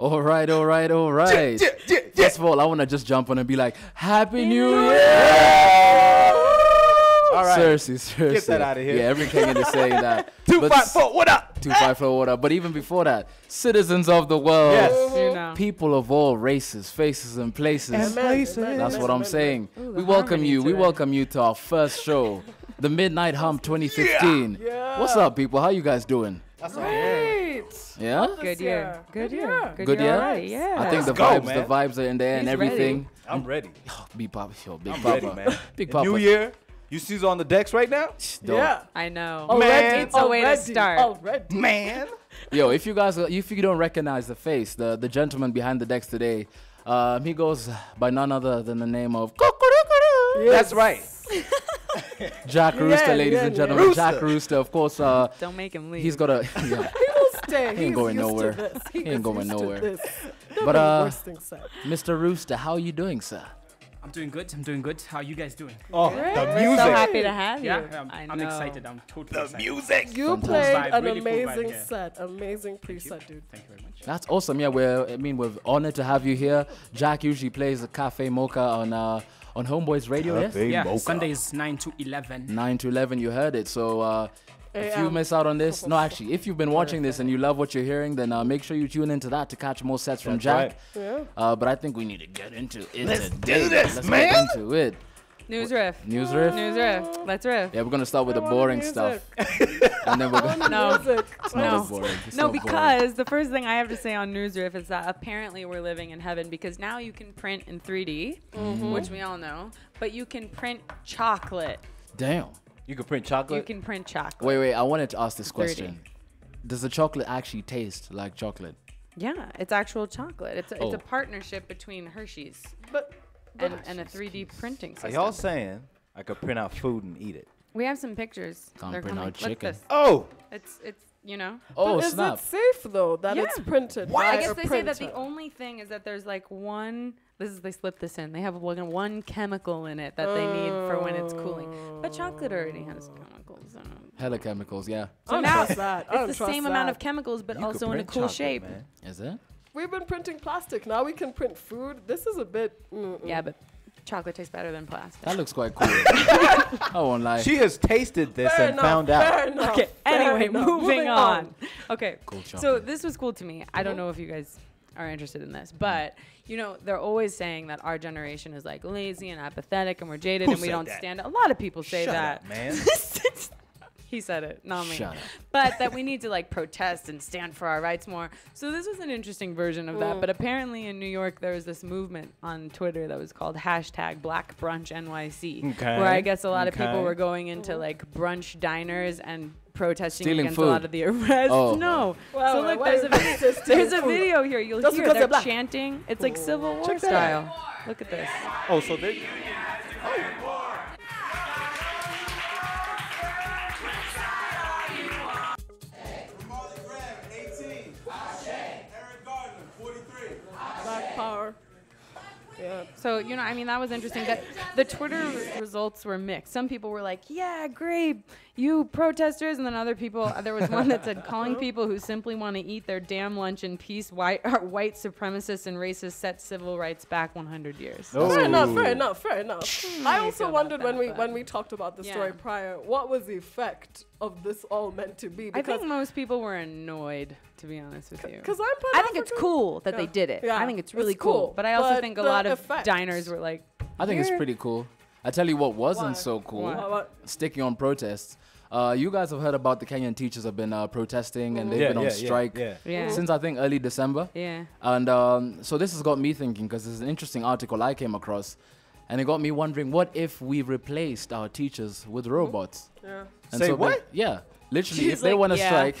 All right. First of all, I want to just jump on and be like, Happy New Year! All right. Seriously. Get that out of here. Yeah, every Kenyan is saying that. 254, what up? 254, what up? But even before that, citizens of the world. Yes. You know. People of all races, faces, and places. That's what I'm saying. Ooh, We the welcome harmony you. We today. welcome you to our first show, the Midnight Hump 2015. Yeah. What's up, people? How you guys doing? That's Great. Yeah? Good year. Good year. Good year? Already, yeah. I think the Let's go, vibes, man. the vibes are in there and He's everything. I'm ready. Big Papa, Big I'm Papa. ready, man. Big The Papa. New Year. You see on the decks right now? Dope. Yeah. I know. Already. It's a way to start. Already. Man. Yo, if you don't recognize the face, the gentleman behind the decks today, he goes by none other than the name of That's right. Jack Rooster, ladies and gentlemen. Rooster. Jack Rooster, of course. Don't make him leave. He's got a. Yeah. He will stay. He ain't going He's used nowhere. To this. He ain't is going used to nowhere. this. But, Worst thing said. Mr. Rooster, how are you doing, sir? I'm doing good. How are you guys doing? Oh, Great. the We're music. so happy to have you. Yeah, I I'm know. excited. I'm totally excited. music. You Fantastic. played Vibe, an really cool vibe, amazing yeah. set. Amazing preset, dude. Thank you very much. That's awesome. Yeah, we're honored to have you here. Jack usually plays the Cafe Mocha on Homeboys Radio. Yes? Cafe Yeah, Mocha. Sundays 9 to 11. 9 to 11, you heard it. So if you AM. miss out on this, no, actually, if you've been watching this and you love what you're hearing, then make sure you tune into that to catch more sets from That's Jack. Yeah. But I think we need to get into it Let's today. do this, Let's man. get into it. News riff. News riff? News riff. Let's riff. Yeah, we're going to start with the I want boring music. stuff. And then we're going to... No. Music. It's not No. as boring. It's No, not boring. because the first thing I have to say on News Riff is that apparently we're living in heaven because now you can print in 3D, which we all know, but you can print chocolate. Damn. You can print You chocolate. can print chocolate. Wait, I wanted to ask this 3D. question. Does the chocolate actually taste like chocolate? Yeah, it's actual chocolate. It's Oh. a partnership between Hershey's But and a 3D printing Are system. y'all saying I could print out food and eat it? We have some pictures. Can't They're print coming. out Look chicken. this. Oh, It's you know. Oh, but is snap. it safe though that Yeah. it's printed? I by guess a they say that the printer? only thing is that there's like one. They slipped this in. They have one chemical in it that they need for when it's cooling. But chocolate already has chemicals in it. Hella chemicals, yeah. I don't now trust that. I don't It's the trust same amount of that. chemicals, but you could also in a print cool chocolate, shape. man. Is it? We've been printing plastic. Now we can print food. This is a bit. Yeah, but chocolate tastes better than plastic. That looks quite cool. I won't lie. She has tasted this Fair and enough, found out. Fair enough, Okay. fair Anyway, enough. moving on. Okay. Cool So chocolate. this was cool to me. I don't know if you guys are interested in this, but you know they're always saying that our generation is like lazy and apathetic and we're jaded Who and we said don't that? stand. A lot of people say Shut that. up, man. He said it, not me. Shut up. But that we need to like protest and stand for our rights more. So this was an interesting version of that. But apparently in New York there was this movement on Twitter that was called #BlackBrunchNYC, Okay. where I guess a lot of people Okay. were going into like brunch diners and protesting Stealing against food. a lot of the arrests. Oh. No. Well, so look, why there's a is this there's a stealing food? video here. You'll Just hear because they're they're black. chanting. It's like Civil War Check that out. style. Look at this. Oh, so they. Black power. Yeah. So, you know, I mean, that was interesting. That the Twitter results were mixed. Some people were like, yeah, great, you protesters. And then other people, there was one that said, calling people who simply want to eat their damn lunch in peace, white supremacists and racists set civil rights back 100 years. Oh. Fair enough. Fair enough. Fair enough. I do you also feel wondered about that, when but- we talked about the Yeah. story prior, what was the effect of this all meant to be? I think most people were annoyed, to be honest with you. because I'm I think it's cool that they Yeah. did it. Yeah, I think it's really it's cool. cool. But I also But think a the lot of effect- diners were like, I think it's "You're-" pretty cool. I tell you what wasn't Why? so cool. Why? Sticking on protests. You guys have heard about the Kenyan teachers have been protesting and they've Yeah, been on yeah, strike yeah. Yeah. since I think early December. Yeah. And so this has got me thinking because there's an interesting article I came across, and it got me wondering, what if we replaced our teachers with robots? Yeah. And Say so what? Yeah, literally, She's if they like, want to yeah. strike,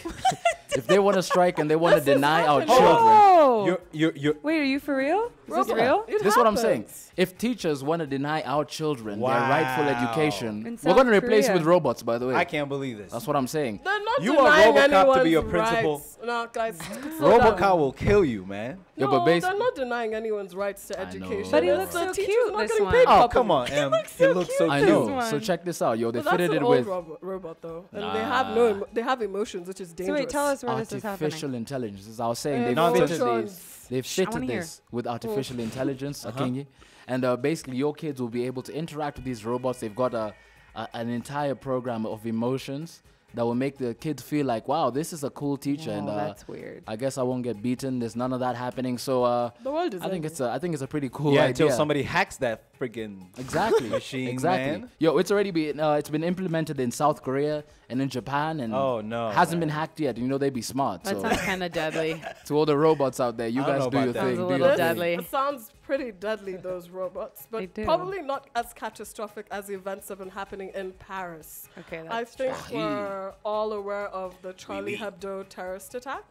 if they want to strike and they want to deny our happening. children. Oh! You're. Wait, are you for real? Is this Robot. real? It This is what I'm saying. happens. If teachers want to deny our children their rightful Wow. education, In we're going to South replace it Korea. with robots, by the way. I can't believe this. That's what I'm saying. They're not You want denying RoboCop to be your anyone's principal? rights. No, guys, slow down. RoboCop will kill you, man. Yeah, No, but they're basically, not denying anyone's rights to I know. education. But he It's looks the so teachers cute, not this getting one. paid Oh, properly. come on, Em. He looks so I cute. know. This So one. check this out, yo. They But that's fitted an it old with robot though, and they have no, they have emotions, which is So dangerous. wait, tell us where this is artificial happening. intelligence. As I was saying, No, they it's fitted Emotions. these. They've I wanna fitted hear. this with artificial intelligence, Uh-huh. Akinyi, and basically your kids will be able to interact with these robots. They've got an entire program of emotions that will make the kids feel like, wow, this is a cool teacher, and Oh, that's weird. I guess I won't get beaten. There's none of that happening. So The world is I think ending. it's a pretty cool Yeah, idea. until somebody hacks that freaking Exactly. machine, exactly. man. Yo, it's already been it's been implemented in South Korea and in Japan, and Oh, no, hasn't man. been hacked yet. You know they'd be smart. That so sounds kind of deadly. to all the robots out there, you I don't guys know do about your that. thing. Sounds a do little your deadly. thing. It sounds pretty deadly, those robots, They but do. probably not as catastrophic as the events that have been happening in Paris. Okay, I that's think true. we're all aware of the Charlie Hebdo terrorist attack,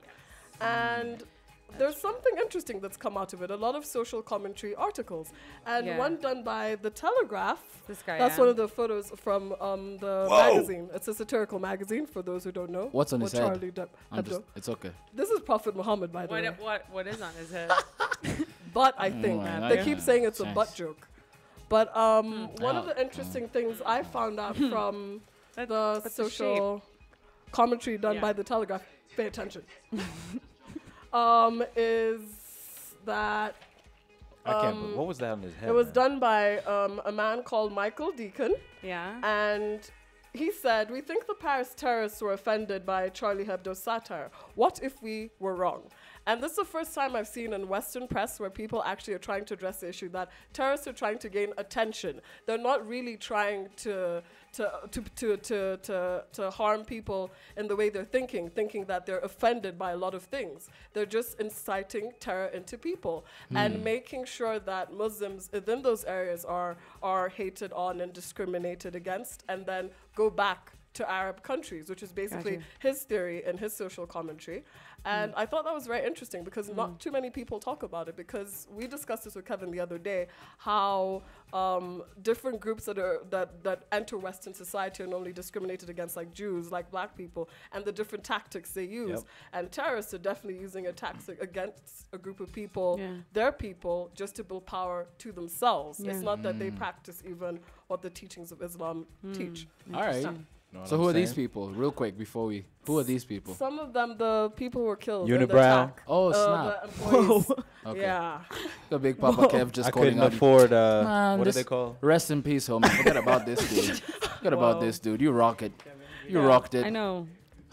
and there's something interesting that's come out of it. A lot of social commentary articles, and Yeah. one done by The Telegraph. This guy, That's yeah. one of the photos from the magazine. It's a satirical magazine, for those who don't know. What's on his head? Charlie I'm Hebdo. just, it's okay. This is Prophet Muhammad, by the way. What is on his head? But I think my they God. keep saying it's a Thanks. butt joke. But one of the interesting things I found out from the That's a social commentary done Yeah. by the Telegraph, pay attention, is that I can't. What was that on his head? it was man? done by a man called Michael Deacon, Yeah. and he said, "We think the Paris terrorists were offended by Charlie Hebdo's satire. What if we were wrong?" And this is the first time I've seen in Western press where people actually are trying to address the issue that terrorists are trying to gain attention. They're not really trying to harm people in the way they're thinking that they're offended by a lot of things. They're just inciting terror into people and making sure that Muslims within those areas are hated on and discriminated against, and then go back to Arab countries, which is basically his theory and his social commentary. And I thought that was very interesting because not too many people talk about it, because we discussed this with Kevin the other day, how different groups that enter Western society are normally discriminated against, like Jews, like black people, and the different tactics they use. Yep. And terrorists are definitely using a tactic against a group of people, Yeah. their people, just to build power to themselves. Yeah. It's not that they practice even what the teachings of Islam teach. All right. Know what So I'm who are these saying? people? Real quick before we. Who are these people? Some of them, the people were killed in the Unibrow. attack. Oh, The snap. employees. Okay. Yeah. The big Papa Kev just I calling couldn't out. afford. Man, What do this- they call? Rest in peace, homie. Forget about this dude. Forget about Wow. this dude. You rock it. You Yeah. rocked it. I know.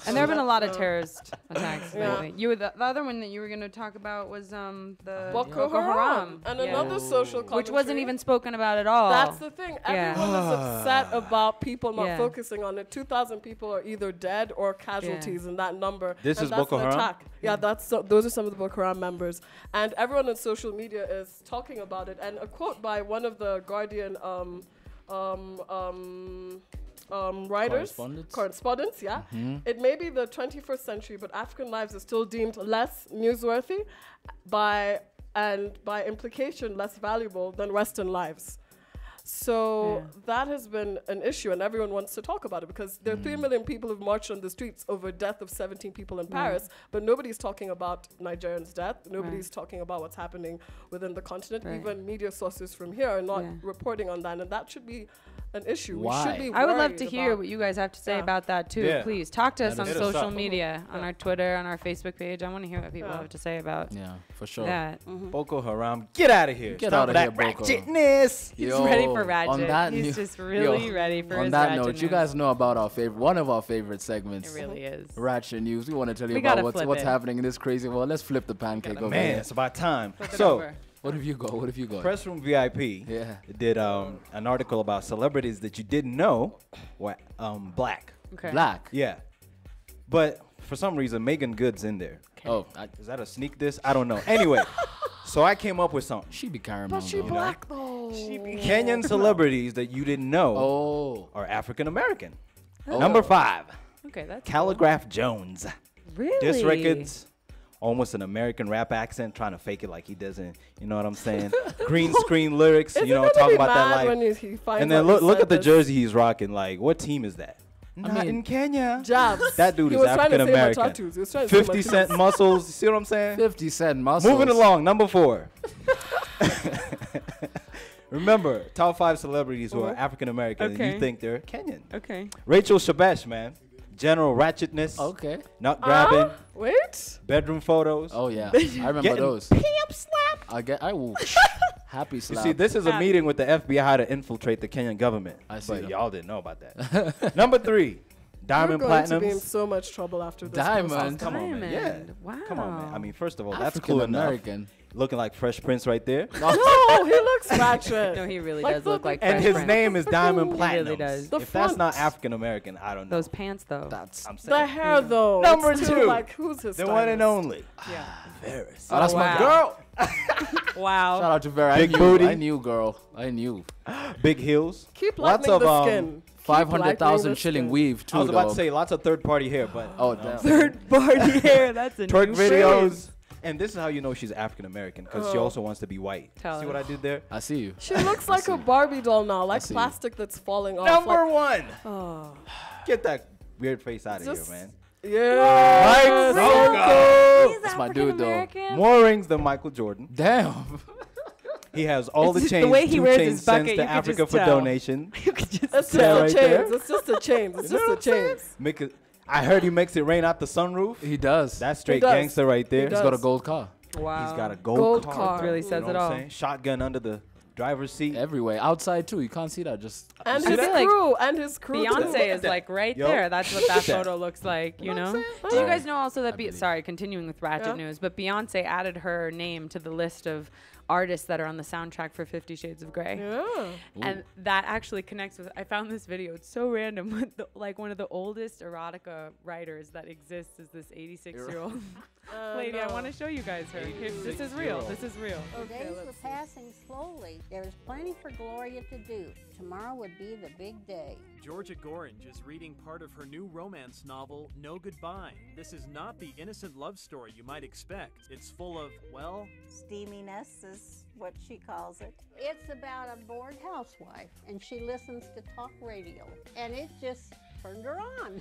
And there have been a lot of terrorist attacks Yeah. lately. You were the other one that you were going to talk about was the Boko Haram. And Yeah. another social commentary. which wasn't even spoken about at all. That's the thing. Yeah. Everyone is upset about people not Yeah. focusing on it. 2,000 people are either dead or casualties in that number. This and is that's Boko an Haram? attack. Yeah, those are some of the Boko Haram members. And everyone on social media is talking about it. And a quote by one of the Guardian writers, correspondents, yeah. It may be the 21st century, but African lives are still deemed less newsworthy by implication less valuable than Western lives. So that has been an issue, and everyone wants to talk about it because there are 3 million people who've marched on the streets over death of 17 people in Paris, but nobody's talking about Nigerians' death. Nobody's talking about what's happening within the continent. Right. Even media sources from here are not Yeah. reporting on that, and that should be an issue. Why? We should be I would love worried to hear about- what you guys have to say Yeah. about that too. Yeah. Please talk to us And on hit us social up. media, on our Twitter, on our Facebook page. I want to hear what people Yeah. have to say about Yeah, for sure. that. Boko Haram. Get out of here. Get Stop outta that here, Boko. ratchetness. He's Yo, ready for ratchet. on that He's new- just really yo, ready for On his that note, you ratchetness. guys know about our favorite, one of our favorite segments. It really is. Ratchet News. We want to tell you We about gotta what's flip it. happening in this crazy world. Let's flip the pancake over Man, here. it's about time. Flip it So, over. What have you got? What have you got? Press Room VIP Yeah. did an article about celebrities that you didn't know were black. Okay. Black. Yeah. But for some reason, Megan Good's in there. Oh, Is that a sneak diss? I don't know. Anyway, so I came up with something. she be carrying But on, she though. black though. Kenyan celebrities that you didn't know Oh. are African American. Oh. Number 5, Okay, that's Calligraph Jones. really Diss records, almost an American rap accent, trying to fake it like he doesn't. You know what I'm saying? Green screen lyrics, Isn't you know, he gonna talking be about that mad life. when he finds And then out he look said at the this? jersey he's rocking. Like, what team is that? Not in Kenya. Jabs. That dude He is was trying to African say my American. tattoos. He was trying to say my 50 tattoos. Cent muscles. You see what I'm saying? 50 Cent muscles. Moving along, number 4. Remember, top 5 celebrities who are African American and Okay. you think they're Kenyan. Okay. Rachel Shabesh, man. General ratchetness. Okay. Nut grabbing. Wait. Bedroom photos. Oh yeah, I remember Getting those. Pimp slap. I will. Happy You slap. see, this is a meeting with the FBI to infiltrate the Kenyan government. I see But them. y'all didn't know about that. Number 3, Diamond You're going to be in Platinums. so much trouble after this. Diamond? Come on, man. Yeah. Diamond. Wow. Come on, man. I mean, first of all, that's African cool enough. American. Looking like Fresh Prince right there. No, he looks ratchet. No, he really Like does look the- like And Fresh his Prince. name is Diamond He Platinum. really does. The If that's not front. African American, I don't know. Those pants, though. That's I'm saying. The hair, though. Number it's too, 2. Like, who's his The one and stylist? only. Yeah. Varys. oh, that's my wow. girl. Wow. Shout out to Vera. Big I knew, booty. I knew, girl. I knew. Big heels. Keep Lots lightening of the skin. Keep 500,000 lightening the shilling skin. weave too. I was about to though. say lots of third-party hair, but Oh damn. Third party hair. That's a twerk new videos. And this is how you know she's African American because she also wants to be white. Tell See us. what I did there? I see you. She looks like a Barbie doll now, like see. plastic that's falling off. Number like, 1. oh. Get that weird face out of here, Just- man. Yeah. Mike Rocco. He's That's my dude, though. African-American? More rings than Michael Jordan. Damn. He has all It's the just chains. the way he 2 wears Chainz his sends bucket, to you could Africa just for tell. donation. You could just It's just Yeah, the right chains. there. It's just the chains. It's just the chains. Make it, I heard he makes it rain out the sunroof. He does. That's straight does. gangster right there. does. He's got a gold car Wow. He's got a gold, Gold car. car. Really You says know it what I'm all. saying? Shotgun under the driver's seat. everywhere. Outside too. You can't see that. Just And I his feel like crew. And his crew. too. Beyonce is like right Yo. there. That's what Look that at that. photo looks like, you know? saying? Did you guys know also that, believe. sorry, continuing with Ratchet Yeah. News, but Beyonce added her name to the list of artists that are on the soundtrack for 50 Shades of Grey. Yeah. And that actually connects with, I found this video, it's so random, with like one of the oldest erotica writers that exists is this 86-year-old lady. I want to show you guys her. Here, this is real. This is real. Okay, Days let's were see. passing slowly. There was plenty for Gloria to do. Tomorrow would be the big day. Georgia Gorange is reading part of her new romance novel, No Goodbye. This is not the innocent love story you might expect. It's full of, well, Steaminess is what she calls it. It's about a bored housewife, and she listens to talk radio, and it just turned her on.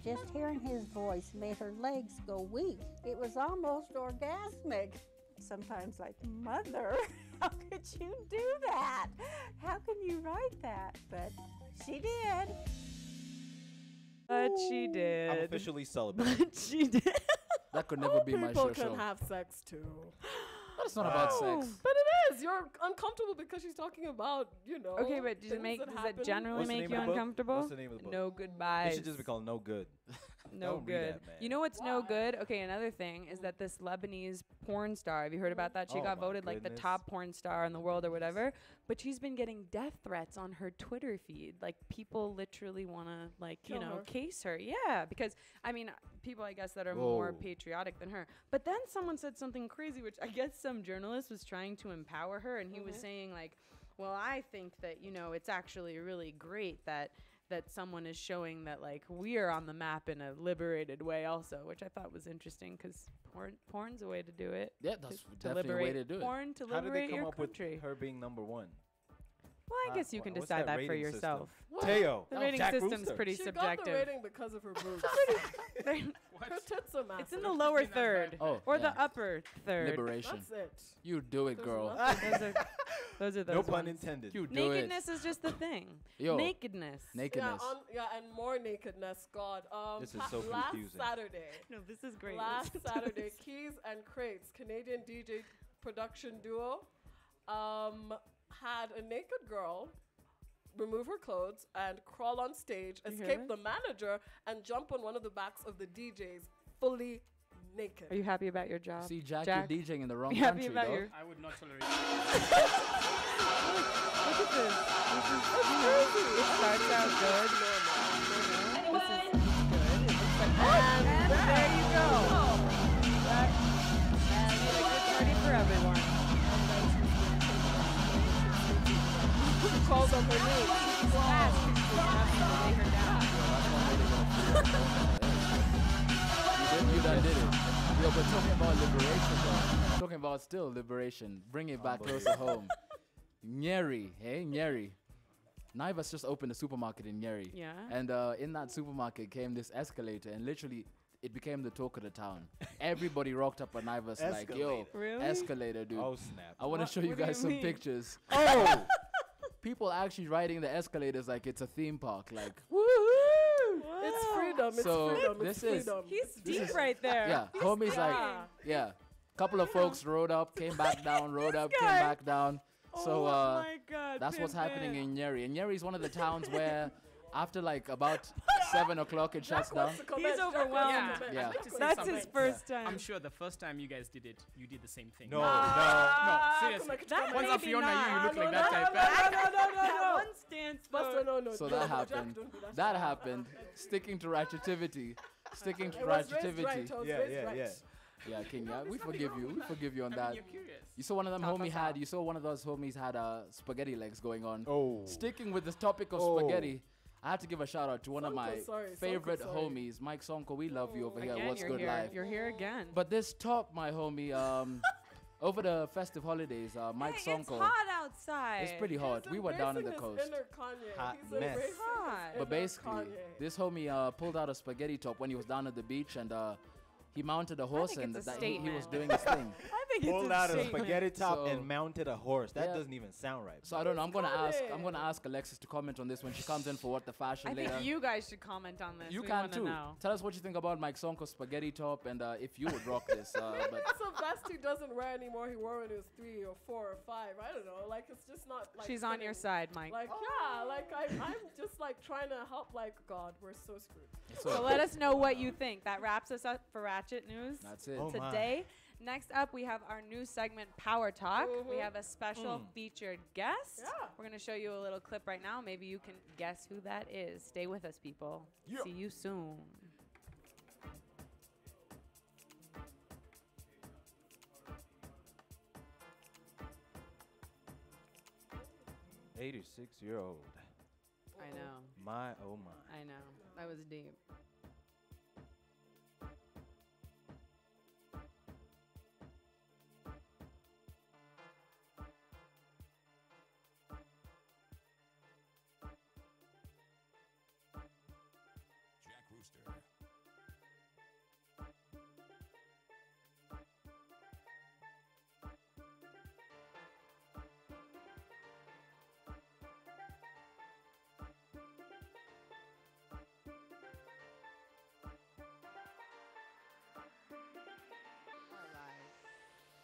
Just hearing his voice made her legs go weak. It was almost orgasmic. Sometimes like, Mother, how could you do that? How can you write that? But she did. But she I'm did. officially celibate. But she did. that could never be my People show. can have sex too. But it's not about sex. But it is. You're uncomfortable because she's talking about, you know. Okay, but does it things make, that does that happen. generally What's the make name you of the book? uncomfortable? What's the name of the book? No goodbyes. It should just be called No Good. No Don't read good. that, man. You know what's no good? Okay, another thing is that this Lebanese porn star, have you heard about that? She Oh got my voted like the goodness. top porn star in the world or whatever, but she's been getting death threats on her Twitter feed. Like people literally want to like, you Kill know, her. case her. Yeah, because I mean, people I guess that are more Whoa. patriotic than her. But then someone said something crazy which I guess some journalist was trying to empower her and he was saying like, well, I think that, you know, it's actually really great that someone is showing that like we are on the map in a liberated way also, which I thought was interesting because porn's a way to do it. Yeah, that's to definitely a way liberate to do it. porn to How did they liberate come your up country. with her being number 1? Well, I guess you can What's decide that for rating system? yourself. Teo. The rating Jack system's Brewster. pretty She got the subjective. rating because of her boobs. Her tits are massive. It's in the lower third Oh, or yeah. the upper third. Liberation. That's it. You do it, There's girl. nothing. Those are those No pun ones. intended. You do it. Nakedness is just the thing. Yo. Nakedness. Nakedness. And more nakedness. God. This is so last confusing. Saturday. No, this is great. Last Saturday, Keys and Crates, Canadian DJ production duo, had a naked girl remove her clothes and crawl on stage, You hear escape this? the manager, and jump on one of the backs of the DJs fully naked. Are you happy about your job? See, Jack, Jack? you're DJing in the wrong You happy country, about dog. your? I would not tolerate it. Look at this. It starts out good. This is good. It looks like and there you go. And a good party for everyone. Calls up her name. Fast. She's happy to lay her down. You done did it. Yo, but talking about liberation, though. Talking about still liberation. Bring it back closer home. Nyeri, hey, Nyeri. Naivas just opened a supermarket in Nyeri. Yeah. And in that supermarket came this escalator, and literally it became the talk of the town. Everybody rocked up at Naivas like, yo, Really? escalator, dude. Oh snap! I want to show you what do guys you some mean? pictures. Oh! People actually riding the escalators like it's a theme park. Like, woo! It's freedom. It's So freedom. this It's is- freedom. He's This deep is- right there. Yeah, homies like, yeah. Couple of folks rode up, came back down, rode up, came back down. So oh my God. that's what's Pim happening Pam. in Nyeri. And Nyeri is one of the towns where after like about 7 o'clock it shuts down. He's overwhelmed. Yeah. Yeah. I'd like to say That's something. his first time. I'm sure the first time you guys did it, you did the same thing. No, no, seriously. That Once maybe Fiona, not. you look like No, that type. That one stands Buster, for. no. So no, that no, happened. Jack, don't do that. That happened. Sticking to ratchetivity. Sticking to I was raised right. ratchetivity. I was Yeah, raised yeah, right. yeah. Yeah, Kenya, we forgive you. We forgive you on I that. mean, you're curious. You saw one of them Help homie us had. out. You saw one of those homies had spaghetti legs going on. Oh. Sticking with this topic of Oh. spaghetti, I have to give a shout out to one of Sonko, my sorry, favorite Sonko, sorry. homies, Mike Sonko. We love you over here. Again, What's you're good here. life? You're here again. But this top, my homie, over the festive holidays, Mike Hey, it's Sonko. hot outside. It's pretty hot. We were down in the Embracing his coast. inner Kanye. Hot He's mess. embracing his Hot. But inner basically, Kanye. this homie pulled out a spaghetti top when he was down at the beach, and he mounted a horse, think and it's a that he was statement. doing his thing. I think Pulled it's out a statement. spaghetti top So- and mounted a horse. That Yeah. doesn't even sound right. So I don't know. I'm gonna Kanye. ask Alexis to comment on this when she comes in for what the fashion I later. think you guys should comment on this. You We can wanna too. know. Tell us what you think about Mike Sonko's spaghetti top, and if you would rock this. But It's a vest he doesn't wear anymore. He wore when he was 3 or 4 or 5. I don't know. Like, it's just not like. She's on your fitting. side, Mike. Like, yeah, like I'm just like trying to help. Like, God, we're so screwed. So let us know what you think. That wraps us up for Ratchet News. that's it. Oh my. Today. Next up, we have our new segment, Power Talk. We have a special featured guest. Yeah. We're going to show you a little clip right now. Maybe you can guess who that is. Stay with us, people. Yeah. See you soon. 86-year-old. I know. My oh my. I know. That was deep. Jack Rooster.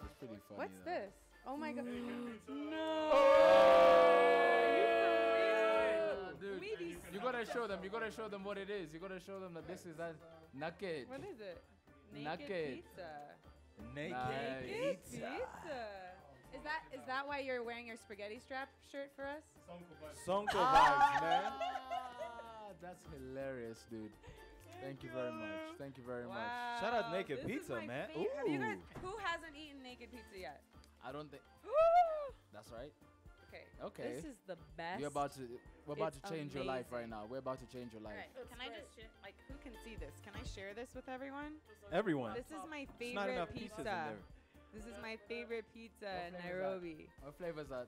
It's pretty funny. What's though. this? Oh my God. Dude, Maybe you gotta show them. You gotta show them what it is. You gotta show them that this is that naked. What is it? Naked. pizza. Naked. Nice. Naked pizza. Is that why you're wearing your spaghetti strap shirt for us? Sonko vibes, man. Ah, that's hilarious, dude. Thank you very much. Thank you very much. Wow. Shout out Naked This is Pizza, my man. favorite. Have you guys, Ooh. who hasn't eaten naked pizza yet? I don't think that's right. Okay. Okay. This is the best. We're about to It's change your life right amazing. now. We're about to change your All life. right. That's Can I great. just like who can see this? Can I share this with everyone? Everyone. This is my There's not enough favorite pieces in pizza. there. This is my favorite pizza in flavor is that? Nairobi. What flavor is that?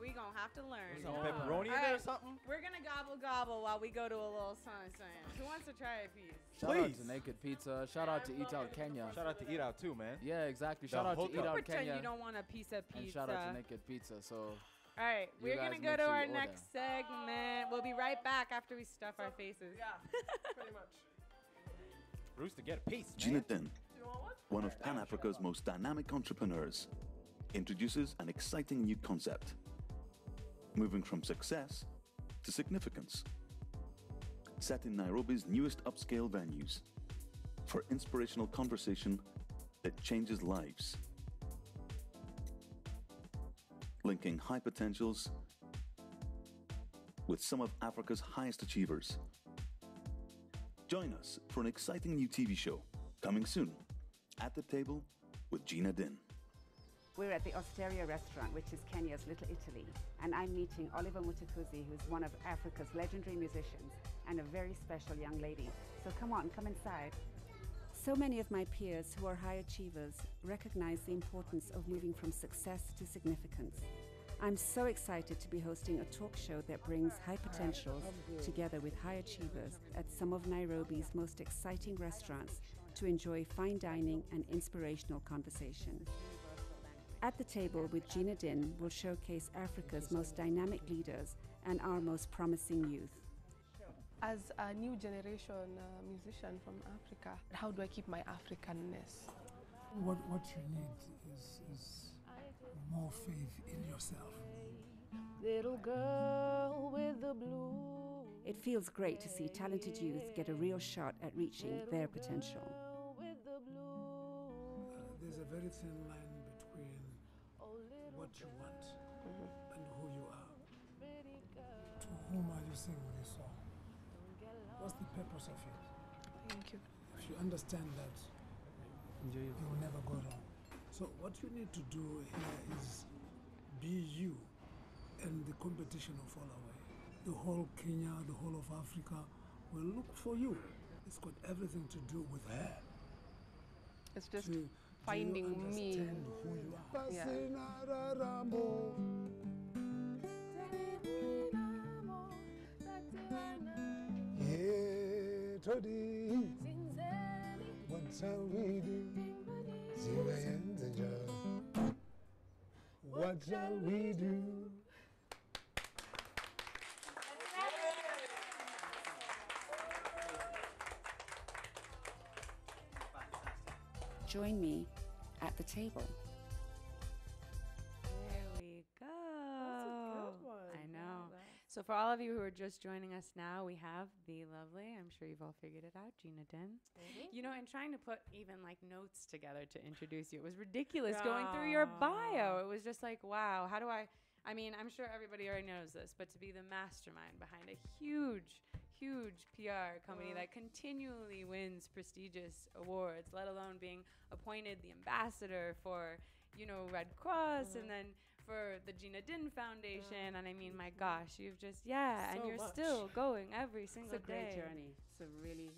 We gonna have to learn. Some Yeah. pepperoni in there or Alright. something? We're gonna gobble gobble while we go to a little sunshine. Who wants to try a piece? Shout out Please. to Naked Pizza. Shout out to Eat Out Kenya. Shout out to Eat Out too, man. Yeah, exactly. The Shout out to Eat hookup. Out Pretend Kenya. you don't want a piece of And pizza. shout out to Naked Pizza. So All right, You we're guys gonna go make to sure our you order. next segment. We'll be right back after we stuff our faces. Yeah, pretty much. Rooster, get a piece, Gina man. Din, Do you want one? one of Pan Africa's most dynamic entrepreneurs, introduces an exciting new concept, moving from success to significance. Set in Nairobi's newest upscale venues for inspirational conversation that changes lives. Linking high potentials with some of Africa's highest achievers. Join us for an exciting new TV show coming soon. At the Table with Gina Din. We're at the Osteria restaurant, which is Kenya's Little Italy, and I'm meeting Oliver Mutakuzi, who's one of Africa's legendary musicians and a very special young lady. So come on, come inside. So many of my peers who are high achievers recognize the importance of moving from success to significance. I'm so excited to be hosting a talk show that brings high potentials together with high achievers at some of Nairobi's most exciting restaurants to enjoy fine dining and inspirational conversation. At the Table with Gina Din will showcase Africa's most dynamic leaders and our most promising youth. As a new generation musician from Africa, how do I keep my Africanness? What you need is more faith in yourself. Little girl with the blue. It feels great to see talented youth get a real shot at reaching their potential. There's a very thin line between what you want and who you are. To whom are you singing this song? What's the purpose of it? Thank you. If you understand that, you will never go wrong. So what you need to do here is be you, and the competition will fall away. The whole Kenya, the whole of Africa will look for you. It's got everything to do with her. It's just finding me. Who you are. Yeah. Yeah, Todi, what shall we do? What shall we do? Join me at the table. There we go. That's a good one. I know. So for all of you who are just joining us now, we have the lovely, I'm sure you've all figured it out, Gina Din. You know, and trying to put even like notes together to introduce you, it was ridiculous going through your bio. It was just like, wow, how do I mean, I'm sure everybody already knows this, but to be the mastermind behind a huge PR company that continually wins prestigious awards, let alone being appointed the ambassador for, you know, Red Cross and then for the Gina Din Foundation. And I mean, my gosh, you've just, and you're still going every single day. It's a great journey. It's a really,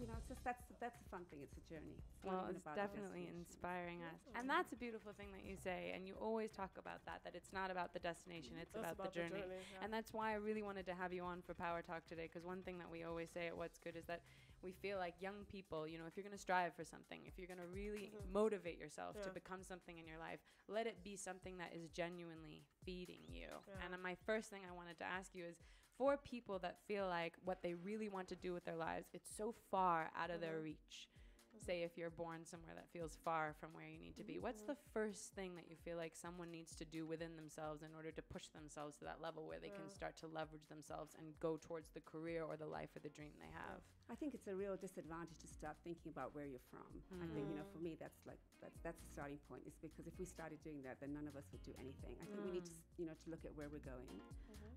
you know, it's just, that's the fun thing. It's a journey. Well, it's definitely inspiring us. And that's a beautiful thing that you say. And you always talk about that it's not about the destination, it's about the journey. And that's why I really wanted to have you on for Power Talk today, because one thing that we always say at What's Good is that we feel like young people, you know, if you're going to strive for something, if you're going to really motivate yourself to become something in your life, let it be something that is genuinely feeding you. And my first thing I wanted to ask you is, for people that feel like what they really want to do with their lives, it's so far out of their reach. Say if you're born somewhere that feels far from where you need to be, what's the first thing that you feel like someone needs to do within themselves in order to push themselves to that level where they can start to leverage themselves and go towards the career or the life or the dream they have? I think it's a real disadvantage to start thinking about where you're from. I think, you know, for me, that's the starting point, is because if we started doing that, then none of us would do anything. I think we need to, you know, to look at where we're going,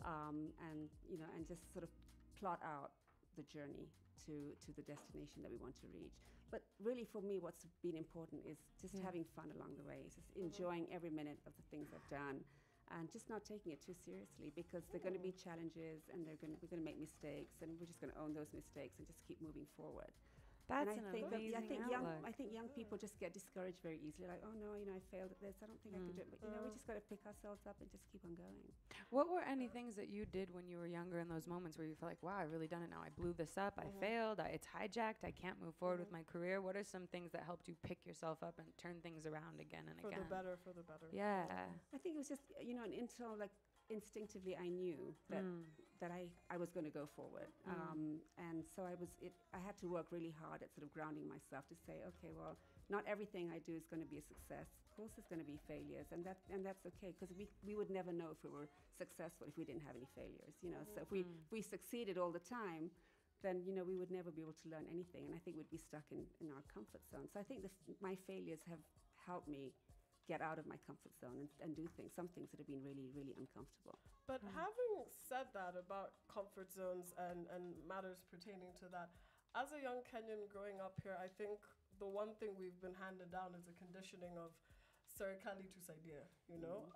and, you know, and just sort of plot out the journey to the destination that we want to reach. But really, for me, what's been important is just having fun along the way, just enjoying every minute of the things I've done, and just not taking it too seriously, because there are going to be challenges, and we're going to make mistakes, and we're just going to own those mistakes and just keep moving forward. That's and an amazing I think young people just get discouraged very easily, like, oh no, you know, I failed at this, I don't think I could do it. But you know, we just got to pick ourselves up and just keep on going. What were any things that you did when you were younger in those moments where you feel like, wow, I've really done it now, I blew this up, I failed, it's hijacked, I can't move forward with my career? What are some things that helped you pick yourself up and turn things around again and again? For the better. Yeah. I think it was just, you know, instinctively I knew that I was going to go forward, and so I had to work really hard at sort of grounding myself to say, okay, well, not everything I do is going to be a success. Of course, there's going to be failures, and that's okay, because we would never know if we were successful if we didn't have any failures, you know. So if we succeeded all the time, then, you know, we would never be able to learn anything, and I think we'd be stuck in our comfort zone. So I think my failures have helped me get out of my comfort zone and do some things that have been really, really uncomfortable. But having said that about comfort zones and matters pertaining to that, as a young Kenyan growing up here, I think the one thing we've been handed down is a conditioning of serikali tusaidia, you know?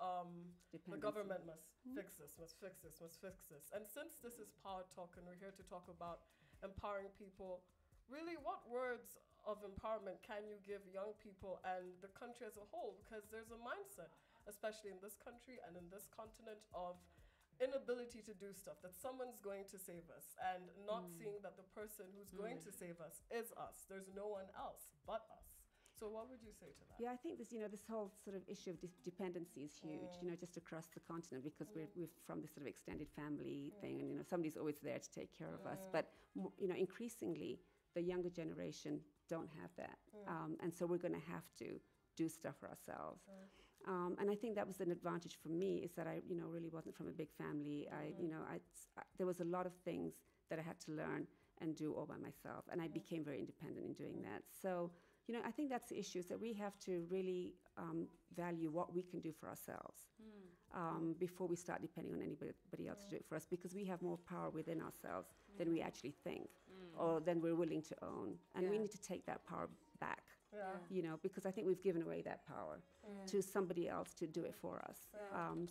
The government must fix this, must fix this, must fix this. And since this is Power Talk and we're here to talk about empowering people, really, what words of empowerment can you give young people and the country as a whole? Because there's a mindset, especially in this country and in this continent, of inability to do stuff, that someone's going to save us, and not seeing that the person who's going to save us is us. There's no one else but us. So what would you say to that? Yeah, I think this, this whole sort of issue of dependency is huge, just across the continent, because we're from this sort of extended family thing, and, somebody's always there to take care of us. But, increasingly, the younger generation don't have that. And so we're going to have to do stuff for ourselves. And I think that was an advantage for me, is that I, really wasn't from a big family. There was a lot of things that I had to learn and do all by myself, and I became very independent in doing that. So, I think that's the issue, is that we have to really value what we can do for ourselves before we start depending on anybody else to do it for us, because we have more power within ourselves than we actually think, or than we're willing to own. And we need to take that power back. Because I think we've given away that power to somebody else to do it for us.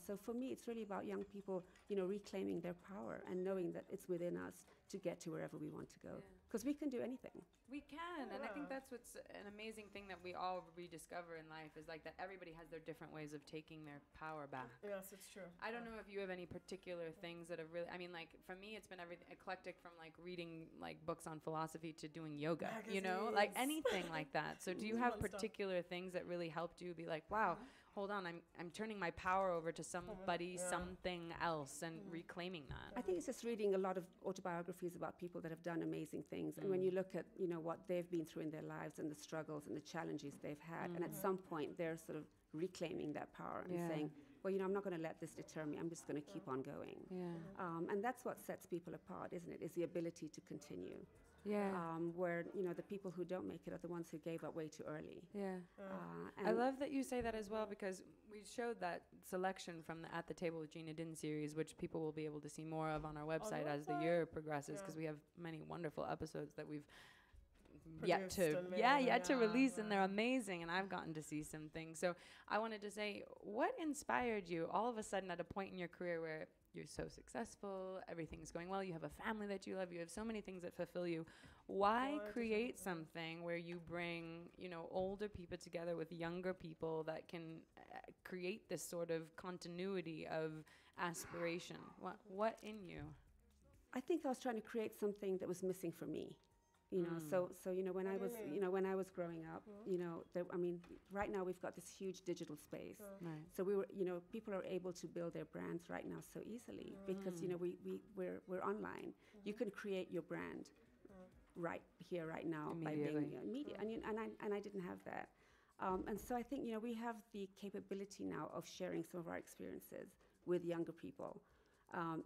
So for me, it's really about young people, reclaiming their power and knowing that it's within us to get to wherever we want to go. Because we can do anything. We can, and I think that's what's an amazing thing that we all rediscover in life, is like that everybody has their different ways of taking their power back. Yes, it's true. I don't know if you have any particular things that have really, like for me, it's been everything eclectic, from like reading like books on philosophy to doing yoga, Magazines. like anything like that. So do you have particular things that really helped you be like, wow, hold on, I'm turning my power over to somebody, something else, and reclaiming that? I think it's just reading a lot of autobiographies about people that have done amazing things. And when you look at, what they've been through in their lives and the struggles and the challenges they've had, and at some point they're sort of reclaiming that power and saying, well, I'm not going to let this deter me. I'm just going to keep on going. And that's what sets people apart, isn't it? Is the ability to continue. Where, the people who don't make it are the ones who gave up way too early. I love that you say that as well, because we showed that selection from the At the Table with Gina Din series, which people will be able to see more of on our website as the year progresses, because we have many wonderful episodes that we've yet to release, and they're amazing, and I've gotten to see some things. So I wanted to say, what inspired you all of a sudden at a point in your career where you're so successful, everything's going well, you have a family that you love, you have so many things that fulfill you. Why create something where you bring, older people together with younger people that can create this sort of continuity of aspiration? What in you? I think I was trying to create something that was missing for me. So when I was growing up, right now we've got this huge digital space. So people are able to build their brands right now so easily, because we're online. You can create your brand right here, right now, by being media, and I didn't have that. And so I think we have the capability now of sharing some of our experiences with younger people,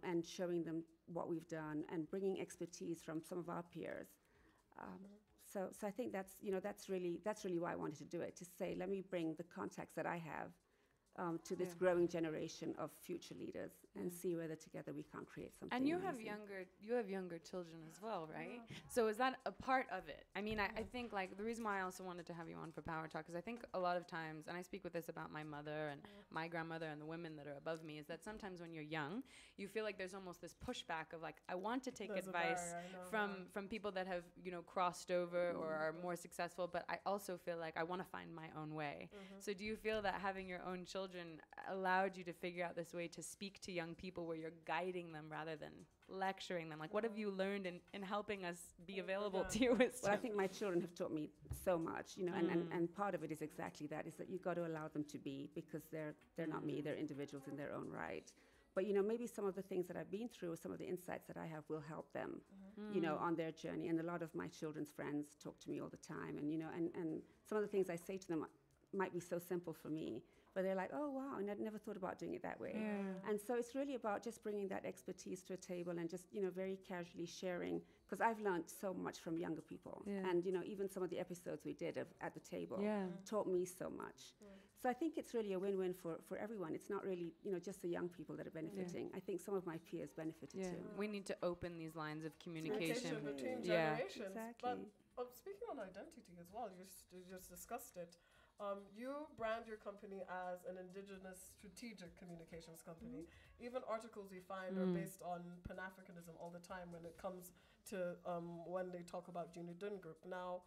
and showing them what we've done and bringing expertise from some of our peers. So I think that's really why I wanted to do it, to say, let me bring the contacts that I have to this growing generation of future leaders, and see whether together we can't create something. And you amazing. have younger children as well, right? So is that a part of it? I think like the reason why I also wanted to have you on for Power Talk is I think a lot of times, and I speak with this about my mother and my grandmother and the women that are above me, is that sometimes when you're young, you feel like there's almost this pushback of like, I want to take advice from people that have, crossed over or are more successful, but I also feel like I want to find my own way. So do you feel that having your own children allowed you to figure out this way to speak to young people where you're guiding them rather than lecturing them? Like, what have you learned in helping us be available to your wisdom? Well, I think my children have taught me so much, and part of it is exactly that, is that you've got to allow them to be, because they're not me, they're individuals in their own right. But, maybe some of the things that I've been through, some of the insights that I have will help them, on their journey. And a lot of my children's friends talk to me all the time. And, and some of the things I say to them might be so simple for me, but they're like, oh, wow, and I'd never thought about doing it that way. And so it's really about just bringing that expertise to a table and just, very casually sharing, because I've learned so much from younger people. And, even some of the episodes we did at the table taught me so much. So I think it's really a win-win for everyone. It's not really, just the young people that are benefiting. I think some of my peers benefited too. We need to open these lines of communication. Between generations. Exactly. But speaking on identity as well, you just discussed it. You brand your company as an indigenous strategic communications company. Even articles we find are based on Pan-Africanism all the time when it comes to when they talk about Gina Din Group. Now,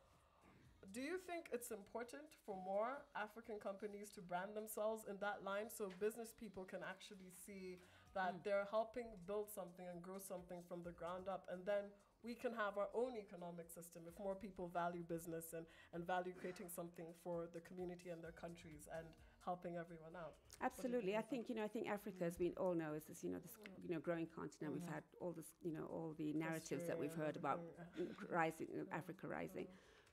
Do you think it's important for more African companies to brand themselves in that line so business people can actually see that they're helping build something and grow something from the ground up, and then we can have our own economic system if more people value business and value creating something for the community and their countries and helping everyone out? Absolutely. I think, I think Africa, as we all know, is this, this, growing continent. We've had all this, all the narratives that we've heard about rising, Africa rising.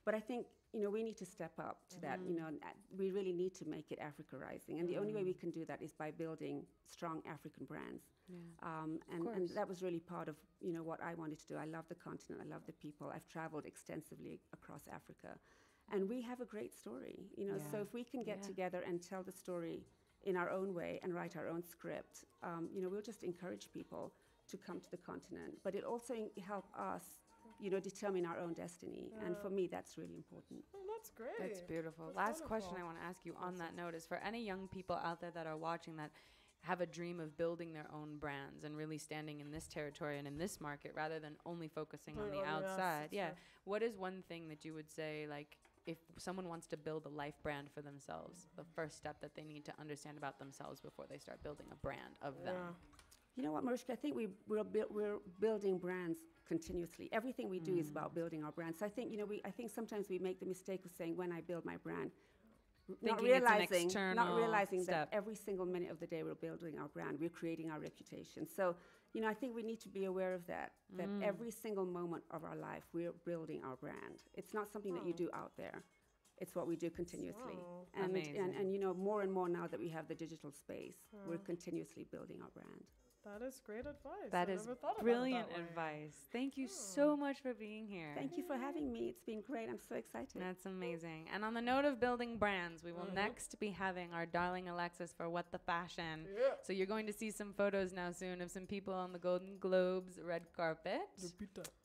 But I think, we need to step up to that, and we really need to make it Africa rising. And the only way we can do that is by building strong African brands. Yeah. And that was really part of, what I wanted to do. I love the continent. I love the people. I've traveled extensively across Africa. And we have a great story, so if we can get together and tell the story in our own way and write our own script, we'll just encourage people to come to the continent. But it also help us, determine our own destiny. Yeah. And for me, that's really important. Oh, that's great. That's beautiful. That's Last wonderful. question I want to ask you on that note is for any young people out there that are watching that have a dream of building their own brands and really standing in this territory and in this market rather than only focusing on the outside. Yeah. What is one thing that you would say, like, if someone wants to build a life brand for themselves, the first step that they need to understand about themselves before they start building a brand of them? You know what, Mariska, I think we're building brands continuously. Everything we do is about building our brands. So I think, I think sometimes we make the mistake of saying, when I build my brand, not realizing that every single minute of the day we're building our brand, we're creating our reputation. So, I think we need to be aware of that every single moment of our life, we're building our brand. It's not something that you do out there. It's what we do continuously. And more and more now that we have the digital space, we're continuously building our brand. That is great advice. That is brilliant advice. Thank you so much for being here. Thank you for having me. It's been great. I'm so excited. That's amazing. And on the note of building brands, we will next be having our darling Alexis for What the Fashion. Yeah. So you're going to see some photos now soon of some people on the Golden Globes red carpet.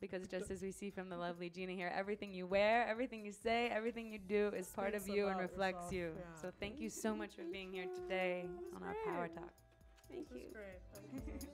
Because just as we see from the lovely Gina here, everything you wear, everything you say, everything you do is part of you and reflects you. Yeah. So thank you so much for being here today on our Power Talk. Thank you. Great. Thank you.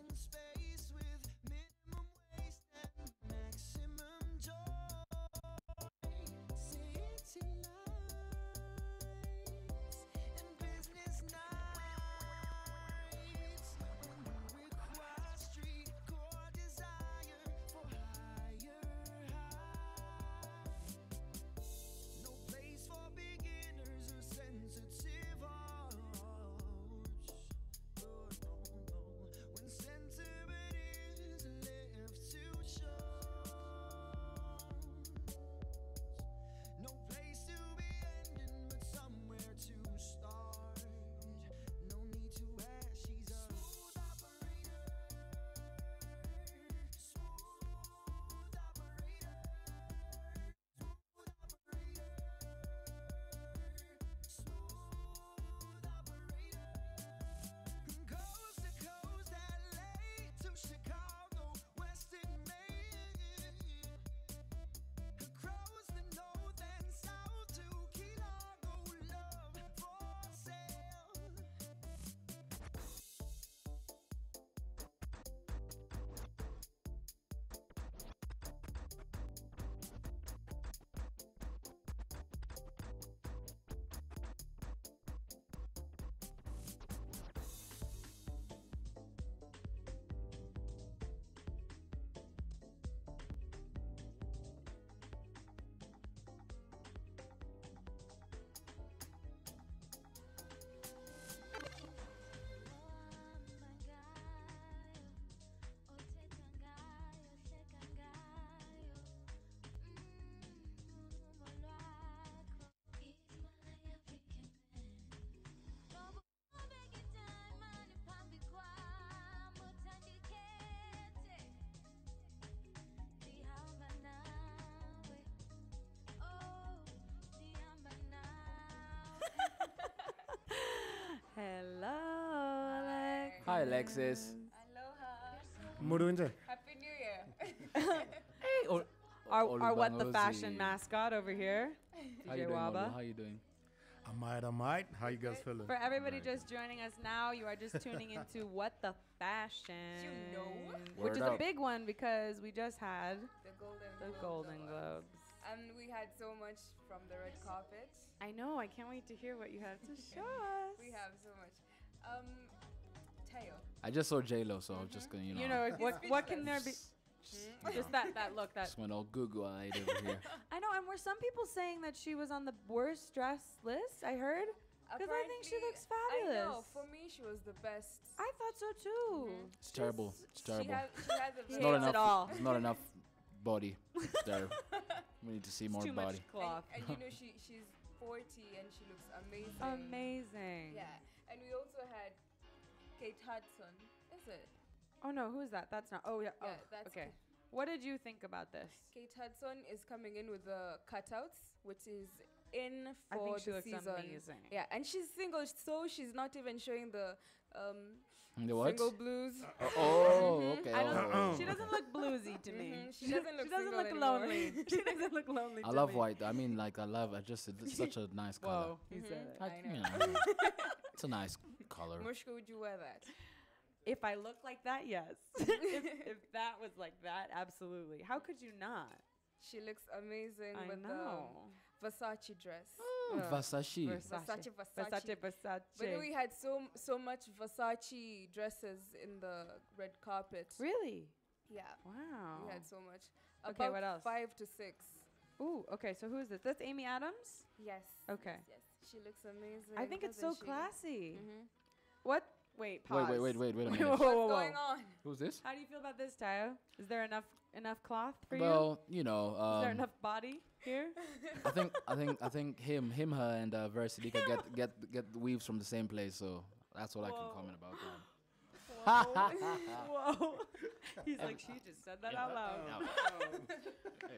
Hello, Alex. Hi, Alexis. Aloha. Happy New Year. Hey, our What the Fashion mascot over here, DJ Waba. How you doing? I'm alright. How you guys feeling? For everybody just joining us now, you are just tuning into What the Fashion, which is a big one because we just had the Golden Globes. And we had so much from the red carpet. I know. I can't wait to hear what you have to show us. We have so much. Tayo. I just saw J-Lo, so I'm just gonna, You know, what can there be? Just that look. That Just went all Google-eyed over here. I know, and were some people saying that she was on the worst dress list? I heard. Because I think she looks fabulous. I know. For me, she was the best. I thought so too. It's terrible. It's terrible. She has a It's not enough. It's not enough body there. We need to see more too body. much cloth. And you know, she's 40 and she looks amazing. Amazing. Yeah. And we also had Kate Hudson. Is it? Oh no, who is that? That's not. Oh yeah. Yeah, Oh, that's okay. Kate. What did you think about this? Kate Hudson is coming in with the cutouts, which is in for I think she the looks season. amazing. Yeah, and she's single, so she's not even showing the The what? single blues. Okay. I don't, she doesn't look bluesy to me. She doesn't look. She doesn't single look anymore. lonely. She doesn't look lonely. I to love me. white. I mean, like, it's such a nice color. Whoa, he said it. I know. You know, it's a nice color. Mushka, would you wear that? If I look like that, yes. if that was like that, absolutely. How could you not? She looks amazing I with know. the Versace dress. Versace. Versace. But then we had so much Versace dresses in the red carpet. Really? Yeah. Wow. We had so much. Okay, About what else? 5 to 6. Ooh, okay, so who is this? That's Amy Adams? Yes. Okay. Yes. She looks amazing. I think it's so doesn't she? classy. Mhm. What? Wait, pause. Wait a minute. Whoa, whoa, whoa. What's going on? Who's this? How do you feel about this, Tayo? Is there enough cloth for you? Well, you know, Is there enough body here? I think him, her, and Versity get the weaves from the same place, so that's what I can comment about that. Whoa. He's like, she just said that out loud.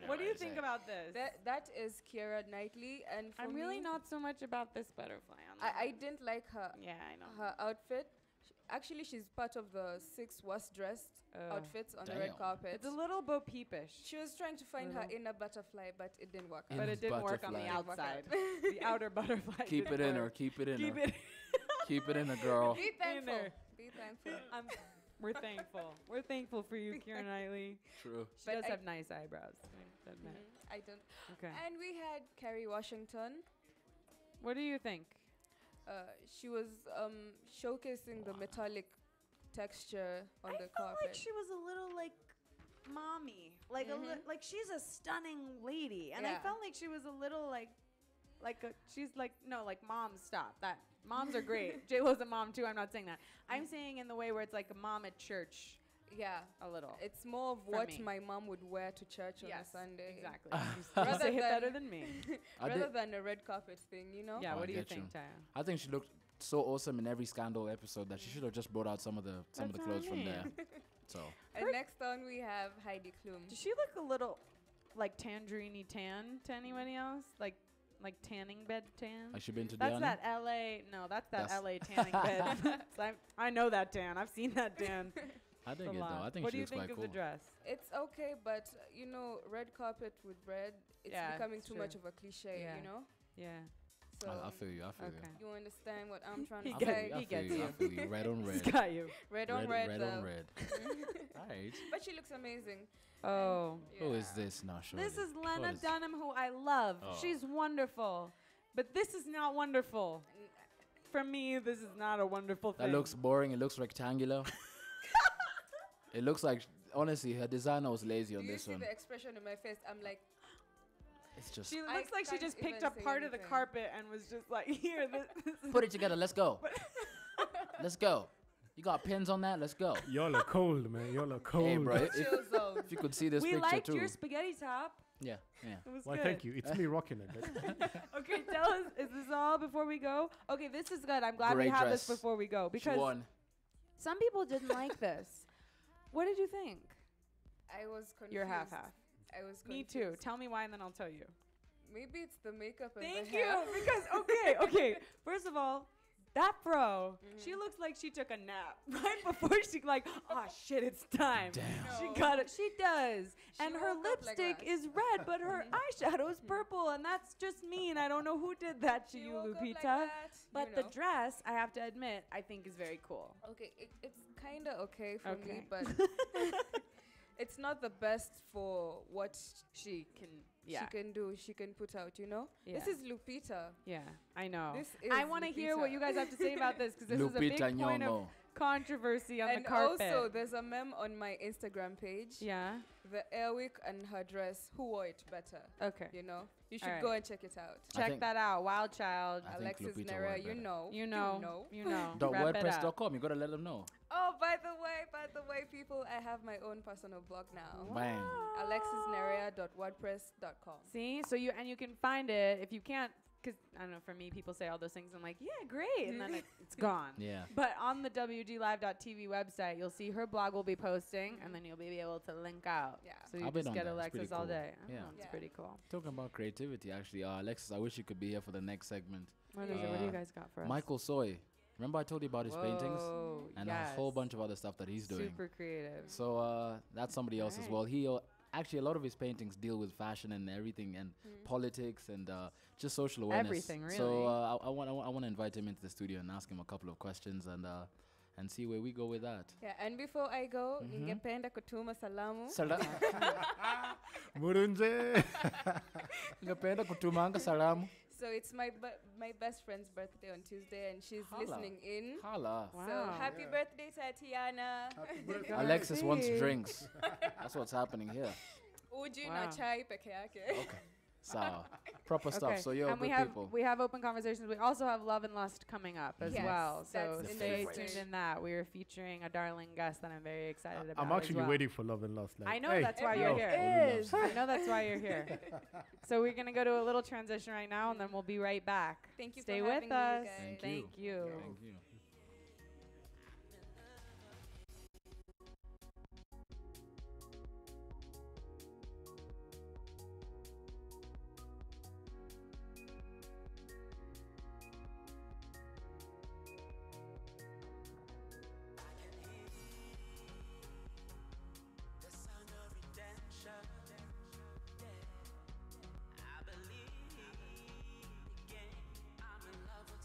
What do you think about this? That is Keira Knightley, and for I'm really me, not so much about this butterfly on I didn't like her. Yeah, I know. Her outfit. Actually, she's part of the 6 worst dressed outfits on the red Damn. carpet. It's a little Bo Peepish. She was trying to find her inner butterfly, but it didn't work. But it didn't work on the butterfly. outside. The outer butterfly. Keep it didn't in her. work. Keep it in Keep her. it. Keep it in her, girl. Be thankful. Inner. Be thankful. We're thankful. We're thankful for you, Keira Knightley. True. She But does I- have nice eyebrows. I admit. I don't. Okay. And we had Kerry Washington. What do you think? She was showcasing the metallic texture on the I felt carpet. like she was a little like mommy, like like she's a stunning lady, and I Yeah. felt like she was a little like she's like no, like mom, stop that. Moms are great. J Lo's a mom too. I'm not saying that. I'm saying in the way where it's like a mom at church. Yeah, a little. It's more of For what me. my mom would wear to church on a Yes, Sunday. exactly. You Rather say it than- better than me. Rather than a red carpet thing, you know? Yeah. Oh, What I do you get think, Taya? I think she looked so awesome in every Scandal episode that she should have just brought out some of the That's clothes what I from there. mean. So And next on we have Heidi Klum. Does she look a little like tangerine tan to anybody else? Like tanning bed tan? has she been to That's Diana? that LA. No, that's that That's- LA tanning bed. So I know that tan. I've seen that tan. I It's think a it though. lot. I think what she do you looks think quite of cool. the dress? It's okay, but you know, red carpet with red, it's Yeah, becoming it's too true. much of a cliche, Yeah. you know? Yeah. So I feel you. I feel Okay. you understand what I'm trying He to gets- say? I he feel gets you. I you. feel you. Red on red. He's got you. Red on red. Red though. on red. All right. But she looks amazing. Oh. Who is this now? Surely? This is What Lena is- Dunham, who I love. Oh. She's wonderful. But this is not wonderful. For me, this is not a wonderful thing. That looks boring. It looks rectangular. It looks like, honestly, her designer was lazy Do on you this see one. the expression in my face? I'm like, It's just She I looks like she can't just picked even up say part of the anything. carpet and was just like, here, this is put it together. Let's go. Let's go. You got pins on that? Let's go. Y'all are cold, man. Y'all are cold. Hey, bro. chill zone. If you could see this we picture liked too. your spaghetti top. Yeah, yeah. It was Why, good. thank you. It's me rocking it. That's- Okay, tell us, is this all before we go? Okay, this is good. I'm glad we Great have this dress. before we go She because won. some people didn't like this. What did you think? I was confused. You're half-half. I was Me confused. too. Tell me why and then I'll tell you. Maybe it's the makeup and Thank the hair. you. Because, okay. First of all, that fro, she looks like she took a nap right before she oh shit, it's time. Damn. She got it. She does. And her woke up like lipstick that. is red, but her eyeshadow is purple, and that's just mean. I don't know who did that to She you, woke up Lupita. like that, But you the know. dress, I have to admit, I think is very cool. Okay, it's kind of okay for Okay. me, but it's not the best for what She can Yeah. she can put out, you know? Yeah. This is Lupita. Yeah, I know. This is I want to hear what Lupita. you guys have to say about this because this is a big Lupita point of Nyong'o. controversy on And the carpet. also, there's a meme on my Instagram page. Yeah. The Airwick and her dress, who wore it better? Okay. You know? You should Alright. go and check it out. Check that out. Wild Child. I think Alexis Lupita Nera, wore it you better. know. You know. You know. Wrap it up. .wordpress.com. You gotta let them know. Oh, by the way, people, I have my own personal blog now. Bang. alexisnerea.wordpress.com. See, so you can find it if you can't, because I don't know. For me, people say all those things. I'm like, yeah, great, and then it's gone. Yeah. But on the WGLive.tv website, you'll see her blog will be posting, and then you'll be able to link out. Yeah. So you I've been just on get that. It's Alexis pretty all cool. day. Yeah. It's pretty cool. Talking about creativity, actually, Alexis, I wish you could be here for the next segment. What is it? What do you guys got for us? Michael Soy. Remember I told you about his paintings? Whoa, And a whole bunch of other stuff that he's doing. Super creative. So that's somebody else as well. He actually, a lot of his paintings deal with fashion and everything, and politics and just social awareness. Everything, really. So I want to invite him into the studio and ask him a couple of questions and see where we go with that. Yeah, and before I go, ningependa kutuma salamu. Murunje. Ningependa kutumanga salamu. So it's my best friend's birthday on Tuesday, and she's listening in. Hala. So happy birthday, Tatiana. Alexis wants drinks. That's what's happening here. Uji na chai peke yake. Okay. So proper stuff. So you're and good people. we have open conversations. We also have Love and Lust coming up as well. So that's stay interesting. tuned in that. We are featuring a darling guest that I'm very excited about. I'm actually as well. waiting for Love and Lust. Like, I know hey, that's why you're here. I know that's why you're here. So we're gonna go to a little transition right now, and then we'll be right back. Thank you Stay for with having me, us. you guys. Thank you. Thank you.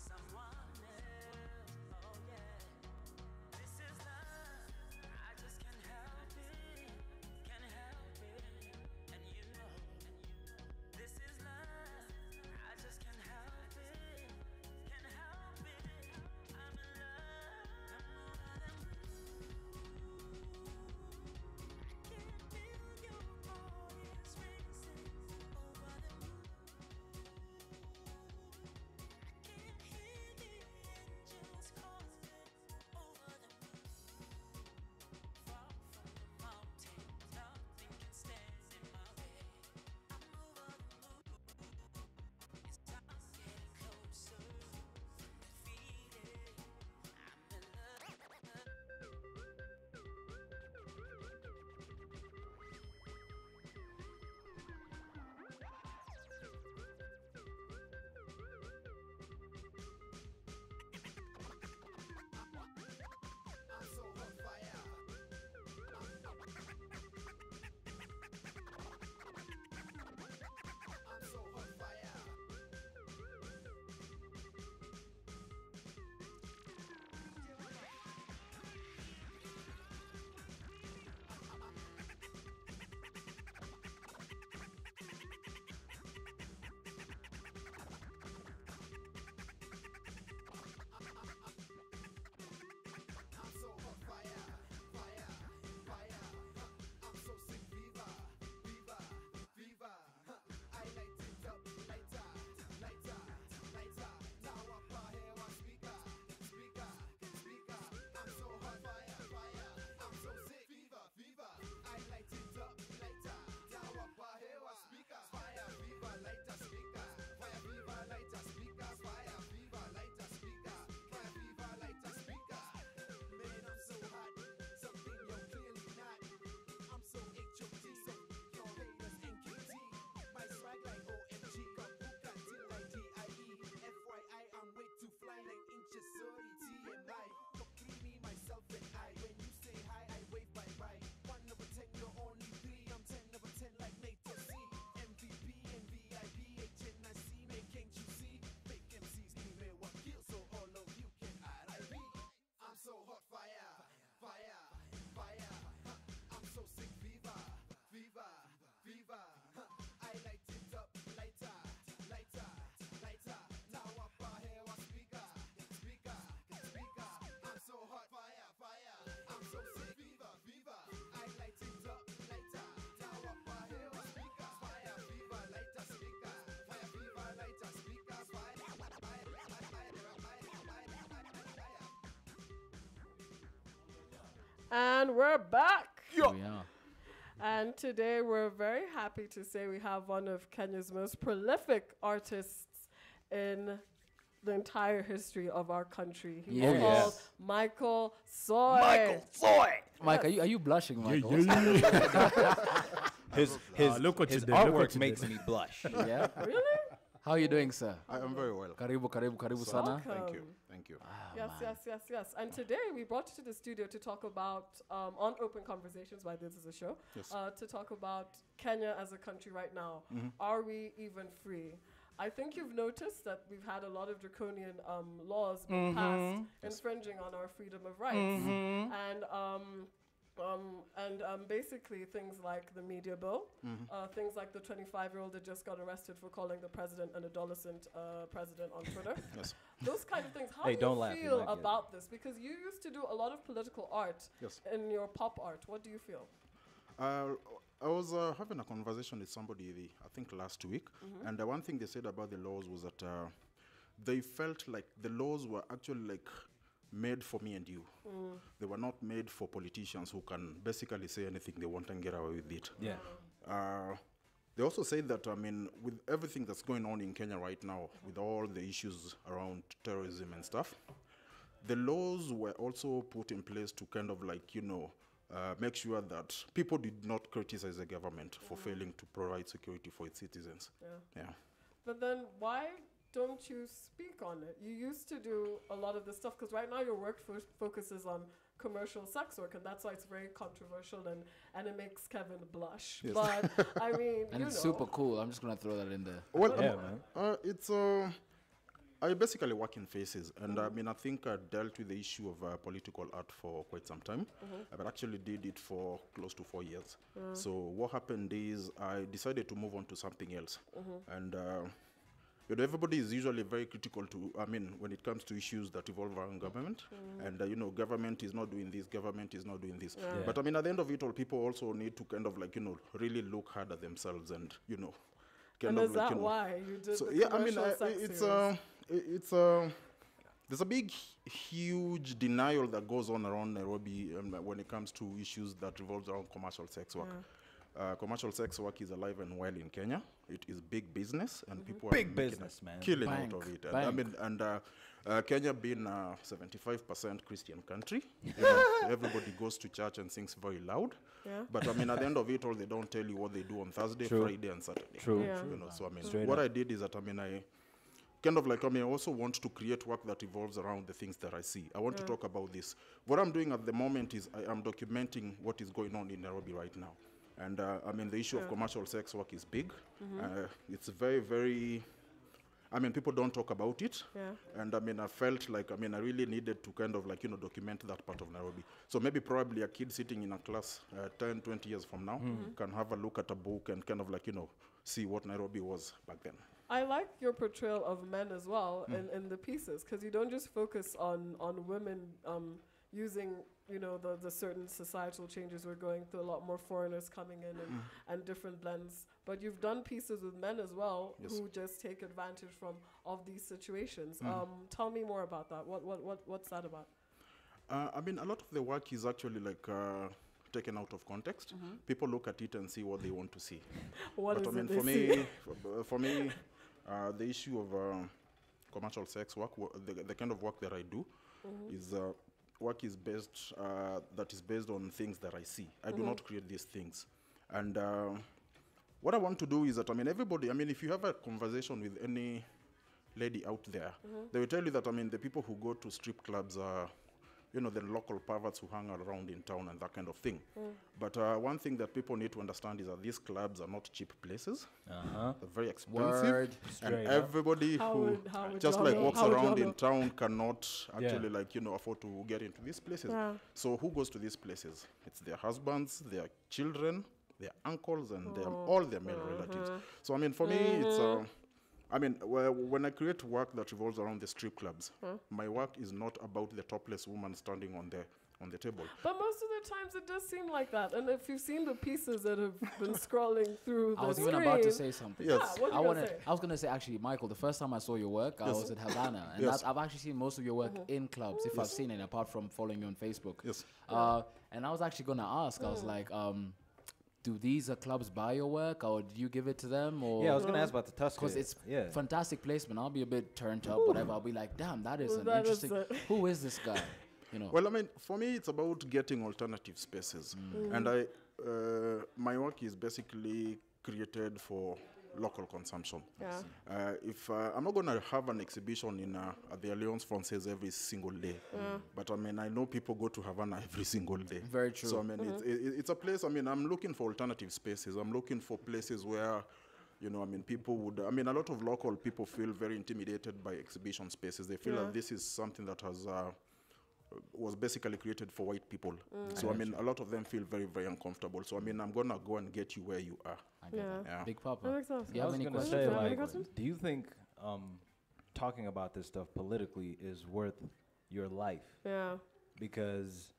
Someone else. And we're back. Here we are. And today we're very happy to say we have one of Kenya's most prolific artists in the entire history of our country. He's Yes. called Michael Soy. Michael Soy. Mike, are you blushing, Michael? His look what you his did, look what artwork you makes did. me blush. Yeah. Really? How are you doing, sir? I am very well. Karibu sana. Thank you. Thank you. Yes. And today we brought you to the studio to talk about, on Open Conversations, why this is a show, Yes. to talk about Kenya as a country right now. Are we even free? I think you've noticed that we've had a lot of draconian laws being passed infringing on our freedom of rights. And basically things like the media bill, things like the 25-year-old that just got arrested for calling the president an adolescent president on Twitter. Yes. Those kind of things. How Hey, do don't you laugh, you feel might get- about this? Because you used to do a lot of political art Yes. in your pop art. What do you feel? I was having a conversation with somebody, I think last week, and the one thing they said about the laws was that they felt like the laws were actually like made for me and you. They were not made for politicians who can basically say anything they want and get away with it. Yeah. They also say that, I mean, with everything that's going on in Kenya right now, with all the issues around terrorism and stuff, the laws were also put in place to kind of like, make sure that people did not criticize the government for failing to provide security for its citizens. Yeah. But then why don't you speak on it? You used to do a lot of this stuff because right now your work focuses on commercial sex work, and that's why it's very controversial and it makes Kevin blush. Yes. But I mean, And it's super cool. I'm just gonna throw that in there. Well, Yeah, man. it's I basically work in faces, and I mean, I think I dealt with the issue of political art for quite some time. I actually did it for close to 4 years. So what happened is I decided to move on to something else, and everybody is usually very critical when it comes to issues that evolve around government, and government is not doing this, government is not doing this. Yeah. But I mean, at the end of it all, people also need to kind of like really look hard at themselves and And is that why you did so the yeah, I mean, commercial sex it's series? there's a big, huge denial that goes on around Nairobi when it comes to issues that revolves around commercial sex work. Commercial sex work is alive and well in Kenya. It is big business, and people are Big making business, a man. killing Bank, out of it. bank. And Kenya being a 75% Christian country, everybody goes to church and sings very loud. Yeah. But I mean, at the end of it all, they don't tell you what they do on Thursday, True. Friday, and Saturday. True. Yeah. So I mean, Straight what up. I did is that I also want to create work that evolves around the things that I see. I want to talk about this. What I'm doing at the moment is I am documenting what is going on in Nairobi right now. And the issue of commercial sex work is big. It's very, very, people don't talk about it. Yeah. And I felt like, I really needed to kind of like, document that part of Nairobi. So maybe probably a kid sitting in a class 10, 20 years from now can have a look at a book and kind of like, see what Nairobi was back then. I like your portrayal of men as well in the pieces, because you don't just focus on women using the certain societal changes we're going through, a lot more foreigners coming in and different blends, but you've done pieces with men as well who just take advantage of these situations. Tell me more about that. What's that about? A lot of the work is actually like taken out of context. People look at it and see what they want to see. What but is it for they me, see? for me, the issue of commercial sex work, the kind of work that I do, is work is based that is based on things that I see. I do not create these things, and what I want to do is that everybody. If you have a conversation with any lady out there, they will tell you that the people who go to strip clubs are the local perverts who hang around in town and that kind of thing. But one thing that people need to understand is that these clubs are not cheap places. They're very expensive. Word. And Straight up. everybody How who would just y'all like know? walks How would around y'all in know? town cannot actually afford to get into these places. Yeah. So who goes to these places? It's their husbands, their children, their uncles, and all their male relatives. So for me, it's when I create work that revolves around the strip clubs, my work is not about the topless woman standing on on the table. But most of the times it does seem like that. And if you've seen the pieces that have been scrolling through the I was screen, even about to say something. Yes. Yeah, what were you gonna say? I was gonna say actually, Michael. The first time I saw your work, I Yes. was at Havana, and Yes. I've actually seen most of your work in clubs, if I've Yes. seen it, apart from following you on Facebook. Yes. And I was actually gonna ask. I was like, do these clubs buy your work, or do you give it to them? Or Yeah, I was gonna ask about the Tusker. because it's yeah. fantastic placement. I'll be a bit turned up, whatever. I'll be like, damn, that is an That is interesting. Who is this guy? You know. Well, I mean, for me, it's about getting alternative spaces, and my work is basically created for local consumption. Yeah. If I'm not going to have an exhibition in at the Alliance Française every single day, but I mean, I know people go to Havana every single day. Very true. So I mean, it's a place. I mean, I'm looking for alternative spaces. I'm looking for places where, you know, I mean, people would. I mean, a lot of local people feel very intimidated by exhibition spaces. They feel that this is something that has. Was basically created for white people. So I mean, a lot of them feel very, very uncomfortable. So I mean, I'm gonna go and get you where you are. Yeah. Big Papa. That makes sense. Do you I have was any gonna questions? say, Any like, questions? do you think talking about this stuff politically is worth your life? Yeah. Because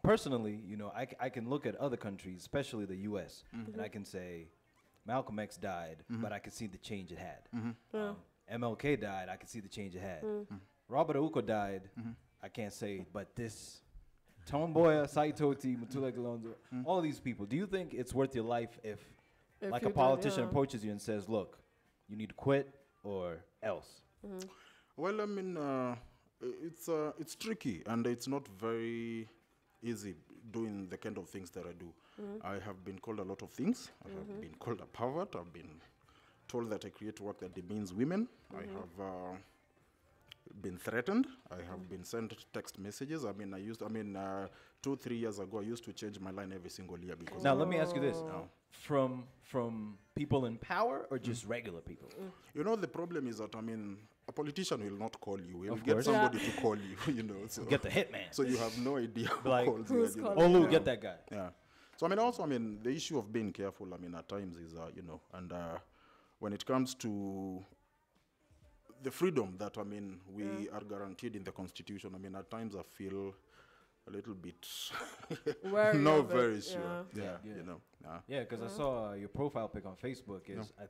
personally, you know, I can look at other countries, especially the U.S., and I can say Malcolm X died, but I can see the change it had. MLK died, I can see the change it had. Robert Uko died, I can't say, but this Tom Mboya, Saitoti, Mutula Galonzo, all these people, do you think it's worth your life if like a you do, politician yeah. approaches you and says, look, you need to quit or else? Well, I mean, it's tricky and it's not very easy doing the kind of things that I do. I have been called a lot of things. I have been called a pervert. I've been told that I create work that demeans women. I have been threatened. I have been sent text messages. I mean, 2-3 years ago, I used to change my line every single year because. Now, let me ask you this. From people in power or just regular people? You know, the problem is that, I mean, a politician will not call you. He'll Of get course. somebody to call you, you know. So Get the hitman. So you have no idea who Like, calls you. who's you know. calling Olu, you? get that guy. Yeah. So, I mean, also, I mean, the issue of being careful, I mean, at times is, you know, and when it comes to the freedom that, I mean, we are guaranteed in the Constitution, I mean, at times I feel a little bit Wary not of it, very sure. yeah. Yeah, you know. Yeah, because I saw your profile pic on Facebook.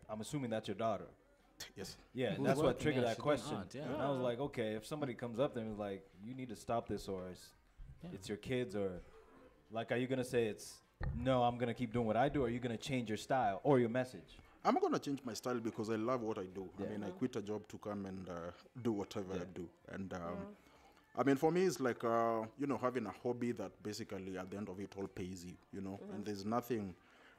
I'm assuming that's your daughter. Yes. Yeah, Who's that's what working triggered there? that She's an question. aunt, yeah. And I was like, okay, if somebody comes up there and is like, you need to stop this, or it's your kids, or like, are you gonna say it's no, I'm gonna keep doing what I do, or are you gonna change your style or your message? I'm not going to change my style because I love what I do. Yeah. I mean, I quit a job to come and do whatever I do. And I mean, for me, it's like, you know, having a hobby that basically at the end of it all pays you, you know. And there's nothing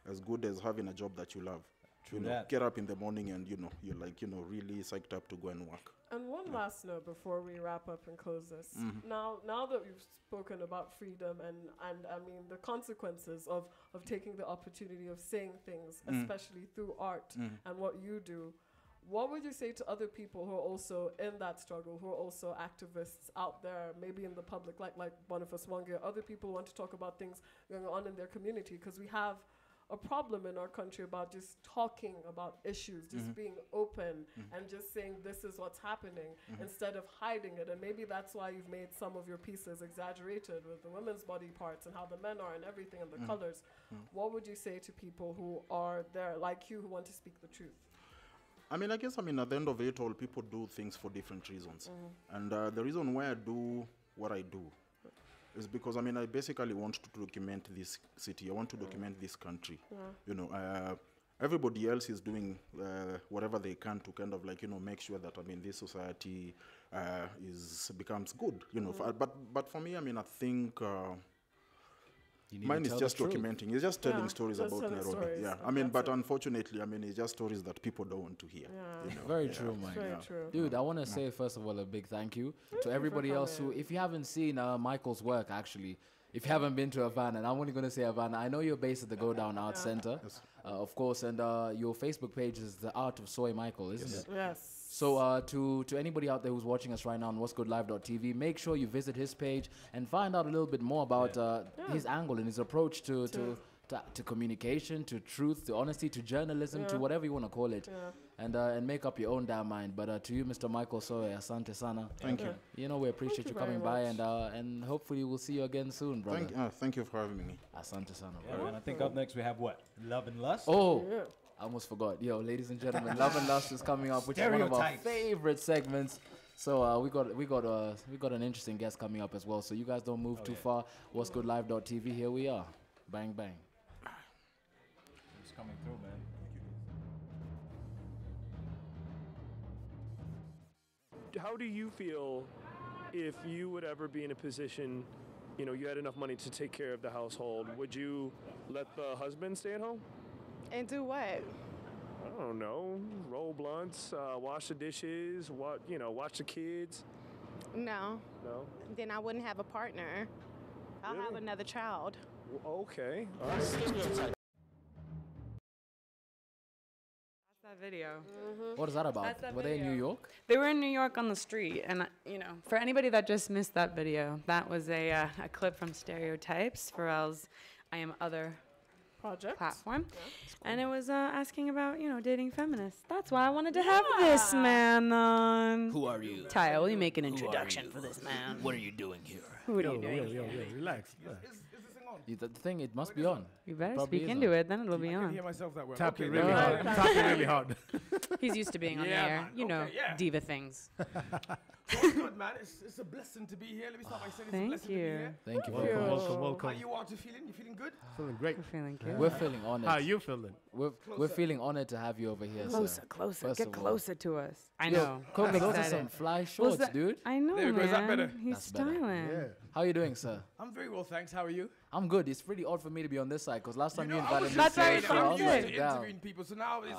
as good as having a job that you love. True You know, that. get up in the morning and, you know, you're like, you know, really psyched up to go and work. And one last note before we wrap up and close this. Now that we've spoken about freedom and I mean the consequences of taking the opportunity of saying things, especially through art and what you do, what would you say to other people who are also in that struggle, who are also activists out there, maybe in the public, like Boniface Wange, other people who want to talk about things going on in their community? Because we have a problem in our country about just talking about issues, just being open and just saying this is what's happening instead of hiding it. And maybe that's why you've made some of your pieces exaggerated with the women's body parts and how the men are and everything and the colors. What would you say to people who are there, like you, who want to speak the truth? I mean, I guess, I mean, at the end of it all, people do things for different reasons. And the reason why I do what I do is because, I mean, I basically want to document this city. I want to document this country. You know, everybody else is doing whatever they can to kind of like, you know, make sure that, I mean, this society becomes good, you know. But for me, I mean, I think mine is just documenting. It's just telling stories just about telling Nairobi. stories. Yeah, I mean, but unfortunately, I mean, it's just stories that people don't want to hear. You know? Very true, man. Very true. Dude, I want to say, first of all, a big thank you to everybody else who, if you haven't seen Michael's work, actually, if you haven't been to Havana, and I'm only going to say Havana, I know you're based at the Go Down Arts Center, of course, and your Facebook page is The Art of Soy Michael, isn't it? Yes. So to anybody out there who's watching us right now on what'sgoodlive.tv, make sure you visit his page and find out a little bit more about his angle and his approach to to communication, to truth, to honesty, to journalism, to whatever you want to call it, and make up your own damn mind. But to you, Mr. Michael Soe, asante sana. Thank you. You know, we appreciate you coming by, and hopefully we'll see you again soon, brother. Thank you for having me. Asante sana. Yeah, man, I think up next we have what? Love and Lust? Oh, I almost forgot. Yo, ladies and gentlemen, Love and Lust is coming up, which is one of our favorite segments. So we got an interesting guest coming up as well. So you guys don't move too far. What's Good Live.tv? Here we are. Bang bang. It's coming through, man. How do you feel if you would ever be in a position, you know, you had enough money to take care of the household? Would you let the husband stay at home? And do what? I don't know, roll blunts, wash the dishes, watch the kids. No. No. Then I wouldn't have a partner. I'll have another child. Okay. All right. That video. What is that about? Were they in New York? They were in New York on the street, and you know, for anybody that just missed that video, that was a clip from Stereotypes, Pharrell's "I Am Other" platform, and it was asking about dating feminists. That's why I wanted to have this man on. Who are you? Taya, will you make an introduction for this man? What are you doing here? What are you doing? Yo, relax. The thing, it must be on. You better Probably speak is into on. it, then it'll be I can on. hear myself that well. Tap it really hard. Tap it really hard. He's used to being on the air. man. You know, Okay, yeah. diva things. It's good, man. It's a blessing to be here. Let me start by saying it's a Thank blessing to be you. here. Thank you. Welcome. How you all feeling? You feeling good? Feeling great. We're feeling good. We're feeling honored. How are you feeling? We're feeling honored to have you over here. Closer, sir. closer. First Get of all. closer to us. I Yo, know. Coco, I'm those are excited. some fly Was shorts, that- dude. I know, There we go. Is that man. better? He's That's better. styling. Yeah. How you doing, sir? I'm very well, thanks. How are you? I'm good. It's pretty odd for me to be on this side because last time you I invited was me just to saying, the show, I I'm was used like, to down. interviewing people, so now it's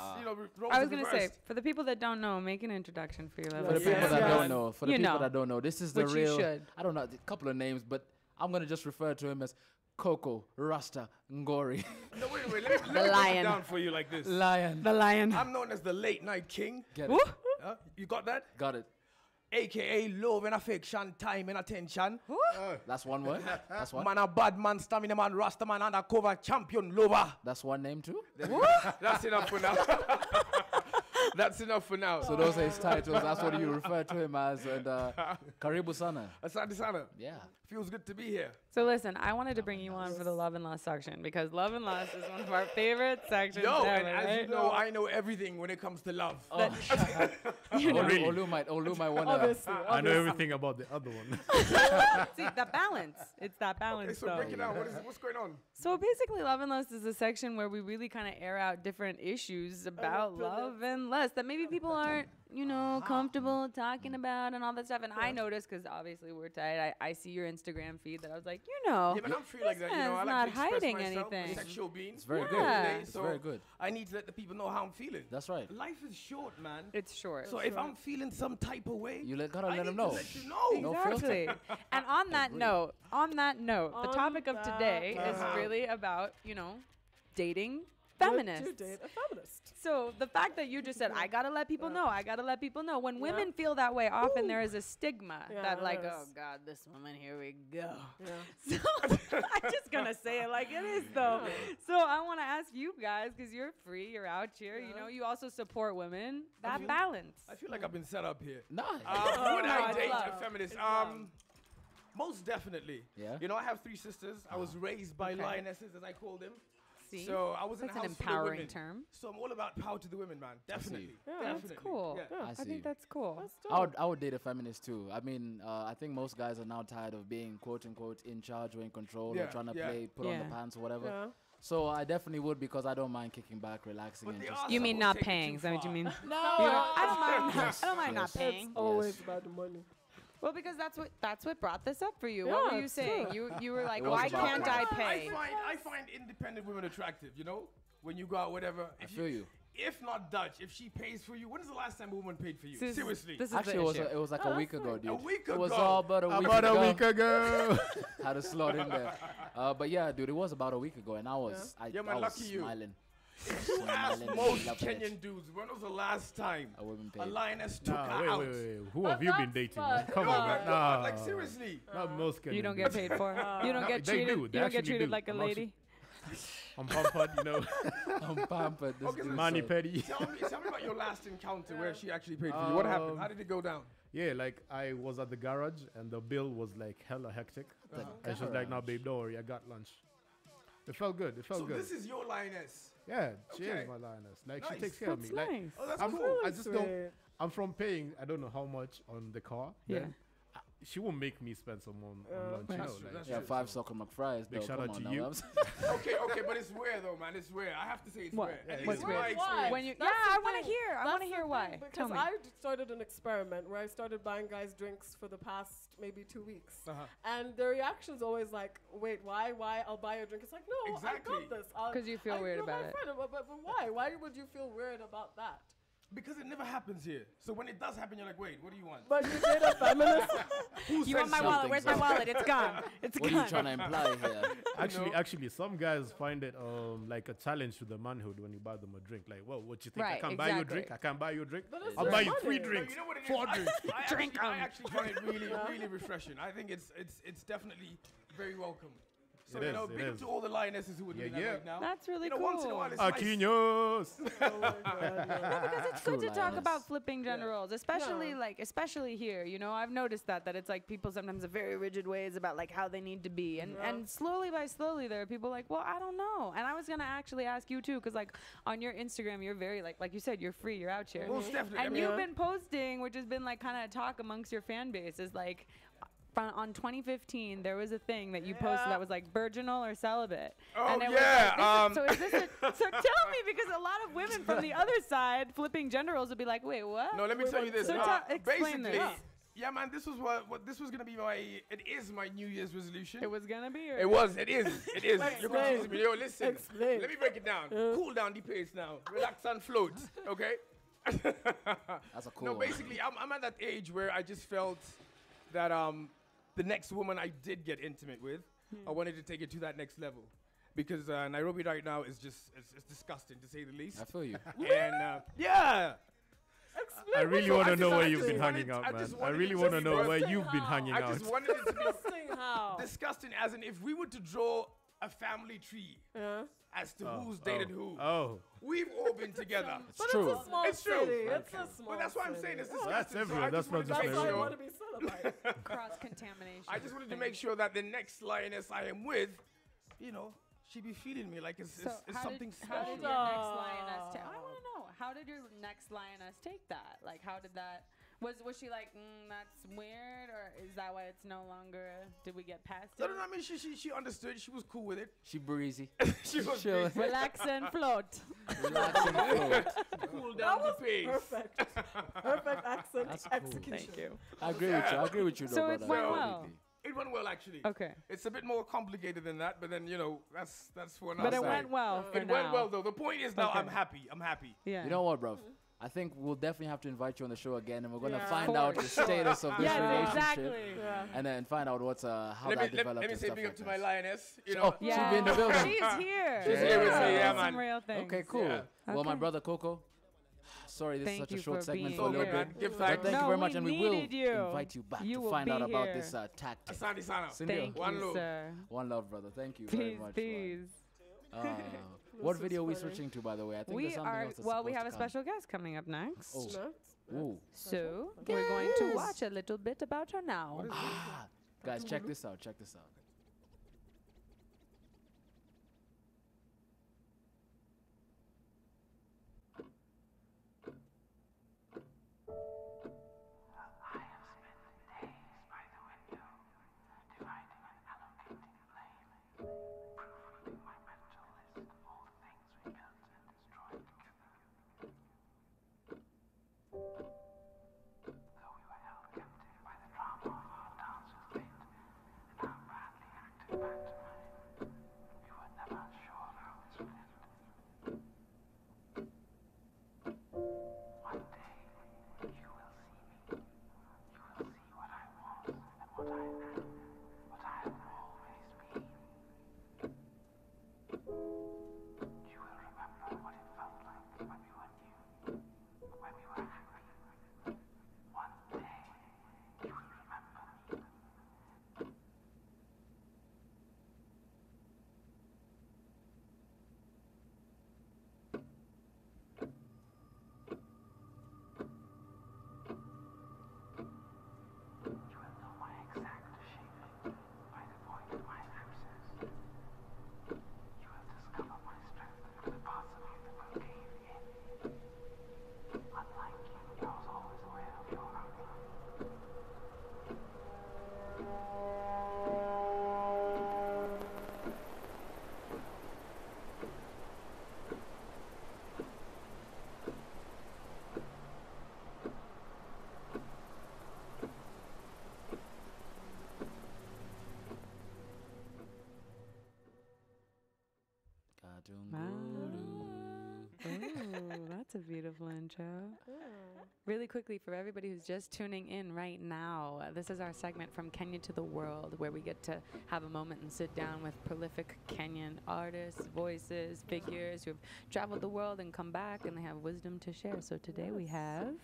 roles I was are gonna say, reversed. for the people that don't know, make an introduction for your For lovely the people friends. that don't know, You don't know, this is the Which you real. should. I don't know a couple of names, but I'm gonna just refer to him as Coco Rasta Ngori. No, wait. Let me break lion. it down for you like this. Lion. The lion. I'm known as the late night king. Get Woo. it? You got that? Got it. AKA love and affection, time and attention. That's one word. That's one. Man a bad man, stamina man, Rasta man, undercover champion lover. That's one name too. That's enough for now. That's enough for now. So those are his titles. That's what you refer to him as. And Karibu Sana. Asante sana. Yeah. Feels good to be here. So listen, I wanted to bring you on for the Love and Lust section because Love and Lust is one of our favorite sections Yo, ever, and as right? you know, I know everything when it comes to love. You know. Olu might want to. Obviously. I know everything about the other one. See, the balance. It's that balance, Okay, so though. break it down. What's going on? So basically, Love and Lust is a section where we really kind of air out different issues about love and lust that maybe people aren't, comfortable talking about and all that stuff. And I noticed, because obviously we're tight, I see your Instagram feed that I was like, Yeah, but I'm free like that. You know, I man's like not to express hiding myself. anything. A sexual being. It's very good. Yeah. It's So very good. I need to let the people know how I'm feeling. That's right. Life is short, man. It's short. So if I'm feeling some type of way, You gotta I let need them know. to let you know. No filter. Exactly. And on that note, the topic of today is Uh-huh. really about, dating Would feminists. you date a feminist? So the fact that you just said, I gotta let people know, when women feel that way, often there is a stigma that like, there oh is. God, this woman, here we go. Yeah. So I'm just gonna say it like it is though. So I wanna ask you guys, because you're free, you're out here, you also support women, that balance. I feel like I've been set up here. Nice. Would no, I it's date love. a feminist? It's love. Most definitely. Yeah. You know, I have 3 sisters. I was raised by lionesses, as I call them. See? So I was in That's a an house full of empowering women. term. So I'm all about power to the women, man. Definitely. Yeah, Definitely. That's cool. Yeah. I I see. think that's cool. I would date a feminist too. I mean, I think most guys are now tired of being quote unquote in charge or in control or Yeah, trying to yeah. put on the Yeah. pants or whatever. Yeah. So I definitely would because I don't mind kicking back, relaxing, But and they just. are You mean some not who take it paying? too Is that what you far. mean? No, I don't mind. Yes, I don't mind not yes. paying. It's always about the money. Well, because that's what brought this up for you. What Yeah, were you it's saying? true. You were like, It was why about can't money. I pay? I find independent women attractive, you know? When you go out, whatever. I feel you. If not Dutch, if she pays for you, when is the last time a woman paid for you? This is- Seriously. this is Actually, the issue. it was like a week ago, dude. A week It was ago. all but a week About ago. a week ago. Had to slot in there. But yeah, dude, it was about a week ago, and I was, Yeah, man, I was lucky you. smiling. You ask Smiling, most loving it. Kenyan dudes, when was the last time A woman a paid. lioness took Nah, her out? wait. Who have you been dating? Man? Come No, on, man, man. come on, Nah. like seriously. Not most Kenyan You don't get dudes. paid for. You don't No, get they treated. do. You They don't get actually treated do. like a I'm actually- lady. I'm pampered, you know. I'm pampered. This Okay, dude Mani said- petty. Tell me about your last encounter where she actually paid for you. What happened? How did it go down? Yeah, like I was at the garage and the bill was like hella hectic. The And she was like, "No, babe, don't worry, I got lunch." It felt good. It felt So good. this is your lioness. Yeah, she Okay. is my lioness. Like Nice. she takes care of me. That's Like nice. Oh, that's I'm, cool. I just don't. I'm from paying. I don't know how much on the car. Yeah. then she won't make me spend some on lunch. You That's know, true, like, that's Yeah, 5 soccer McFries. Big though. shout Come out on to now, you. Babs. Okay, but it's rare though, man. It's rare. I have to say it's What? rare. At What's least in rare? my experience. When you, That's yeah, the I want to thing. hear. I That's want to the hear thing, why. Tell Because me. I started an experiment where I started buying guys drinks for the past maybe 2 weeks. And their reaction's always like, wait, why? I'll buy you a drink. It's like, no, Exactly. I got this. 'Cause you feel weird you're about my it. friend, but why? Why would you feel weird about that? Because it never happens here. So when it does happen, you're like, wait, what do you want? But you did a feminist. You want my wallet? Where's my wallet? It's gone. It's What gone. are you trying to imply here? Actually, some guys find it like a challenge to the manhood when you buy them a drink. Like, well, what you think? I Right, can't buy you a exactly. drink. I can't buy you a drink. But it's I'll their buy you money. 3 No, drinks, You know what it is? 4 drinks. I actually find it really refreshing. I think it's definitely very welcome. So, It you know, is, it big up is. to all the lionesses who are doing Yeah, that yeah. right now. That's really You know, once in a cool. while it's nice. Aquinos. No, because it's good True to talk lioness. about flipping gender roles, especially Yeah. especially here. You know, I've noticed that it's like people sometimes have very rigid ways about like how they need to be, and slowly by slowly there are people like, well, I don't know. And I was gonna actually ask you too, because like on your Instagram, you're very like you said, you're free, you're out here, Most definitely. and I mean, you've been posting, which has been like kind of talk amongst your fan base, is like. On 2015, there was a thing that you posted that was like virginal or celibate. Oh, and it yeah, Was like, so is this so tell me, because a lot of women from the other side flipping gender roles would be like, wait, what? No, let me tell you this. So explain Basically, this. yeah, man, this was what this was gonna be it is my New Year's resolution. It was gonna be. Or It is. You're confusing me. Yo, listen. Explain. Let me break it down. Cool down the pace now. Relax and float. Okay. That's a cool No, one. basically, I'm at that age where I just felt that the next woman I did get intimate with, I wanted to take it to that next level. Because Nairobi right now is just it's disgusting to say the least. I feel you. And yeah. I really So want I to know just- where I you've just been wanted- hanging out, I man. just I wanted really it want to to be know where disgusting you've been hanging I out. just wanted it to be Disgusting how? disgusting, as in if we were to draw a family tree as to who's dated who, Oh, we've all been together. But true. it's a small It's true. city. It's a small But that's why I'm city. saying it's Yeah. disgusting. that's So I everywhere. That's not wanted to just make That's why I sure- want to be celibate. cross contamination. I just wanted to make sure that the next lioness I am with, you know, she be feeling me like it's something how did special. your next lioness take? I want to know, how did your next lioness take that? Like, how did that? Was she like, that's weird, or is that why it's no longer? Did we get past it? No, I mean, she understood. She was cool with it. She breezy. She was Chilling. breezy. Relax and float. Relax and float. Cool down the pace. Perfect. Perfect accent That's cool. execution. Thank you. I agree with you. I agree with you, though, So it brother. went well. Completely. It went well, actually. Okay. It's a bit more complicated than that, but then, you know, that's for another But it side. went well for It now. went well, though. The point is now Okay. I'm happy. I'm happy. Yeah. You know what, bruv? I think we'll definitely have to invite you on the show again, and we're gonna Yeah. find For out the sure. status of this Yes, relationship, exactly. Yeah. and then find out what's how Let that me developed. say and stuff big up like to my that. lioness. You know, Oh, she be in the building. She's here. She's here with me, yeah, Some man. real things. Okay, cool. Yeah. Well, my Okay. brother Coco. Sorry, this Thank is such a you short for segment being for a little here. bit. Give But thanks. thank you No, very much, we and we will needed you. invite you back You to will find be out about here. this tactic. Asante sana. Cindy, Thank One you, love. sir. one love, brother. Thank you very Peace, much. peace. What This video are we is funny. switching to, by the way? I think We there's something are, else that's well, we supposed have a to come. special guest coming up next. Oh. No? Ooh. So we're going to watch a little bit about her now. Ah. Guys, check this out. Check this out. Though we were held captive by the drama of our dancer's fate, and how badly beautiful intro. Really quickly, for everybody who's just tuning in right now, this is our segment From Kenya to the World, where we get to have a moment and sit down with prolific Kenyan artists, voices, figures who have traveled the world and come back, and they have wisdom to share. So today we have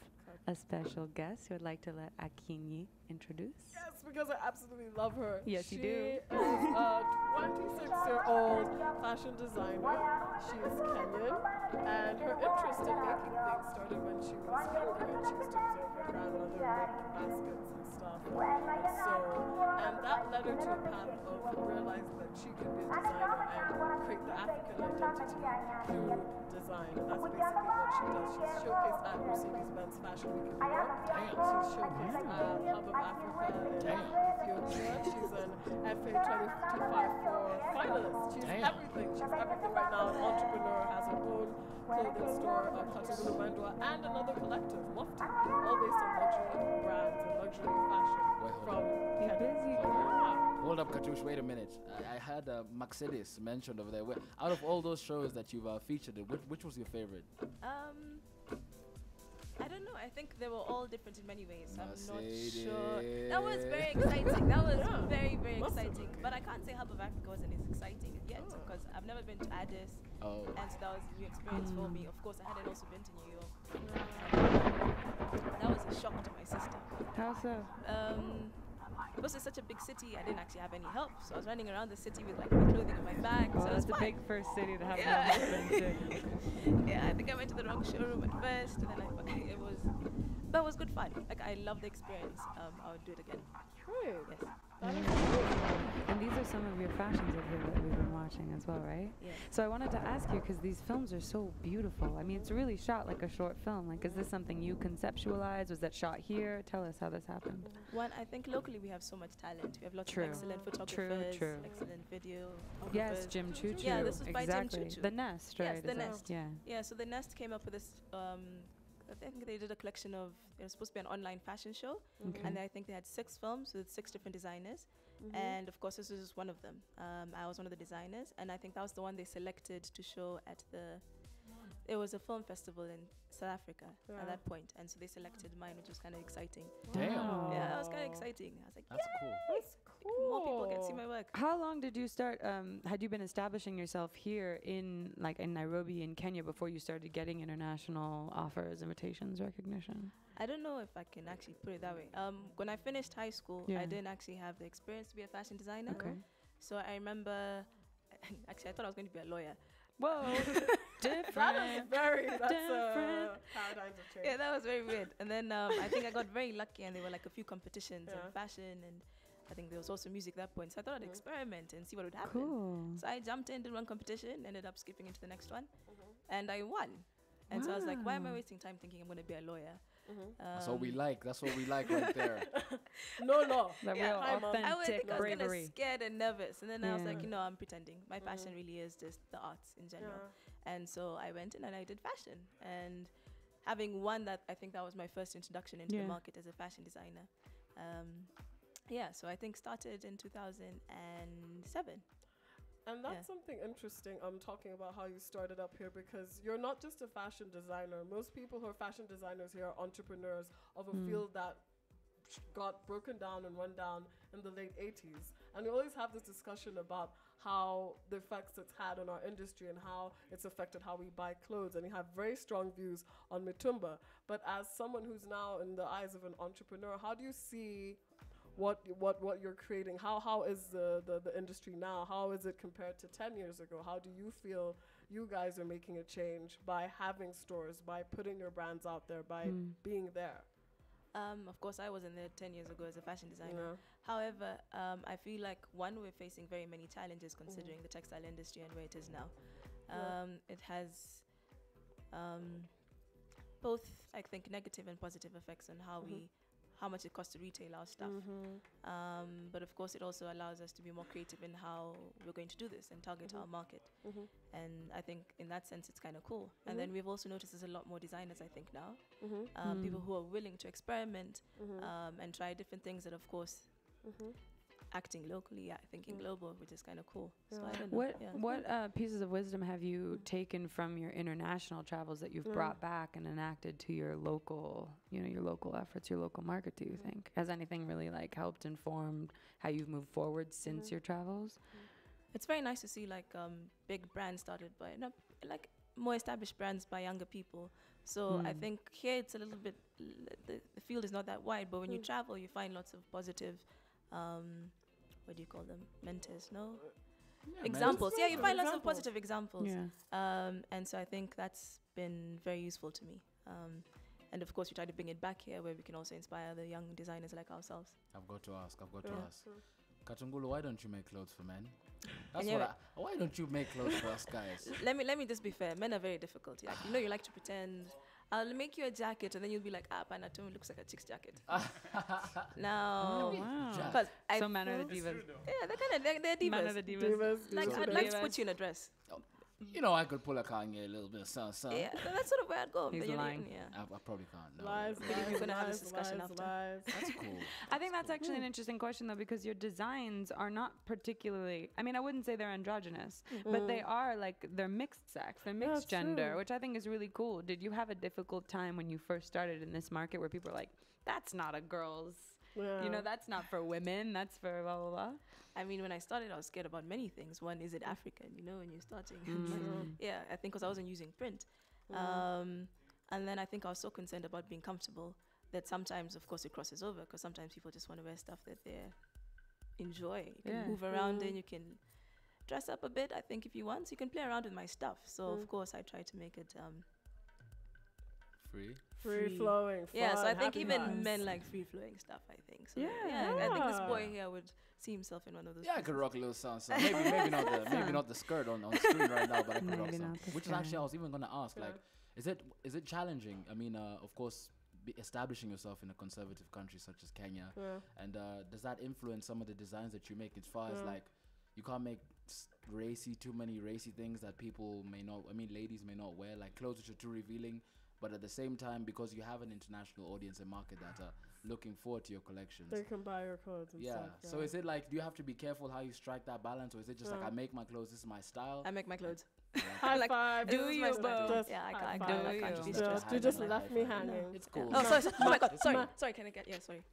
a special guest who would like to let Akinyi introduce. Yes, because I absolutely love her. Yes, you do. She is a 26-year-old fashion designer. She is Kenyan, and her interest in making things started when she was younger, and she used to observe her grandmother make baskets and stuff. And that led her to a path of realizing that she could be a designer and create the African identity through design. And that's basically what she does. She's showcased at Mercedes-Benz Fashion Week in New York. She's showcased at Hub of Africa in Ethiopia. She's an FA 2054 finalist. She's everything. She's everything right now. An entrepreneur, has her own clothing store, Katugulu Bandwa, and another collective, Mufti, all based on luxury brands and luxury fashion from Kenya. Hold up, Katush, wait a minute. I had Mercedes mentioned over there. Out of all those shows that you've featured in, which was your favorite? I don't know. I think they were all different in many ways. I'm not sure. That was very exciting. That was very, very exciting. But I can't say Hub of Africa wasn't as exciting yet because I've never been to Addis. And so that was a new experience for me. Of course, I hadn't also been to New York. That was a shock to my system. How so? Because it's such a big city, I didn't actually have any help. So I was running around the city with like my clothing in my bag. Oh, so that's it a was big fine. first city to have no husband too. Yeah, I think I went to the wrong showroom at first, and then but it was good fun. Like I love the experience. I would do it again. Yes. And these are some of your fashions of here that we've been watching as well, right? Yes. So I wanted to ask you, because these films are so beautiful. I mean, it's really shot like a short film. Like, is this something you conceptualized? Was that shot here? Tell us how this happened. One, I think locally we have so much talent. We have lots of excellent photographers, excellent video. Yes, Jim Choo Choo. Yeah, this was by Jim Choo Choo. The Nest, right? Yes, The Nest. Yeah. Yeah, so The Nest came up with this. I think they did a collection of. It was supposed to be an online fashion show, and I think they had 6 films with 6 different designers. And of course, this was just one of them. I was one of the designers, and I think that was the one they selected to show at the. It was a film festival in South Africa at that point, and so they selected mine, which was kind of exciting. Damn. Yeah, it was kind of exciting. I was like, that's cool. That's cool. More people get to see my work. How long did you start? Had you been establishing yourself here in Nairobi in Kenya before you started getting international offers, invitations, recognition? I don't know if I can actually put it that way. When I finished high school, I didn't actually have the experience to be a fashion designer. Okay. So I remember, actually, I thought I was going to be a lawyer. Whoa, different. That's different. Paradigms have changed. Yeah, that was very weird. And then I think I got very lucky, and there were like a few competitions in fashion, and I think there was also music at that point. So I thought I'd experiment and see what would happen. Cool. So I jumped in, did one competition, ended up skipping into the next one, and I won. And so I was like, why am I wasting time thinking I'm going to be a lawyer? That's what we like. That's what we like right there. No. The real I authentic was kind of bravery. scared and nervous. And then I was like, I'm pretending. My passion really is just the arts in general. And so I went in and I did fashion. And having won that, I think that was my first introduction into the market as a fashion designer. So I think started in 2007. And that's something interesting. I'm talking about how you started up here, because you're not just a fashion designer. Most people who are fashion designers here are entrepreneurs of a field that got broken down and run down in the late 80s. And we always have this discussion about how the effects it's had on our industry and how it's affected how we buy clothes. And you have very strong views on Mitumba. But as someone who's now in the eyes of an entrepreneur, how do you see what you're creating? How is the industry now? How is it compared to 10 years ago? How do you feel you guys are making a change by having stores, by putting your brands out there, by being there? Of course, I wasn't there 10 years ago as a fashion designer. However, I feel like, one, we're facing very many challenges considering the textile industry and where it is now. It has both, I think, negative and positive effects on how much it costs to retail our stuff. But of course, it also allows us to be more creative in how we're going to do this and target our market. And I think in that sense, it's kind of cool. And then we've also noticed there's a lot more designers, I think, now. People who are willing to experiment and try different things that, of course, acting locally, thinking global, which is kind of cool. So I don't know. What pieces of wisdom have you taken from your international travels that you've brought back and enacted to your local, your local efforts, your local market? Do you think has anything really like helped inform how you've moved forward since your travels? It's very nice to see like big brands started by like more established brands by younger people. So I think here it's a little bit the field is not that wide, but when you travel, you find lots of positive. What do you call them? Mentors? No. Examples. Yeah, you find lots of positive examples. Yeah. And so I think that's been very useful to me. And of course, we try to bring it back here where we can also inspire the young designers like ourselves. I've got to ask. Katungulu, why don't you make clothes for men? That's why don't you make clothes for us guys? Let me just be fair. Men are very difficult. Like, you like to pretend. I'll make you a jacket, and then you'll be like, Panatone looks like a chick's jacket. No. Wow. So men are the divas. Yeah, they're divas. Men are the divas. Like, I'd like to put you in a dress. I could pull a Kanye a little bit, son. Yeah, that's sort of where I'd go. He's lying. I probably can't. No. Lies, we're going to have this discussion after. That's cool. I think that's actually an interesting question, though, because your designs are not particularly, I wouldn't say they're androgynous, but they are they're mixed sex, they're mixed gender, which I think is really cool. Did you have a difficult time when you first started in this market where people are like, that's not a girl's, that's not for women, that's for blah, blah, blah? When I started, I was scared about many things. One, is it African, when you're starting? Yeah, I think because I wasn't using print. And then I think I was so concerned about being comfortable that sometimes, of course, it crosses over because sometimes people just want to wear stuff that they enjoy. You can move around in, you can dress up a bit, I think, if you want. So you can play around with my stuff. So, of course, I try to make it... Free flowing. Fun, yeah, so I think even men like free flowing stuff, I think. So I think this boy here would see himself in one of those. Yeah, I could rock a little song. So maybe not the skirt on screen right now, but I could rock some. Which is actually I was even gonna ask, is it challenging? Of course, establishing yourself in a conservative country such as Kenya, and does that influence some of the designs that you make as far as you can't make too many racy things that people may not, ladies may not wear, like clothes which are too revealing. But at the same time, because you have an international audience and market that are looking forward to your collections, they can buy your clothes and stuff. So is it like, do you have to be careful how you strike that balance, or is it just like, I make my clothes, this is my style? I make my clothes. High five. Do you, bro? Yeah, I can't. You just left me hanging. It's cool. Oh, sorry. Oh my God. Sorry. Can I get? Yeah, sorry.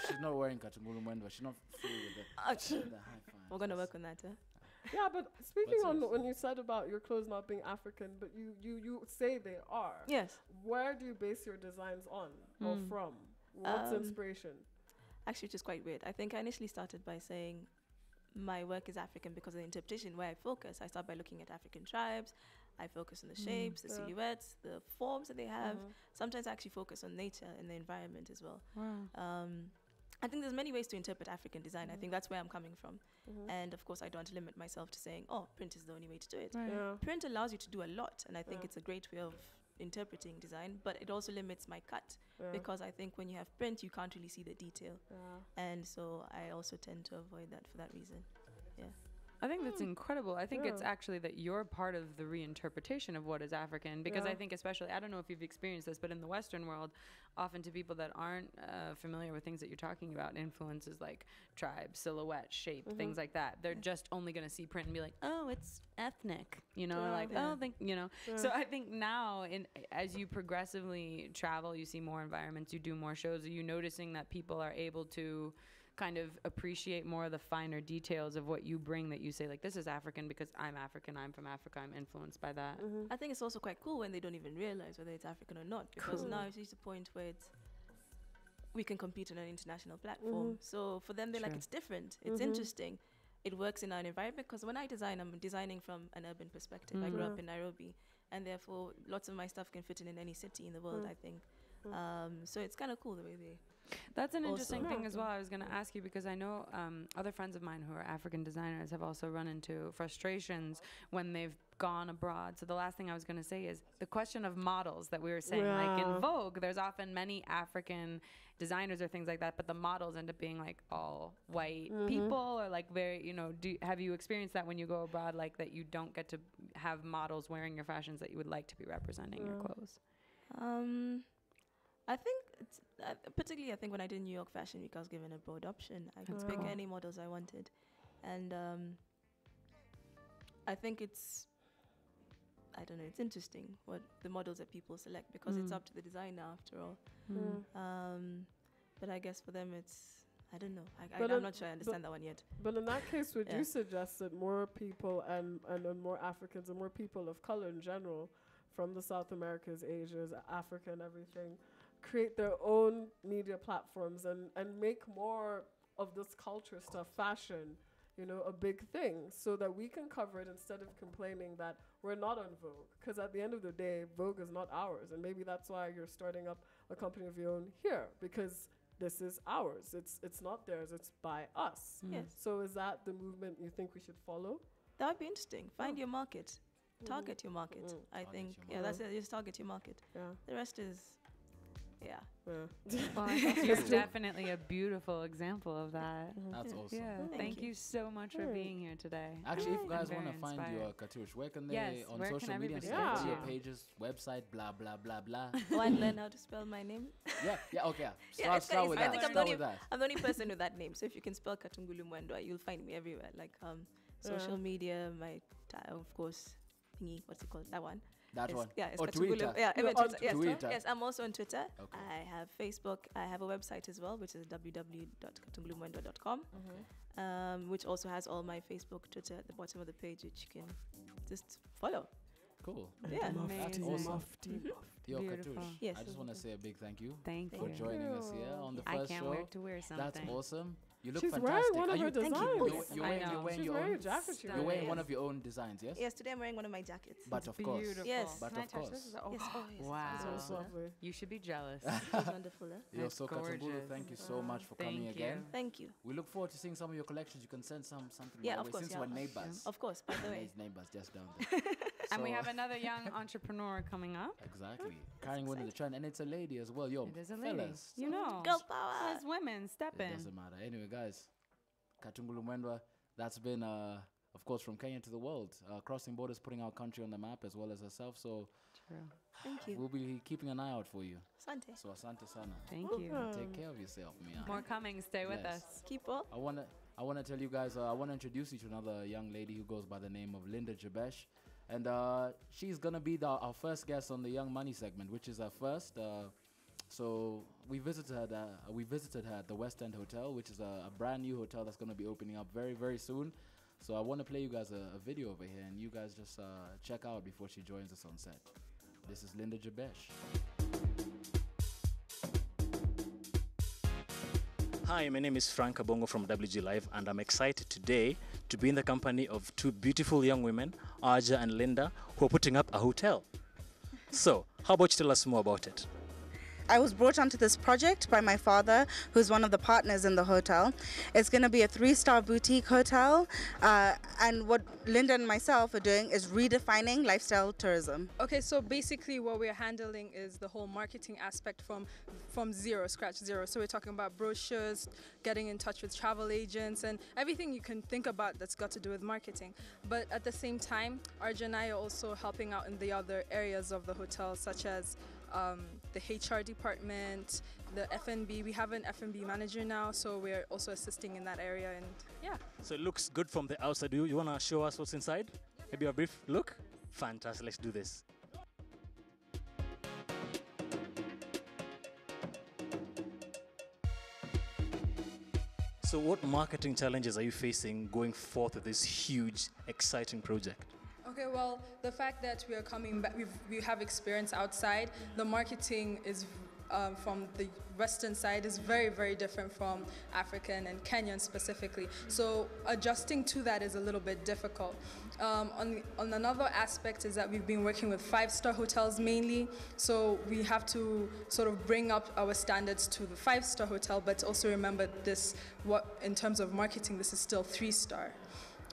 She's not wearing Katungulu Mwendwa. She's not free with the high five. We're gonna work on that. Yeah, but speaking on when you said about your clothes not being African, but you say they are. Yes. Where do you base your designs on or from? What's inspiration? Actually, which is quite weird. I think I initially started by saying my work is African because of the interpretation where I focus. I start by looking at African tribes. I focus on the shapes, the silhouettes, the forms that they have. Sometimes I actually focus on nature and the environment as well. Wow. I think there's many ways to interpret African design. I think that's where I'm coming from. And of course, I don't limit myself to saying, print is the only way to do it. Right. Yeah. Print allows you to do a lot, and I think it's a great way of interpreting design, but it also limits my cut because I think when you have print, you can't really see the detail. And so I also tend to avoid that for that reason. Yeah. I think that's incredible. I think it's actually that you're part of the reinterpretation of what is African, because I think especially, I don't know if you've experienced this, but in the Western world, often to people that aren't familiar with things that you're talking about, influences like tribe, silhouette, shape, things like that, they're just only going to see print and be like, oh, it's ethnic, So I think now, as you progressively travel, you see more environments, you do more shows, are you noticing that people are able to kind of appreciate more of the finer details of what you bring, that you say, like, this is African because I'm African, I'm from Africa, I'm influenced by that? I think it's also quite cool when they don't even realize whether it's African or not, because now it's reached a point where we can compete on an international platform. So for them, they're like, it's different, it's interesting, it works in our environment, because when I design, I'm designing from an urban perspective. I grew up in Nairobi, and therefore lots of my stuff can fit in any city in the world, I think. So it's kind of cool the way they... That's an interesting thing as well. I was going to ask you, because I know other friends of mine who are African designers have also run into frustrations when they've gone abroad. So the last thing I was going to say is the question of models that we were saying, like in Vogue, there's often many African designers or things like that, but the models end up being like all white people, or like very, have you experienced that when you go abroad, like that you don't get to have models wearing your fashions that you would like to be representing your clothes? I think particularly I think when I did New York Fashion Week, I was given a broad option. I could pick any models I wanted, and I think it's, I don't know, it's interesting what the models that people select, because it's up to the designer after all. But I guess for them it's, I don't know. I'm not sure I understand that one yet. But in that case, would you suggest that more people and more Africans and more people of color in general from the South Americas, Asias, Africa and everything create their own media platforms and make more of this culture stuff, fashion, you know, a big thing, so that we can cover it instead of complaining that we're not on Vogue? Because at the end of the day, Vogue is not ours. And maybe that's why you're starting up a company of your own here, because this is ours. It's not theirs. It's by us. Yes. So is that the movement you think we should follow? That would be interesting. Find your market. Target your market. I think. Yeah, that's it. Just target your market. Yeah. The rest is, yeah. Well, I think you're definitely a beautiful example of that. That's awesome. Yeah. Thank you so much for being here today. Actually, if you guys want to find your Katush, where can they, on social media, your pages, website, blah, blah, blah, blah. Want to learn how to spell my name? Okay. Start with that. I think I'm the only person with that name. So if you can spell Katungulu Mwendwa, you'll find me everywhere. Like social media, my, of course, thingy, what's it called? That one. That one. Yeah, it's Twitter. Yeah, Twitter. Yes, I'm also on Twitter. Okay. I have Facebook. I have a website as well, which is www.katungulumwendo.com, which also has all my Facebook, Twitter at the bottom of the page, which you can just follow. Cool. Yeah. That's awesome. Yo, Beautiful. Katush, Yes. I just want to say a big thank you for joining us here on the first show. I can't wait to wear something. That's awesome. You look She's fantastic. wearing one of her designs. You're wearing your own jacket. You're wearing one of your own designs, yes? Yes, today I'm wearing one of my jackets. But of course. Yes. But of course. Yes. Oh, yes. Wow. It's so lovely. You should be jealous. It's wonderful. Yo, so Katungulu, thank you so much for coming again. Thank you. We look forward to seeing some of your collections. You can send something yeah, my of way course, since we're neighbors. Of course, by the way. Neighbors just down there. And we have another young entrepreneur coming up. Exactly. Carrying one of the trend. And it's a lady as well. Yo, it is a lady. Fellas. You know. Girl power. As women, step in. It doesn't matter. Anyway, guys, Katungulu Mwendwa, that's been, of course, from Kenya to the world. Crossing borders, putting our country on the map as well as herself. So true. Thank you. We'll be keeping an eye out for you. Asante. So asante sana. Thank you. Take care of yourself, Mia. More coming. Stay with us. Keep up. I wanna tell you guys. I wanna introduce you to another young lady who goes by the name of Linda Jabesh, and she's gonna be our first guest on the Young Money segment, which is our first. So we visited her at the West End Hotel, which is a brand new hotel that's gonna be opening up very, very soon. So I want to play you guys a video over here, and you guys just check out before she joins us on set. This is Linda Jabesh. Hi, my name is Frank Abongo from WG Live, and I'm excited today to be in the company of two beautiful young women, Aja and Linda, who are putting up a hotel. So, how about you tell us more about it? I was brought onto this project by my father, who's one of the partners in the hotel. It's going to be a 3-star boutique hotel, and what Linda and myself are doing is redefining lifestyle tourism. Okay, so basically what we're handling is the whole marketing aspect from scratch zero. So we're talking about brochures, getting in touch with travel agents, and everything you can think about that's got to do with marketing. But at the same time, Arja and I are also helping out in the other areas of the hotel, such as the HR department, the F&B. We have an F&B manager now, so we're also assisting in that area, and yeah. So it looks good from the outside. You want to show us what's inside? Maybe a brief look? Fantastic, let's do this. So what marketing challenges are you facing going forth with this huge, exciting project? Okay, well, the fact that we are coming back, we have experience outside. The marketing is from the Western side is very, very different from African and Kenyan specifically. So adjusting to that is a little bit difficult. On another aspect is that we've been working with 5-star hotels mainly, so we have to sort of bring up our standards to the 5-star hotel, but also remember this, in terms of marketing, this is still 3-star.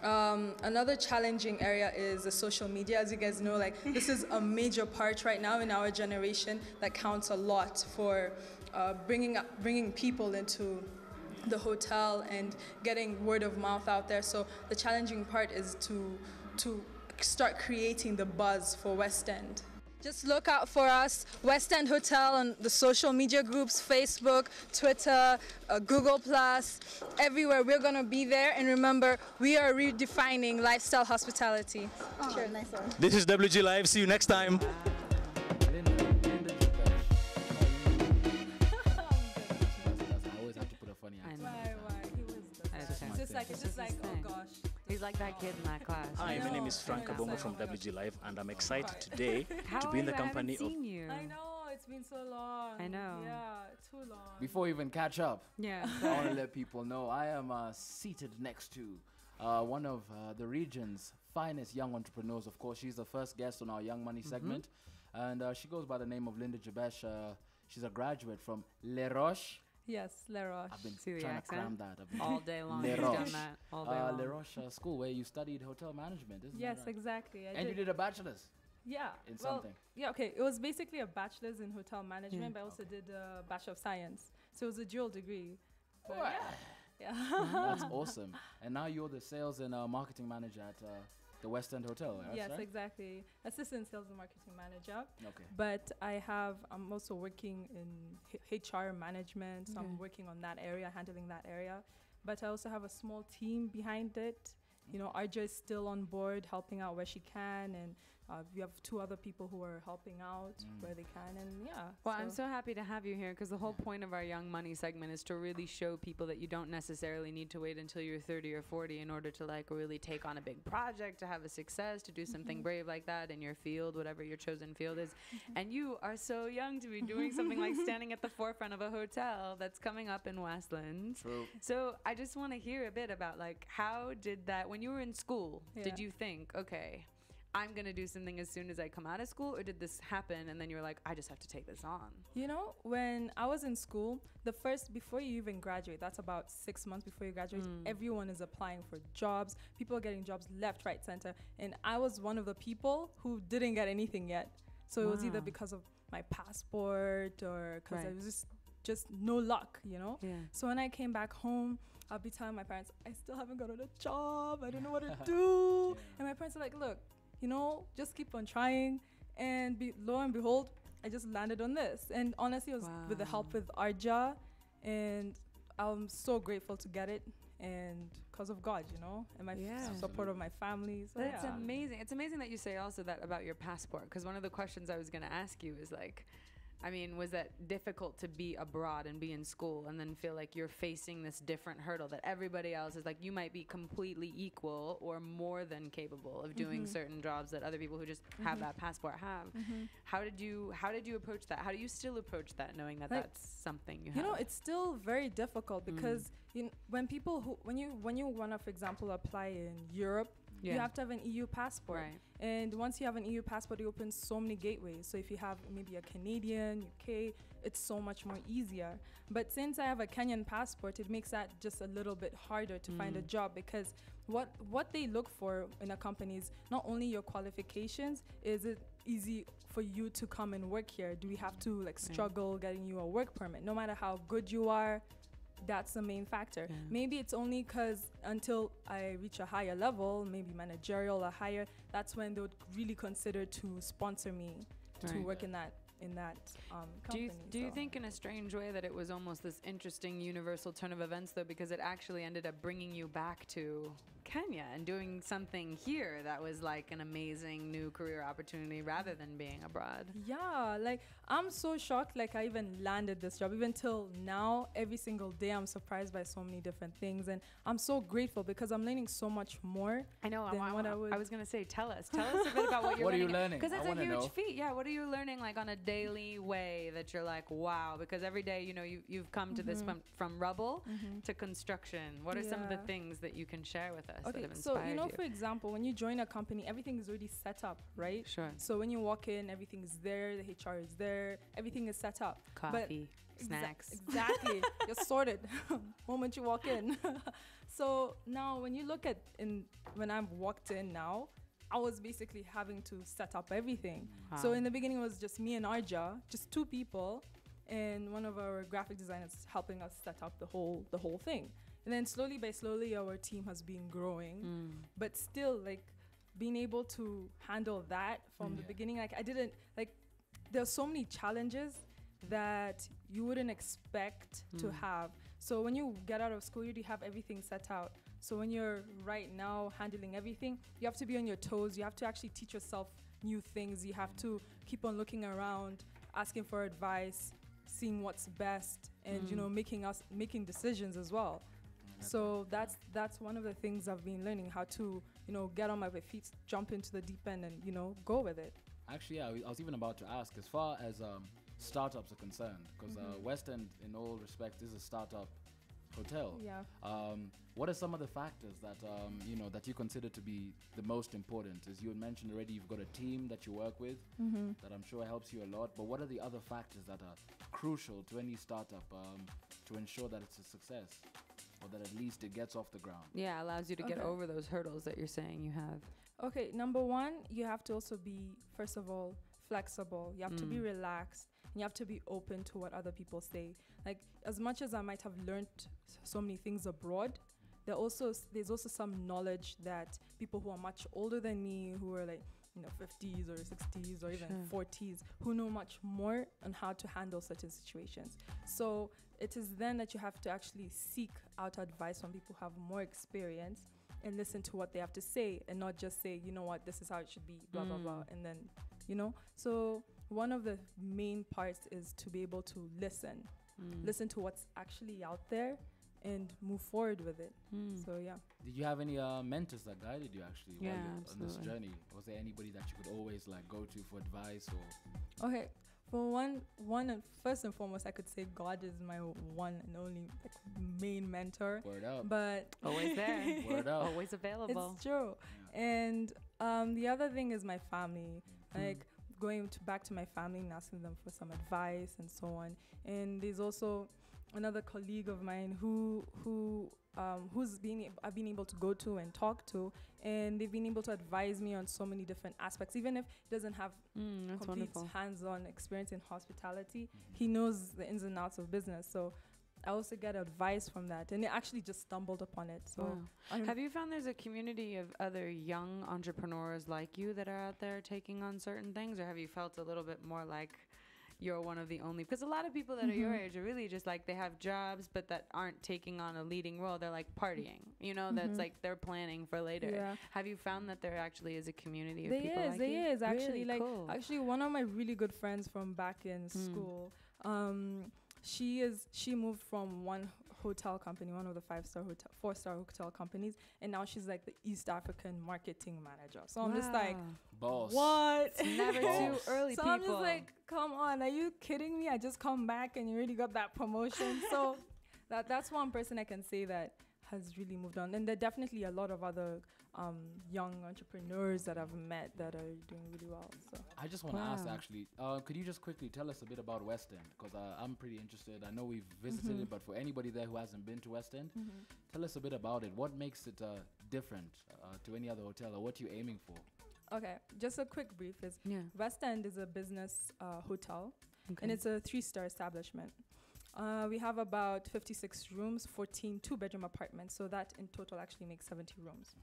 Another challenging area is the social media. As you guys know, like this is a major part right now in our generation that counts a lot for bringing people into the hotel and getting word of mouth out there. So the challenging part is to start creating the buzz for West End. Just look out for us, West End Hotel, on the social media groups, Facebook, Twitter, Google+, everywhere. We're going to be there. And remember, we are redefining lifestyle hospitality. Cheers. Nice one. This is WG Live. See you next time. It's just like, oh gosh. He's like that kid in that class. Hi, my name is Frank Kabongo from WG Live, and I'm excited today to be in the company of. I know, it's been so long. I know. Yeah, too long. Before we even catch up, yeah, I want to let people know I am seated next to one of the region's finest young entrepreneurs. Of course, she's the first guest on our Young Money segment, and she goes by the name of Linda Jabesh. She's a graduate from Les Roches. Yes, Les Roches. I've been See the trying accent? to cram that. I've been All day long. Les He's Roches. done that all day long. Les Roches school where you studied hotel management, isn't Yes, that right? exactly. And you did a bachelor's. Yeah. In well, something. Yeah, okay. It was basically a bachelor's in hotel management, but I also did a Bachelor of Science. So it was a dual degree. But yeah. That's awesome. And now you're the sales and marketing manager at the West End Hotel, right? Yes, exactly. Assistant sales and marketing manager. Okay. But I'm also working in HR management, so I'm working on that area, handling that area. But I also have a small team behind it. You know, Arja is still on board, helping out where she can, and we have 2 other people who are helping out where they can, and yeah. Well, I'm so happy to have you here because the whole point of our Young Money segment is to really show people that you don't necessarily need to wait until you're 30 or 40 in order to like really take on a big project, to have a success, to do something brave like that in your field, whatever your chosen field is. And you are so young to be doing something like standing at the forefront of a hotel that's coming up in Westland. True. So I just want to hear a bit about like how did that, when you were in school, Yeah. did you think, okay, I'm going to do something as soon as I come out of school, or did this happen and then you're like, I just have to take this on? You know, when I was in school, before you even graduate, that's about 6 months before you graduate, everyone is applying for jobs. People are getting jobs left, right, center. And I was one of the people who didn't get anything yet. So it was either because of my passport or because I was just no luck, you know? Yeah. So when I came back home, I'll be telling my parents, I still haven't gotten a job. I don't know what to do. And my parents are like, look, you know, just keep on trying. And lo and behold, I just landed on this. And honestly, it was with the help with Arja. And I'm so grateful to get it. And because of God, you know, and my support of my family. So That's amazing. It's amazing that you say also that about your passport, because one of the questions I was going to ask you is like, I mean, was that difficult to be abroad and be in school and then feel like you're facing this different hurdle that everybody else is like, you might be completely equal or more than capable of doing certain jobs that other people who just have that passport have. How did you approach that? How do you still approach that, knowing that that's something you have? You know, it's still very difficult because when you want to, for example, apply in Europe, you have to have an EU passport. Right. And once you have an EU passport, it opens so many gateways. So if you have maybe a Canadian, UK, it's so much more easier. But since I have a Kenyan passport, it makes that just a little bit harder to find a job, because what they look for in a company is not only your qualifications, is it easy for you to come and work here? Do we have to like struggle getting you a work permit? No matter how good you are, that's the main factor. Maybe it's only because until I reach a higher level, maybe managerial or higher, that's when they would really consider to sponsor me to work in that company. Do you think in a strange way that it was almost this interesting universal turn of events, though, because it actually ended up bringing you back to Kenya and doing something here that was like an amazing new career opportunity rather than being abroad? Yeah, like I'm so shocked, like I even landed this job. Even till now, every single day I'm surprised by so many different things, and I'm so grateful because I'm learning so much more. I know. Than what I was going to say, tell us a bit about what you're What are learning. you learning? Because it's I a huge know. feat. Yeah, what are you learning like on a daily way that you're like, wow? Because every day, you know, you've come to this from rubble to construction. What are some of the things that you can share with us that have inspired so for example, when you join a company, everything is already set up, right? Sure. So when you walk in, everything is there, the HR is there, everything is set up. Coffee, snacks. Exactly. You're sorted moment you walk in. So now when you look at when I've walked in now, I was basically having to set up everything. Wow. So in the beginning it was just me and Arja, just 2 people, and one of our graphic designers helping us set up the whole thing. And then slowly by slowly our team has been growing. But still, like, being able to handle that from the beginning, like I didn't like. There's so many challenges that you wouldn't expect to have. So when you get out of school, you already have everything set out. So when you're right now handling everything, you have to be on your toes. You have to actually teach yourself new things. You have to keep on looking around, asking for advice, seeing what's best, and you know, making decisions as well. So that's one of the things I've been learning, how to, you know, get on my feet, jump into the deep end, and, you know, go with it. Actually, yeah, I was even about to ask, as far as startups are concerned, because West End, in all respects, is a startup hotel. Yeah. What are some of the factors that you know, that you consider to be the most important? As you had mentioned already, you've got a team that you work with that I'm sure helps you a lot. But what are the other factors that are crucial to any startup to ensure that it's a success, or that at least it gets off the ground? Yeah, allows you to get over those hurdles that you're saying you have. Okay, number one, you have to also be, first of all, flexible. You have to be relaxed, and you have to be open to what other people say. Like, as much as I might have learned so many things abroad, there's also some knowledge that people who are much older than me, who are like, you know, 50s or 60s or even 40s, who know much more on how to handle certain situations. So it is then that you have to actually seek out advice from people who have more experience and listen to what they have to say, and not just say, you know what, this is how it should be, blah, blah, blah, and then, you know. So one of the main parts is to be able to listen to what's actually out there and move forward with it. So yeah. Did you have any mentors that guided you actually while Yeah, you're on this absolutely. journey? Was there anybody that you could always like go to for advice or? Okay, for one and first and foremost, I could say God is my one and only like, main mentor. Word up. But Always there. Word up. Always available. it's true. And the other thing is my family. Like going back to my family and asking them for some advice and so on. And there's also another colleague of mine I've been able to go to and talk to, and they've been able to advise me on so many different aspects. Even if he doesn't have complete hands-on experience in hospitality, he knows the ins and outs of business. So I also get advice from that, and I actually just stumbled upon it. So have you found there's a community of other young entrepreneurs like you that are out there taking on certain things, or have you felt a little bit more like you're one of the only? Because a lot of people that are your age are really just like, they have jobs but that aren't taking on a leading role. They're like partying, you know. That's like they're planning for later. Yeah. Have you found that there actually is a community of There people is, like there you? is actually. Really? Like Cool. actually, one of my really good friends from back in school, she moved from one hotel company, one of the 4-star hotel companies, and now she's like the East African marketing manager. So I'm just like, boss. What? It's never too early, so people. I'm just like, come on, are you kidding me? I just come back and you already got that promotion. So that's one person I can say that has really moved on. And there are definitely a lot of other young entrepreneurs that I've met that are doing really well. So I just want to ask actually, could you just quickly tell us a bit about West End? Because I'm pretty interested. I know we've visited it, but for anybody there who hasn't been to West End, tell us a bit about it. What makes it different to any other hotel, or what you're aiming for? Okay, just a quick brief is West End is a business hotel, and it's a 3-star establishment. We have about 56 rooms, 14 2-bedroom apartments, so that in total actually makes 70 rooms.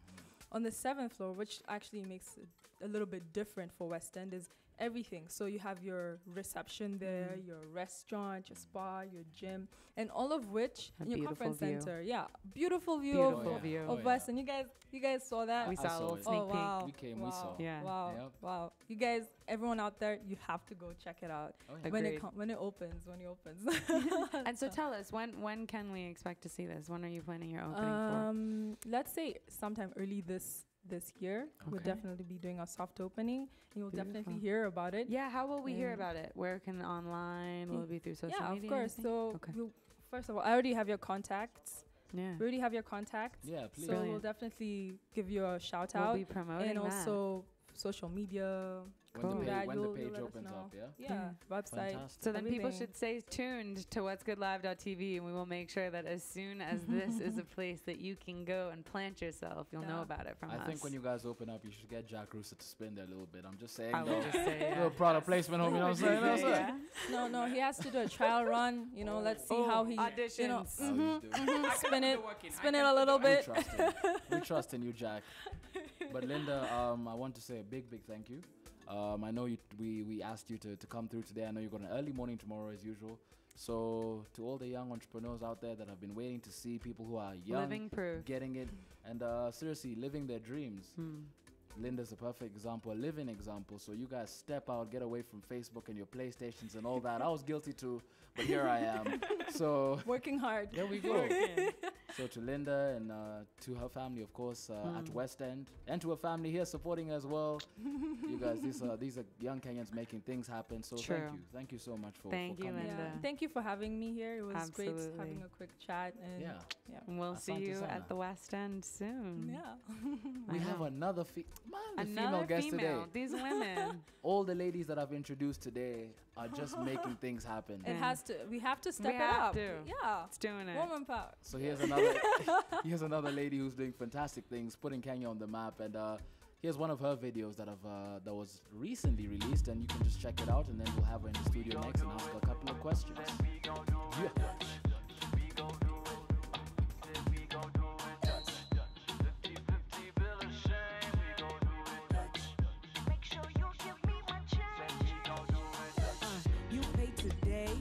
On the 7th floor, which actually makes it a little bit different for West End, is everything. So you have your reception there, your restaurant, your spa, your gym, and all of which in your conference center. Yeah, beautiful view of West End. You guys saw that? We saw a little sneak peek. We came, we saw. Yeah. Wow. Wow. You guys, everyone out there, you have to go check it out when it opens. And so tell us, when can we expect to see this? When are you planning your opening for? Let's say sometime early this year. We'll definitely be doing a soft opening. You'll definitely hear about it. Yeah, how will we hear about it? Where can online? Will it be through social media? Yeah, of course. So first of all, I already have your contacts. Yeah. We already have your contacts. Yeah, please. So we'll definitely give you a shout out. We'll be promoting and also social media. When the page opens up, yeah, website. Fantastic. So then people should stay tuned to what'sgoodlive.tv, and we will make sure that as soon as this is a place that you can go and plant yourself, you'll know about it from us. I think when you guys open up, you should get Jack Rooster to spin there a little bit. I'm just saying. I would just say, little product placement, homie. You know what I'm saying? No, he has to do a trial run. You know, let's see how he auditions. You know, spin it a little bit. We trust in you, Jack. But Linda, I want to say a big thank you. I know we asked you to come through today. I know you've got an early morning tomorrow as usual. So to all the young entrepreneurs out there that have been waiting to see people who are young, Living proof. getting it, and seriously living their dreams. Linda's a perfect example, a living example. So you guys step out, get away from Facebook and your PlayStations and all that. I was guilty too, but here I am. So working hard. There we go. So to Linda and to her family, of course, at West End, and to her family here supporting as well. You guys, these are young Kenyans making things happen. So thank you so much for thank you, coming. Linda. Thank you for having me here. It was Absolutely. great having a quick chat. And yeah. We'll see you at the West End soon. Yeah. We have another Another female guest female. today. These women. All the ladies that I've introduced today are just making things happen. It has to. We have to step We it have up. to. Yeah. It's doing it. Woman power. So here's another lady who's doing fantastic things, putting Kenya on the map. And here's one of her videos that was recently released, and you can just check it out. And then we'll have her in the studio next and ask her a couple of questions. Yeah.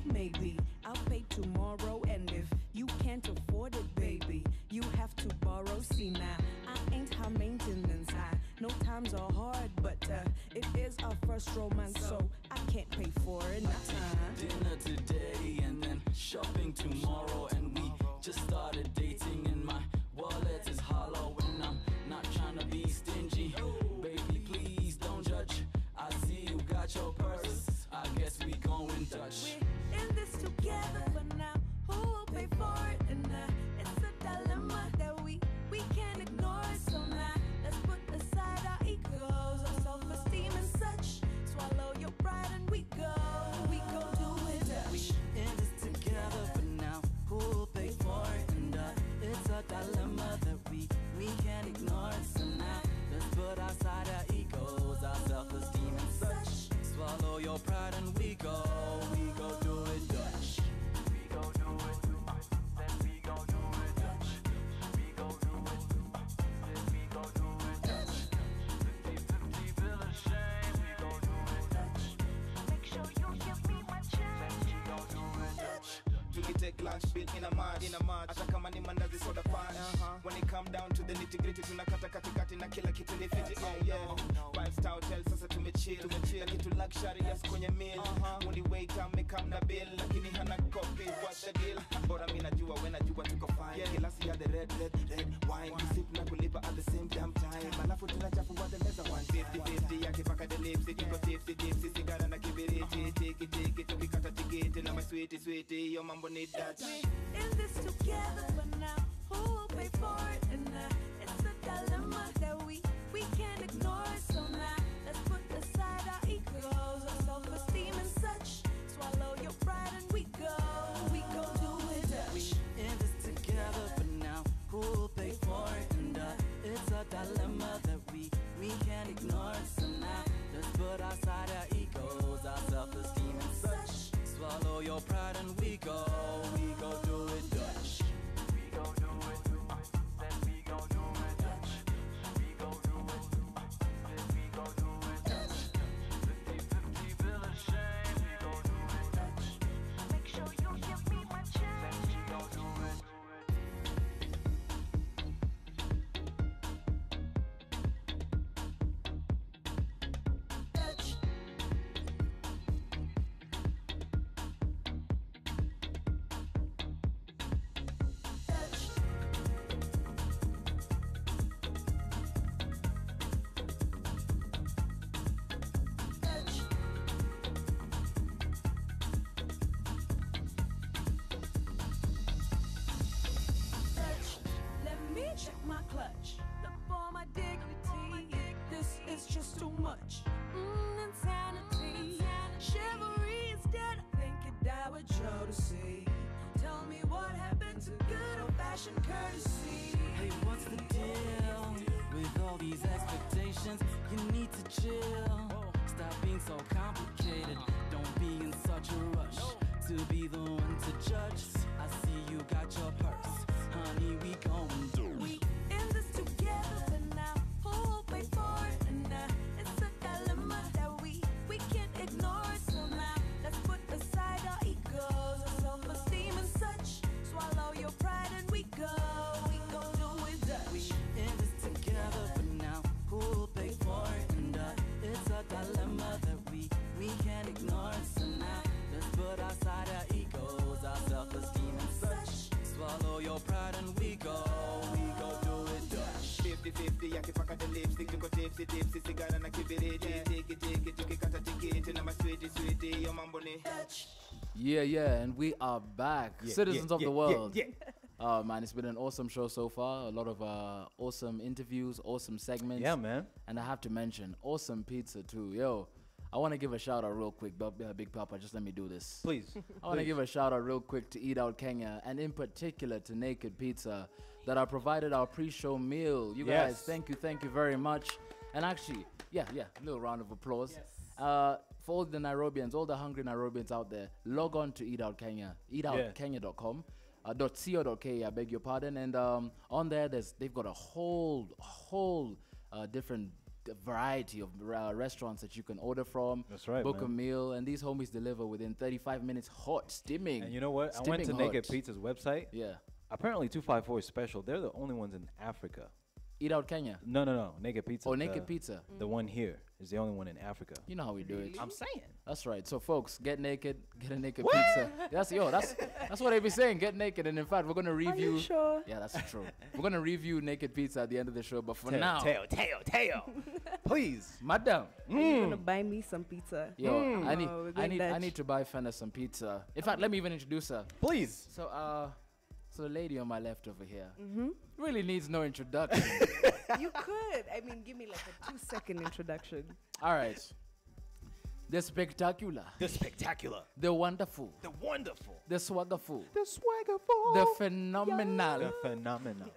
Maybe I'll pay tomorrow, and if you can't afford it, baby, you have to borrow. See now, I ain't high maintenance. No times are hard, but it is our first romance, so I can't pay for it. Dinner today and then shopping tomorrow, and we just started dating, and my wallet is hollow, and I'm not trying to be stingy. Baby, please don't judge. I see you got your purse. I guess we going Dutch. In this together, but now who will pay for it? And it's a dilemma that we can't ignore. So now let's put aside our egos, our self-esteem and such. Swallow your pride and we go do it Dutch. In this together, but now who will pay for it? And it's a dilemma that we can't ignore. So now let's put aside our egos, our self-esteem and such. Swallow your pride and we go do it Dutch. We go do it, then we go do it Dutch. We go do it, then we go do it Dutch. 50-50 bill of shame, we go do it Dutch. Make sure you give me my change. We go do it Dutch. Take lunch bill in a march. Hata kama ni mandazi soda punch. When it come down to the nitty gritty, tunakata katikati na kila kitu ni fiti. Oh yeah, 5-star hotel sasa tumechill. Na kitu luxurious kwenye meal. When the waiter come na bill, lakini hana copy. What's the deal? Bora mimi najua, we najua tuko fine. Kila si ya the red wine. Sip na kulipa at the same damn time. Alafu tunachafua the meza 150 yake paka the lips. Iko tipsy sigara na kibiriti. Take it tukikata tiketi na my sweetie yo mambo ni Dutch. In this together, but now who will pay for it? And it's a dilemma that we can't ignore. So now let's put aside our egos, our self-esteem and such. Swallow your pride and we go do it Dutch. In this together, but now who will pay for it? And it's a dilemma that we can't ignore. So now let's put aside our egos, our self-esteem and such. Swallow your pride and we go do it Dutch. We go do it, then we go do it Dutch. We go do it, then we go do it Dutch. 50-50 bill of shame, we go do it Dutch. Make sure you give me my change. We go do it. Dutch. Let me check my clutch. Look for my dignity. This is just too much. Insanity. Chivalry is dead. I think it died with Jodeci. Tell me what happened to good old-fashioned courtesy. Hey, what's the deal with all these expectations? You need to chill. Stop being so complicated. Don't be in such a rush to be the one to judge. I see you got your purse, honey. We gon' do it. We in this together, but now who will pay Follow your pride and we go do it Dutch. 50-50 yakipaka the lipstick tuko tipsy sigara na kibiriti tiki tukikata tikiti na maswiti yo mambo ni Dutch. Yeah, and we are back, citizens of the world. Man, it's been an awesome show so far. A lot of awesome interviews, awesome segments. Yeah, man. And I have to mention, awesome pizza too. Yo, I want to give a shout out real quick, Big Papa. Just let me do this, please. I want to give a shout out real quick to Eat Out Kenya, and in particular to Naked Pizza, that I provided our pre-show meal. You guys, thank you very much. And actually, a little round of applause. For all the Nairobians, all the hungry Nairobians out there, log on to Eat Out Kenya, eatoutkenya.com. .co.ke, I beg your pardon, and on there they've got a whole different variety of restaurants that you can order from. That's right, book man. a meal, and these homies deliver within 35 minutes, hot, steaming. And you know what? I went to Naked Pizza's website. Yeah. Apparently 254 is special. They're the only ones in Africa. Eat Out Kenya? No. Naked Pizza. Oh, Naked Pizza. The one here is the only one in Africa. You know how we do it. I'm saying. That's right. So, folks, get naked, get a naked pizza. That's what they be saying. Get naked, and in fact, we're gonna review. Are you sure? Yeah, that's true. We're gonna review Naked Pizza at the end of the show. But for Teo, now, Teo, please, madam. Are you gonna buy me some pizza? Yo, I Dutch. need to buy Fenna some pizza. In fact, let me even introduce her. Please. So the lady on my left over here really needs no introduction. You could. I mean, give me like a 2-second introduction. All right. The spectacular. The spectacular. The wonderful. The wonderful. The swaggerful. The swaggerful. The phenomenal. The phenomenal.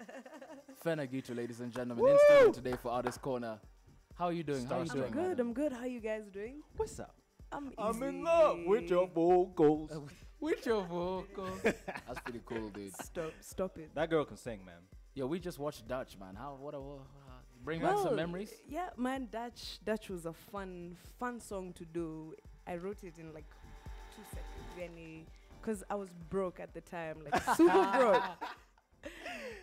Fenna Gitu, ladies and gentlemen, in studio today for Artist Corner. How are you doing? How are you doing? I'm good. How you guys doing? What's up? I'm in love with your vocals. With your vocals. That's pretty cool, dude. Stop it. That girl can sing, man. Yeah, we just watched Dutch, man. Bring back some memories? Yeah, man, Dutch was a fun song to do. I wrote it in like 2 seconds, really, because I was broke at the time, like super broke.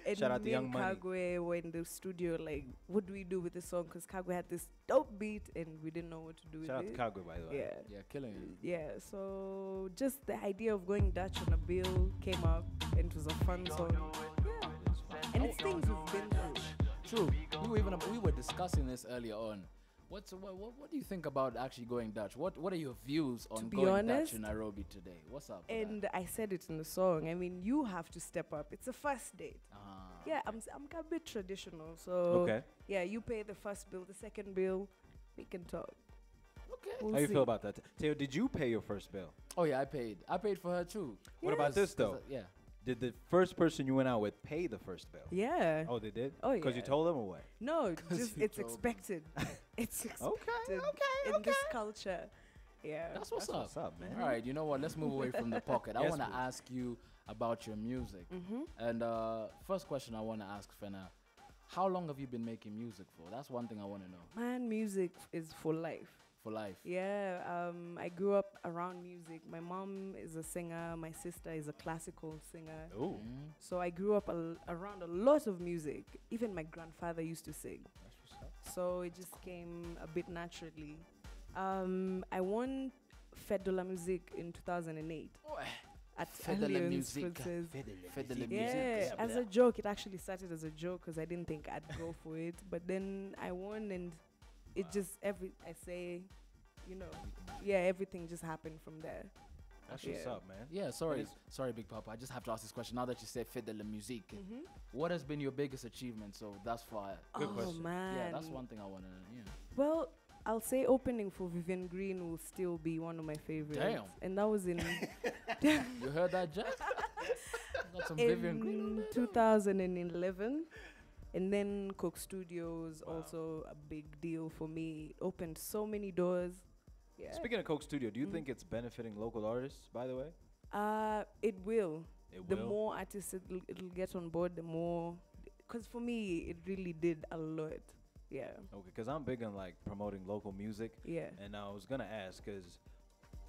And Shout out to me Young and Money. Kagwe were in the studio, like, what do we do with the song? Because Kagwe had this dope beat, and we didn't know what to do Shout out with to it. Kagwe, by the way. Yeah, killing it. Yeah, so just the idea of going Dutch on a bill came up, and it was a fun song. Yeah. And it's things we've been through. True. We were discussing this earlier on. What do you think about actually going Dutch? What are your views on going Dutch in Nairobi today? What's up? And I said it in the song. I mean, you have to step up. It's a first date. Yeah, I'm a bit traditional. So yeah, you pay the first bill, the second bill, we can talk. Okay. How you feel about that? Teo, did you pay your first bill? Oh yeah, I paid. I paid for her too. What about this though? Yeah. Did the first person you went out with pay the first bill? Yeah. Oh, they did? Oh, yeah. Because you told them or what? No, just it's expected. It's expected in this culture. Yeah. That's what's up. What's up, man? All right, you know what? Let's move away from the pocket. I Yes, want to please. ask you about your music. And first question I want to ask Fenna, how long have you been making music for? That's one thing I want to know. Man, music is for life. For life. Yeah, I grew up around music. My mom is a singer. My sister is a classical singer. Oh. So I grew up around a lot of music. Even my grandfather used to sing. So it just came a bit naturally. I won Fête de la Musique in 2008. At Fête de la Alliance Musique. Française. Fête de la Yeah, Musique. as a joke. It actually started as a joke because I didn't think I'd go for it. But then I won, and it just everything just happened from there. That's what's up, man. Yeah, sorry, Big Papa. I just have to ask this question. Now that you said Fête de la Musique, what has been your biggest achievement so thus far? Good question. Man. Yeah, that's one thing I want to know. Yeah. Well, I'll say opening for Vivian Green will still be one of my favorites. Damn. And that was in You heard that, Jack? Got some Vivian Green on in there. 2011. And then Coke Studios, also a big deal for me. Opened so many doors. Yeah. Speaking of Coke Studio, do you think it's benefiting local artists, by the way? It will. The will? more artists it'll get on board, the more. Because for me, it really did a lot. Yeah. Okay, because I'm big on like promoting local music. Yeah. And I was gonna ask, because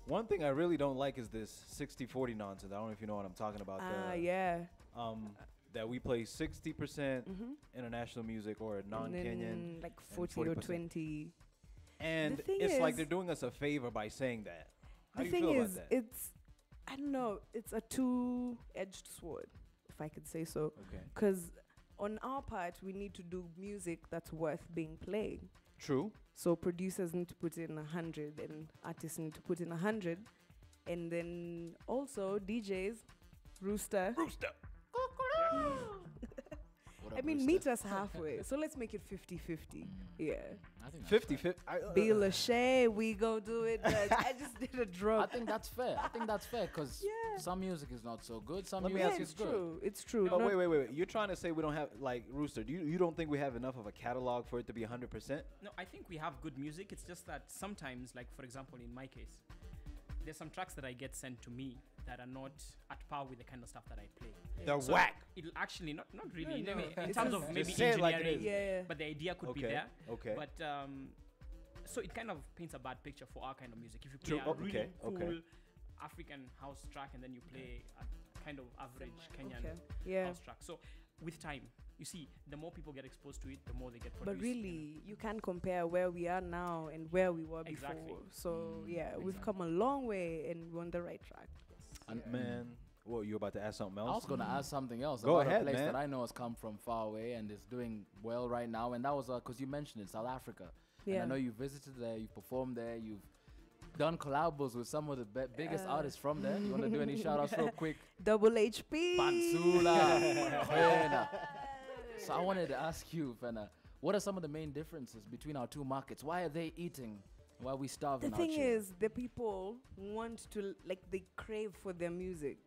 one thing I really don't like is this 60-40 nonsense. I don't know if you know what I'm talking about. Yeah. That we play 60% international music or non-Kenyan, And then like 40 and or 40%. 20. And The thing it's like is- they're doing us a favor by saying that. How The do you thing feel is, about that? it's, I don't know, it's a two-edged sword. if I could say so. Okay. Because on our part, we need to do music that's worth being played. True. So producers need to put in 100 and artists need to put in 100. And then also DJs, Rooster. I mean, meet us halfway. So let's make it 50-50. Yeah. I think 50-50. Be Lachey, we go do it. But I just did a drop. I think that's fair. I think that's fair because some music is not so good. Some Let me music ask you is It's good. true. It's true. But Not- wait. You're trying to say we don't have, like, Rooster, you don't think we have enough of a catalog for it to be 100%? No, I think we have good music. It's just that sometimes, like for example, in my case, there's some tracks that I get sent to me that are not at par with the kind of stuff that I play. They're So whack. It'll actually not really. No, I mean, no. in It's terms just- of maybe Just say it like it engineering, is. Yeah. but the idea could be Okay, there. okay. But so it kind of paints a bad picture for our kind of music. If you play True. a really Okay, cool okay. African house track and then you play a kind of average Kenyan Okay. Yeah. house track. So with time, you see, the more people get exposed to it, the more they get produced. But really, you can't compare where we are now and where we were Exactly. before. So yeah, we've come a long way and we're on the right track. Man, what, you about to ask something else? I was going to ask something else Go about ahead, a place man. that I know has come from far away and is doing well right now. And that was because you mentioned it, South Africa. And Yeah. I know you visited there, you performed there, you've done collabos with some of the biggest artists from there. You want to do any shout outs real quick? Double HP. Pansula. Fena. So I wanted to ask you, Fena, what are some of the main differences between our two markets? Why are they eating while we starve The in our thing chill? is, the people want to, like, they crave for their music.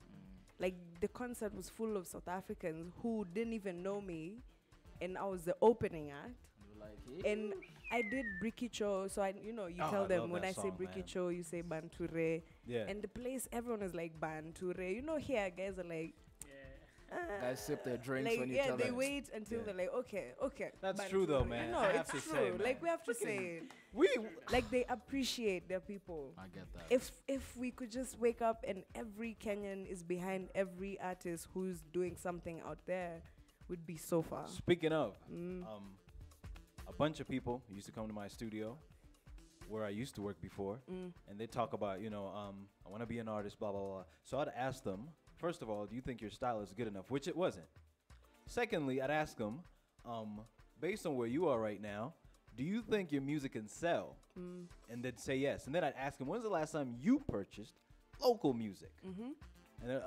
Like, the concert was full of South Africans who didn't even know me, and I was the opening act. And I did Brikicho, so you Oh, tell I them love when that I say song, man. Brikicho, you say Banture. Yeah. And the place, everyone is like Banture. You know, here guys are like, Guys sip their drinks like, when you yeah, tell they them. wait until they're like, okay. That's true though, Banture. man. No, I have it's to true. say, man. Like, we have to say it. We Like, they appreciate their people. I get that. If we could just wake up and every Kenyan is behind every artist who's doing something out there, we'd be so far. Speaking of, Mm. a bunch of people used to come to my studio where I used to work before, Mm. and they talk about, I want to be an artist, blah, blah, blah. So I'd ask them, first of all, do you think your style is good enough? Which it wasn't. Secondly, I'd ask them, based on where you are right now, do you think your music can sell? Mm. And they'd say yes. And then I'd ask them, when's the last time you purchased local music? Mm-hmm. And then,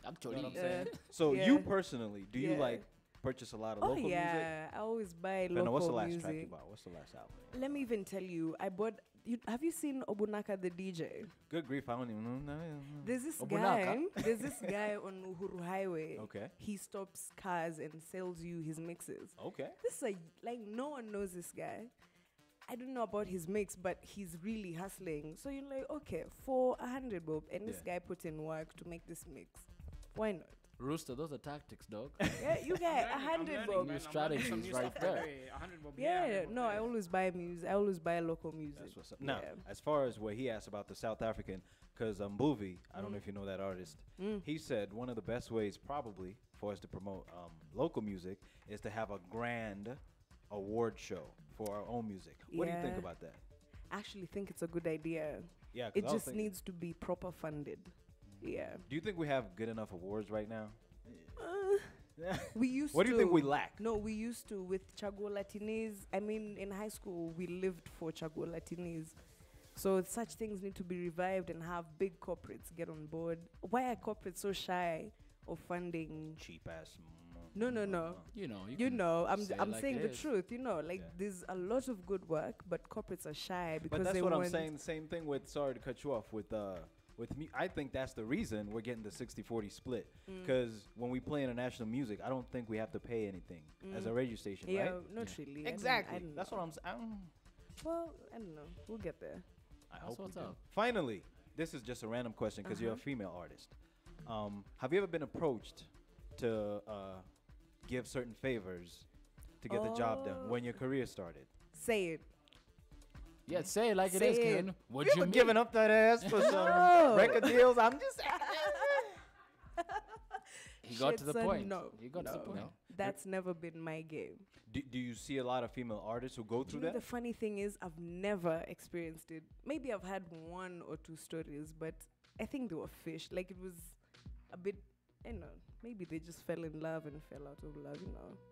Actually, you know what I'm saying? So yeah. you personally, do you Yeah. like purchase a lot of Oh local music? yeah, I always buy Fena, local what's the last music. track you bought? What's the last album? Let me even tell you, I bought. Have you seen Obunaka the DJ? Good grief, I don't even know. There's this Obunaka? guy. There's this guy on Uhuru Highway. Okay. He stops cars and sells you his mixes. Okay. This is like no one knows this guy. I don't know about his mix, but he's really hustling. So you're like, okay, for 100 bob, and this guy put in work to make this mix. Why not? Rooster, those are tactics, dog. Yeah, you get 100 bob. New strategies right there. Yeah, no, I always buy music. I always buy local music. That's what's up. Now, Yeah. as far as what he asked about the South African, because Mbuvi, I don't know if you know that artist, he said one of the best ways probably for us to promote local music is to have a grand award show for our own music. What do you think Yeah. about that? I actually think it's a good idea. Yeah, 'cause It I was just thinking- needs to be proper funded. Yeah. Do you think we have good enough awards right now? We used to. What do you think we lack? No, we used to with Chaguo Latinese. I mean, in high school, we lived for Chaguo Latinese. So such things need to be revived and have big corporates get on board. Why are corporates so shy of funding? Cheap ass. No. You know, you You can know, I'm say it I'm like saying it the is. truth. You know, like there's a lot of good work, but corporates are shy because But that's they what I'm want. saying. The same thing with, sorry to cut you off, with me. I think that's the reason we're getting the 60-40 split. Mm. Because when we play international music, I don't think we have to pay anything as a Mm. radio station, Yeah, right? not really. I don't- Exactly. I don't That's know. what I'm saying. Well, I don't know. We'll get there. I That's hope we what's do. up. Finally, this is just a random question because you're a Uh-huh. female artist. Have you ever been approached to give certain favors to get the job done when your career started? Say it. Yeah, say it like it Say is, it. Ken. What You you ever mean? giving up that ass for some No. record deals? I'm just. He got to the Shit, son, point. No, He got to the no. point. That's never been my game. Do you see a lot of female artists who go through You know, that? the funny thing is, I've never experienced it. Maybe I've had one or two stories, but I think they were fish. Like, it was a bit I know. Maybe they just fell in love and fell out of love,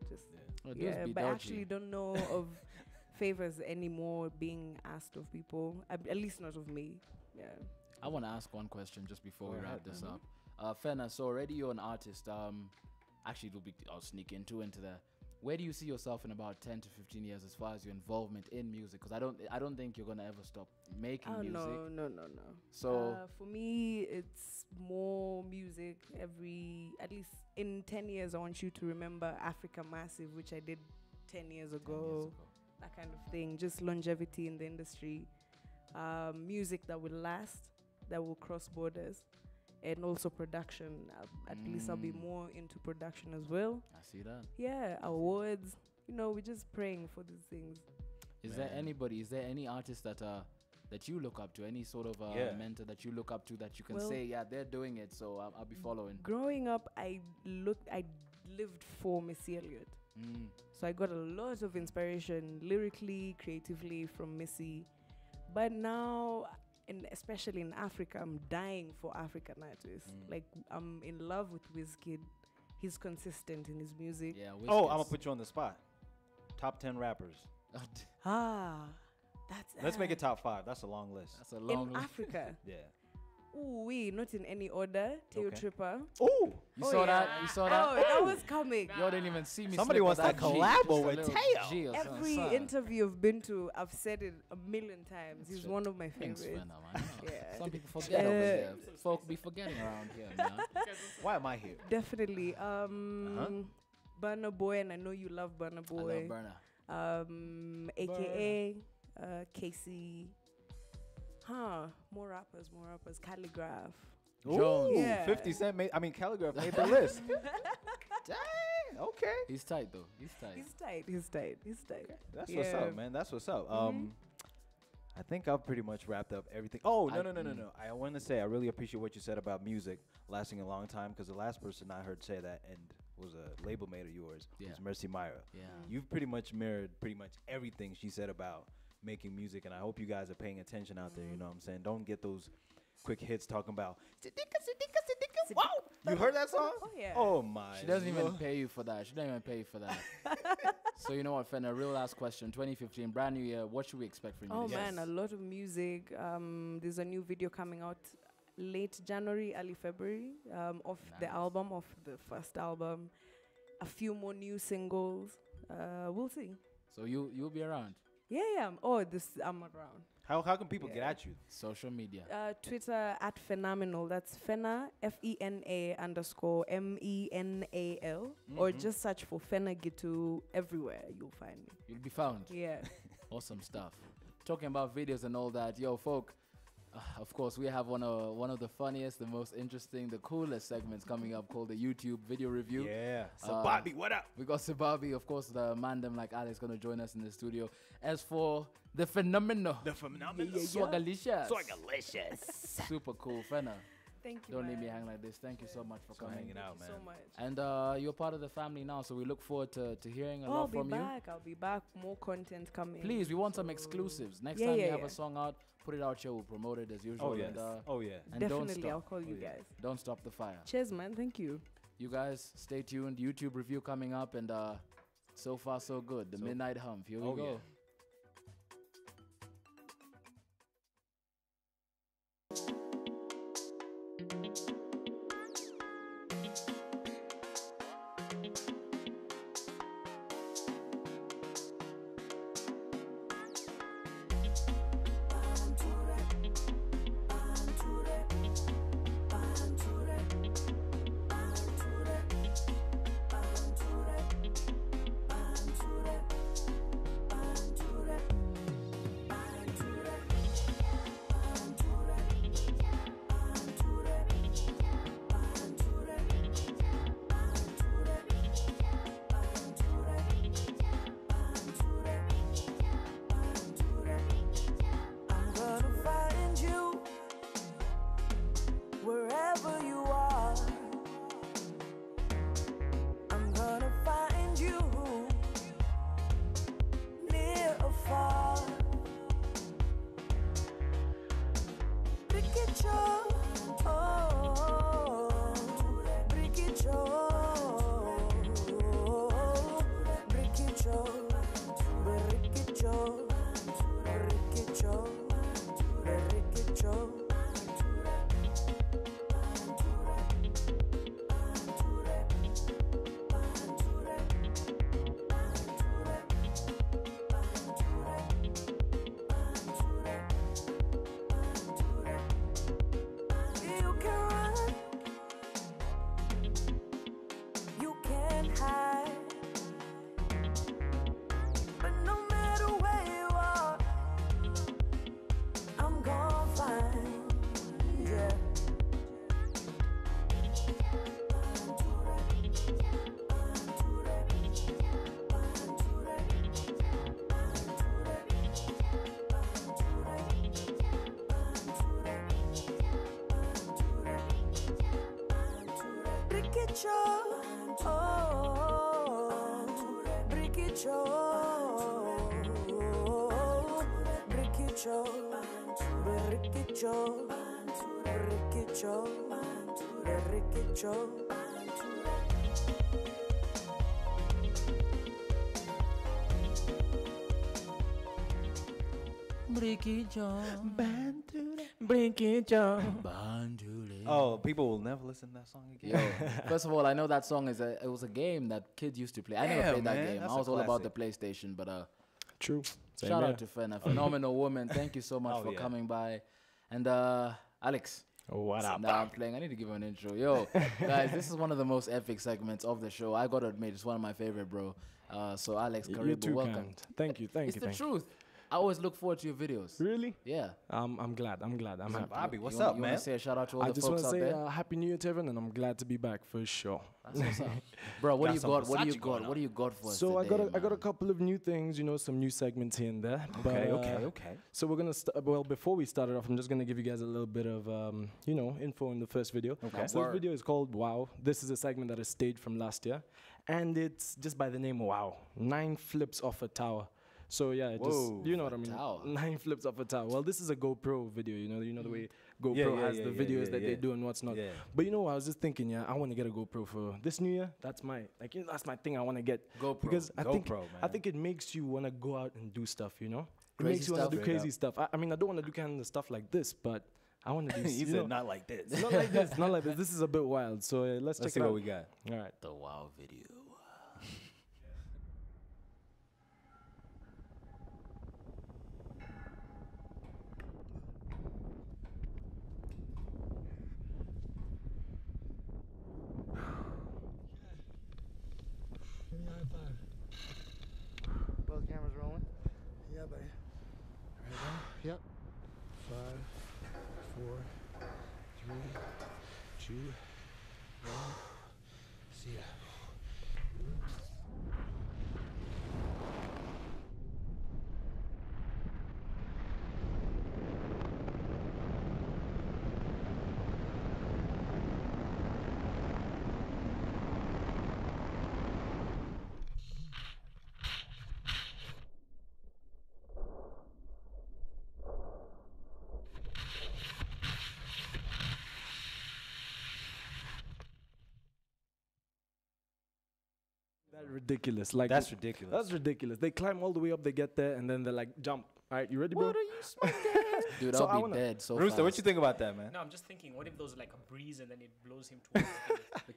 Just Well, dudes be but I dodgy. actually don't know of favors anymore being asked of people. At least not of me. Yeah. I want to ask one question just before we Go wrap ahead. this up. Fenna, so already you're an artist. Actually, I'll sneak into there. Where do you see yourself in about 10 to 15 years as far as your involvement in music? Because I don't think you're gonna ever stop making music. No. So for me, it's more music at least in 10 years. I want you to remember Africa Massive, which I did 10 years ago. That kind of thing. Just longevity in the industry. Music that will last, that will cross borders. And also production. At least I'll be more into production as well. I see that. Yeah, awards. We're just praying for these things. Is there any artist that you look up to? Any sort of mentor that you look up to that you can say, yeah, they're doing it, so I'll be following? Growing up, I lived for Missy Elliott. So I got a lot of inspiration lyrically, creatively from Missy. But now, and especially in Africa, I'm dying for African artists. Like, I'm in love with Wizkid. He's consistent in his music. Yeah. I'm gonna put you on the spot. Top 10 rappers. Let's make it top 5. That's a long list. That's a long in list. Africa. Yeah. Ooh, not in any order. Teo Tripper. Ooh, you saw that? You saw that? Oh, that was coming. Y'all didn't even see me. Somebody slip wants with that G, collabo just a with little Teo. G or Every something. interview I've been to, I've said it a million times. He's one of my Thanks, favorites. Fenna, man. Yeah. Some people forget over here. Folk be forgetting around here, man. Why am I here? Definitely. Burna Boy, and I know you love Burna Boy. I love Burna. AKA Casey. More rappers. Calligraph. Ooh, Yeah. 50 Cent Calligraph made the list. Dang, okay. He's tight, though. He's tight. He's tight. That's what's up, man. That's what's up. I think I've pretty much wrapped up everything. Oh, no. I want to say I really appreciate what you said about music lasting a long time, because the last person I heard say that and was a label mate of yours was Mercy Myra. Yeah. You've pretty much mirrored pretty much everything she said about making music, and I hope you guys are paying attention out there. You know what I'm saying? Don't get those quick hits talking about Sidika. Wow, you heard that song? Oh yeah. Oh my. She doesn't even pay you for that. So you know what, Fenna? Real last question. 2015, brand new year. What should we expect from you? Oh this year? man, a lot of music. There's a new video coming out late January, early February of the album, of the first album. A few more new singles. We'll see. So you'll be around. Yeah. I'm around. How can people get at you? Social media. Twitter @Phenomenal. That's Fenna FENA_MENAL. Or just search for Fenna Gitu everywhere. You'll find me. You'll be found. Yeah. Awesome stuff. Talking about videos and all that, yo, folk. Of course, we have one of the funniest, the most interesting, the coolest segments coming up called the YouTube video review. Yeah. Sababi, what up? We got Sababi, of course, the man them like Alex going to join us in the studio. As for the phenomenal. Swagalicious. Super cool, Fenna. Thank you. Don't leave me hang like this. Thank you so much for coming. Hanging out, man. So much. And you're part of the family now, so we look forward to hearing a lot from you. I'll be back. More content coming. Please, we want some exclusives. Next time you have a song out, put it out here. We'll promote it as usual. Oh, yes. And Definitely, don't stop. I'll call you guys. Don't stop the fire. Cheers, man. Thank you. You guys, stay tuned. YouTube review coming up, and so far so good. The Midnight Hump. Here we go. Yeah. Brikicho, oh, Brikicho, Brikicho, Brikicho, Brikicho, Brikicho. Oh, people will never listen to that song again. Yo, first of all, I know that song it was a game that kids used to play. I never Yeah, played that man, game. that's I a was all about the classic. PlayStation, but True. Same shout here. out to Fenna, phenomenal woman. Thank you so much Oh, for yeah. coming by. And Alex. What up? Nah, I'm playing. I need to give him an intro. Yo, guys, this is one of the most epic segments of the show. I gotta admit, it's one of my favorite, bro. So Alex, You're Karibu, too welcome. kind. Thank you. Thank It's you. the thank you. truth. I always look forward to your videos. Really? Yeah. I'm glad. I'm happy. Bobby, what's You wanna- up, you man? wanna say a shout out to all I the just folks want out to say there? Happy New Year to everyone, and I'm glad to be back for sure. That's what's up. Bro, what do you some got? What do you Versace going got? What do you got for us So today, I got a couple of new things, some new segments here and there. Okay, but, okay. So we're gonna before we start it off, I'm just gonna give you guys a little bit of info in the first video. Okay. So this video is called Wow. This is a segment that is staged from last year, and it's just by the name Wow. 9 flips off a tower. So yeah, it just Whoa, you know what I mean. tower. 9 flips off a tower. Well, this is a GoPro video. You know the way GoPro Yeah, has the videos that they yeah. do and what's not. Yeah. But I was just thinking, I want to get a GoPro for this new year. That's my that's my thing. I want to get GoPro. because I GoPro, man. think it makes you want to go out and do stuff. It Crazy makes you want stuff? to do Straight crazy stuff. I mean, I don't want to do kind of stuff like this, but I want to do. He said not like this. Not like this. Not like this. This is a bit wild. So let's check see it what out. we got. All right. The wow video. Both cameras rolling? Yeah, buddy. Ready? Yep. 5, 4, 3, 2, 1. See ya. That's ridiculous. Like That's ridiculous. That's ridiculous. They climb all the way up, they get there, and then they're like, jump. All right, you ready, bro? What are you smoking? Dude, So I I'll be wanna- dead so Rooster, what fast. you think about that, man? No, I'm just thinking, what if there's like a breeze and then it blows him towards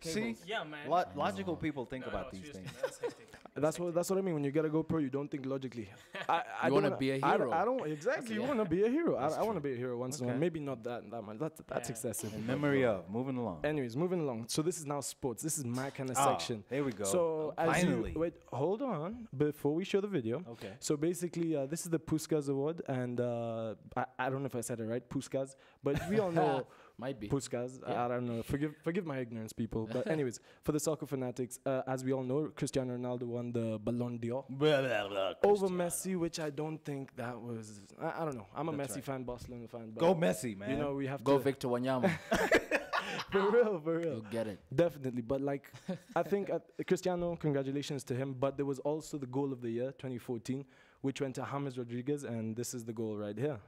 the See? cables? Yeah, man. Logical people think No, about no, these seriously, things. man, that's hectic. That's what I mean. When you get a GoPro, you don't think logically. I You wanna don't be a I hero. I don't exactly. You yeah. want to be a hero. I want to be a hero once in a while. Okay. Maybe not that much. That's excessive. In memory of. Moving along. Anyways, moving along. So this is now sports. This is my kind of Ah, section. there we go. So as Finally. you wait, hold on before we show the video. Okay. So basically, this is the Puskas Award, and I don't know if I said it right, Puskas, but we all know Might be. Puskas. Yeah. I don't know. Forgive my ignorance, people. But anyways, for the soccer fanatics, as we all know, Cristiano Ronaldo won the Ballon d'Or over Messi, which I don't think that was. I don't know. I'm a That's Messi right. fan, Barcelona fan. But Go Messi, man. You know, we have Go to Victor Wanyama. for real. You'll get it. Definitely, but like, I think Cristiano, congratulations to him. But there was also the goal of the year, 2014, which went to James Rodriguez, and this is the goal right here.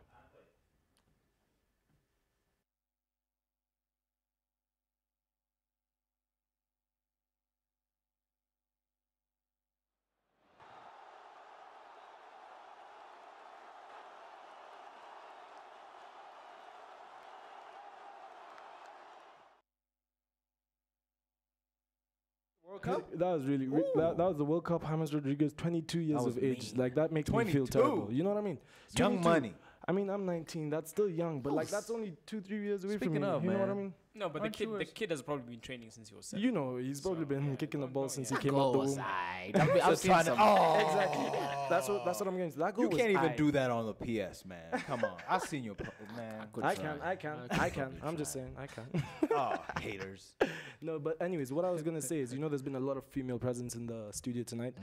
World Cup? That was really that was the World Cup. James Rodriguez, 22 years was of age. mean. Like that makes me feel 22. terrible. You know what I mean? Young 22. money. I mean, I'm 19. That's still young, but like that's only 2-3 years away Speaking from me. of, You know what I man. mean? No, but Aren't you the kid has probably been training since he was 7. You know, he's probably been kicking the ball since he came Go out the womb. aside. I've seen some. Exactly. That's what I'm getting. That goal You was can't even aight. do that on the PS, man. Come on. I've seen your man. I can. I'm just saying, I can. Oh, haters. No, but anyways, what I was gonna say is, there's been a lot of female presence in the studio tonight,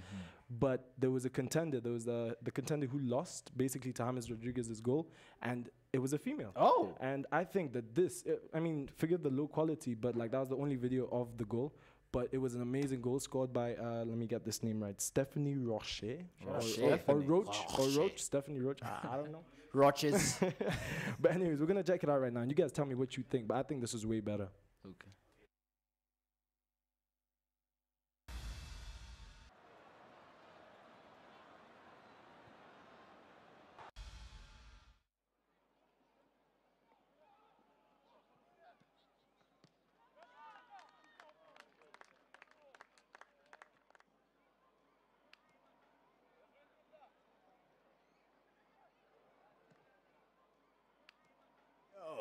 but there was a contender. There was the contender who lost basically to James Rodriguez's goal, and it was a female. Oh. And I think that this, I mean, forget the low quality, but like that was the only video of the goal. But it was an amazing goal scored by, let me get this name right, Stephanie Roche. Or Roach. Stephanie Roach. I don't know. Roches. But anyways, we're going to check it out right now. And you guys tell me what you think. But I think this is way better. Okay.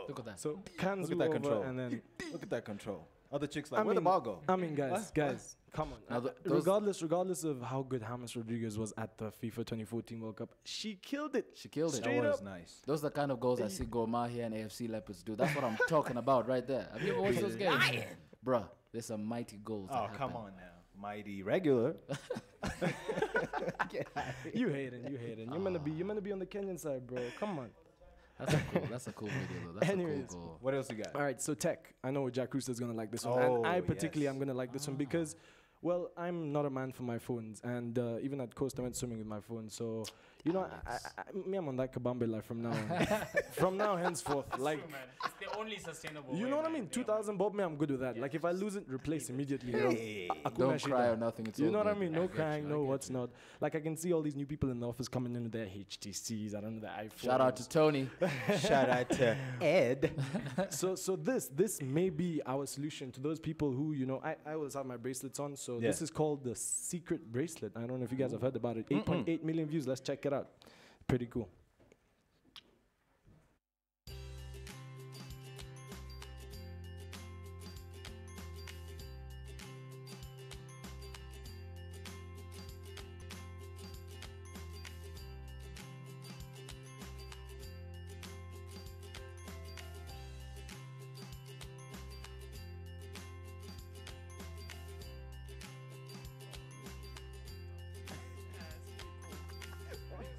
Look at that. So Kanzu Look at that over control. and then Look at that control. Other chicks like, where'd the ball go? I mean, guys, come on. Now Regardless of how good James Rodriguez was at the FIFA 2014 World Cup, she killed it. She killed it. Straight That was up. nice. Those are the kind of goals I see Gorma here and AFC Leopards do. That's what I'm talking about right there. Have you ever watched those games? Bruh, there's some mighty goals. Oh, that come happen. on now. Mighty regular. You hating. You're meant to be on the Kenyan side, bro. Come on. That's a cool video though. That's Anyways, a cool goal. What else you got? All right, so Tech. I know Jack Rooster's gonna like this one, Oh, and I particularly yes. am gonna like this one because, well, I'm not a man for my phones, and even at Coast I went swimming with my phone. So, you know, I'm on that Kabambe life from now on. From now henceforth, like. True, man. It's the only sustainable. You know what I mean? 2,000 bob me, I'm good with that. Like if I lose it, replace immediately. Hey. Don't cry or nothing. It's you all know what I good. mean? No I get crying, you, no I get what's you. not. Like I can see all these new people in the office coming in with their HTCs. I don't know, their iPhones. Shout out to Tony. Shout out to Ed. So this may be our solution to those people who, you know, I always have my bracelets on. So Yeah. this is called the secret bracelet. I don't know if you guys have heard about it. 8.8 million views. Let's check it out. Pretty cool.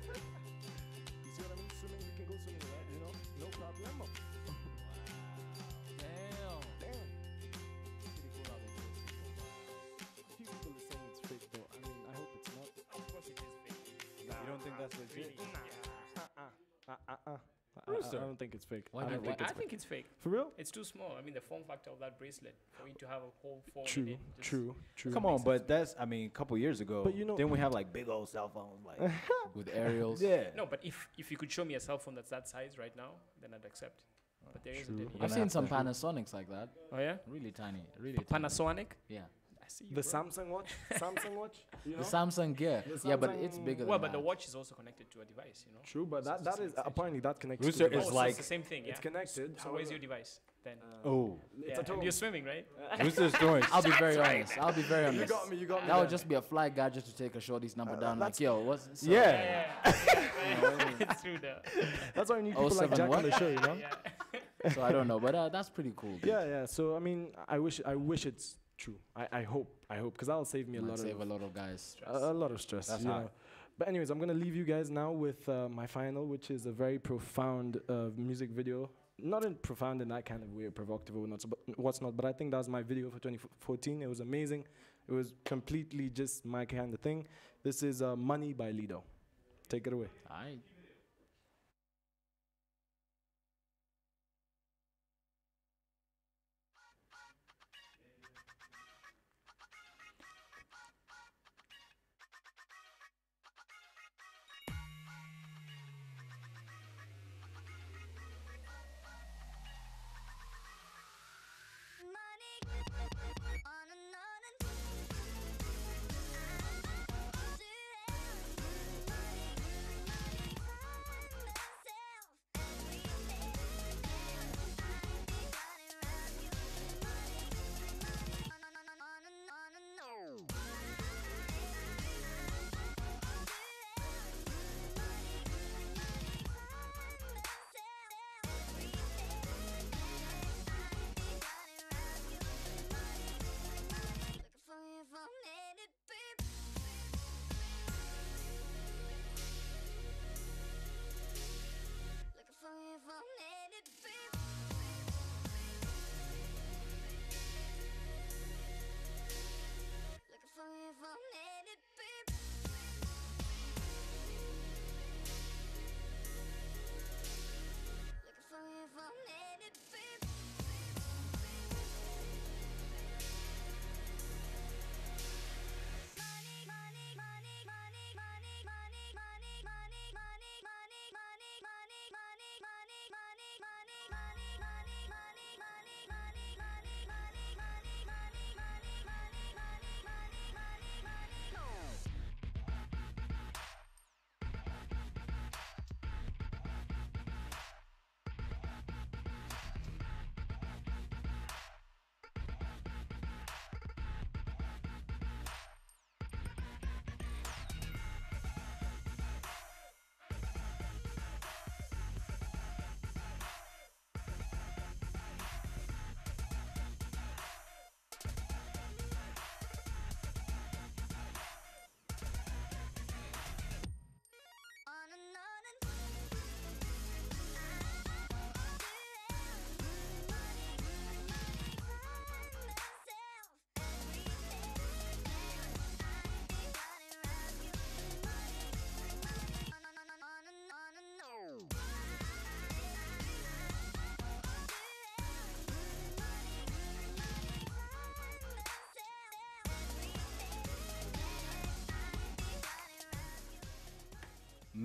You see what I mean? Swimming, we can go swimming, right? You know, no problemo. Damn. Damn. Pretty cool how they do it. A few people are saying it's fake, though. I mean, I hope it's not. Of course it is fake. You don't think that's legit? Really? I don't think it's fake. Why I don't not? think I it's think fake. it's fake. For real? It's too small. I mean, the form factor of that bracelet for you to have a whole phone. in True, it, just- true. Come on, but that's, I mean, a couple years ago. But you know- then we have like big old cell phones, like With aerials. yeah. No, but if you could show me a cell phone that's that size right now, then I'd accept. But there isn't any. I've seen some Panasonics like that. Oh yeah. Really tiny. Really tiny. Panasonic. Yeah. I see you, The bro. Samsung watch? Samsung watch? You know? The Samsung Gear. The Yeah, but Samsung- it's bigger Well, than but the that. watch is also connected to a device, you know. True, but So that it's the is same extension. apparently that connects Rooster to the is Oh, device. so like- it's the same thing. Yeah. It's connected. So where's your device then? Oh, Yeah, at and home. you're swimming, right? Rooster's throwing. I'll be very Shots honest. right. I'll be very honest. You got me. That would just be a fly gadget to take a shorty's number down. Like, yo, what's so Yeah. It's true though. That's why you need people like 07 Jack on the what? show, you know? So I don't know, but that's pretty cool. Dude. Yeah. So I mean, I wish it's true. I hope, because that'll save me a Might lot save of a lot of guys. a lot of stress. That's you hot. know. But anyways, I'm gonna leave you guys now with my final, which is a very profound music video. Not in profound in that kind of way, provocative or what's not. But I think that was my video for 2014. It was amazing. It was completely just my kind of thing. This is "Money" by Lido. Take it away. Alright.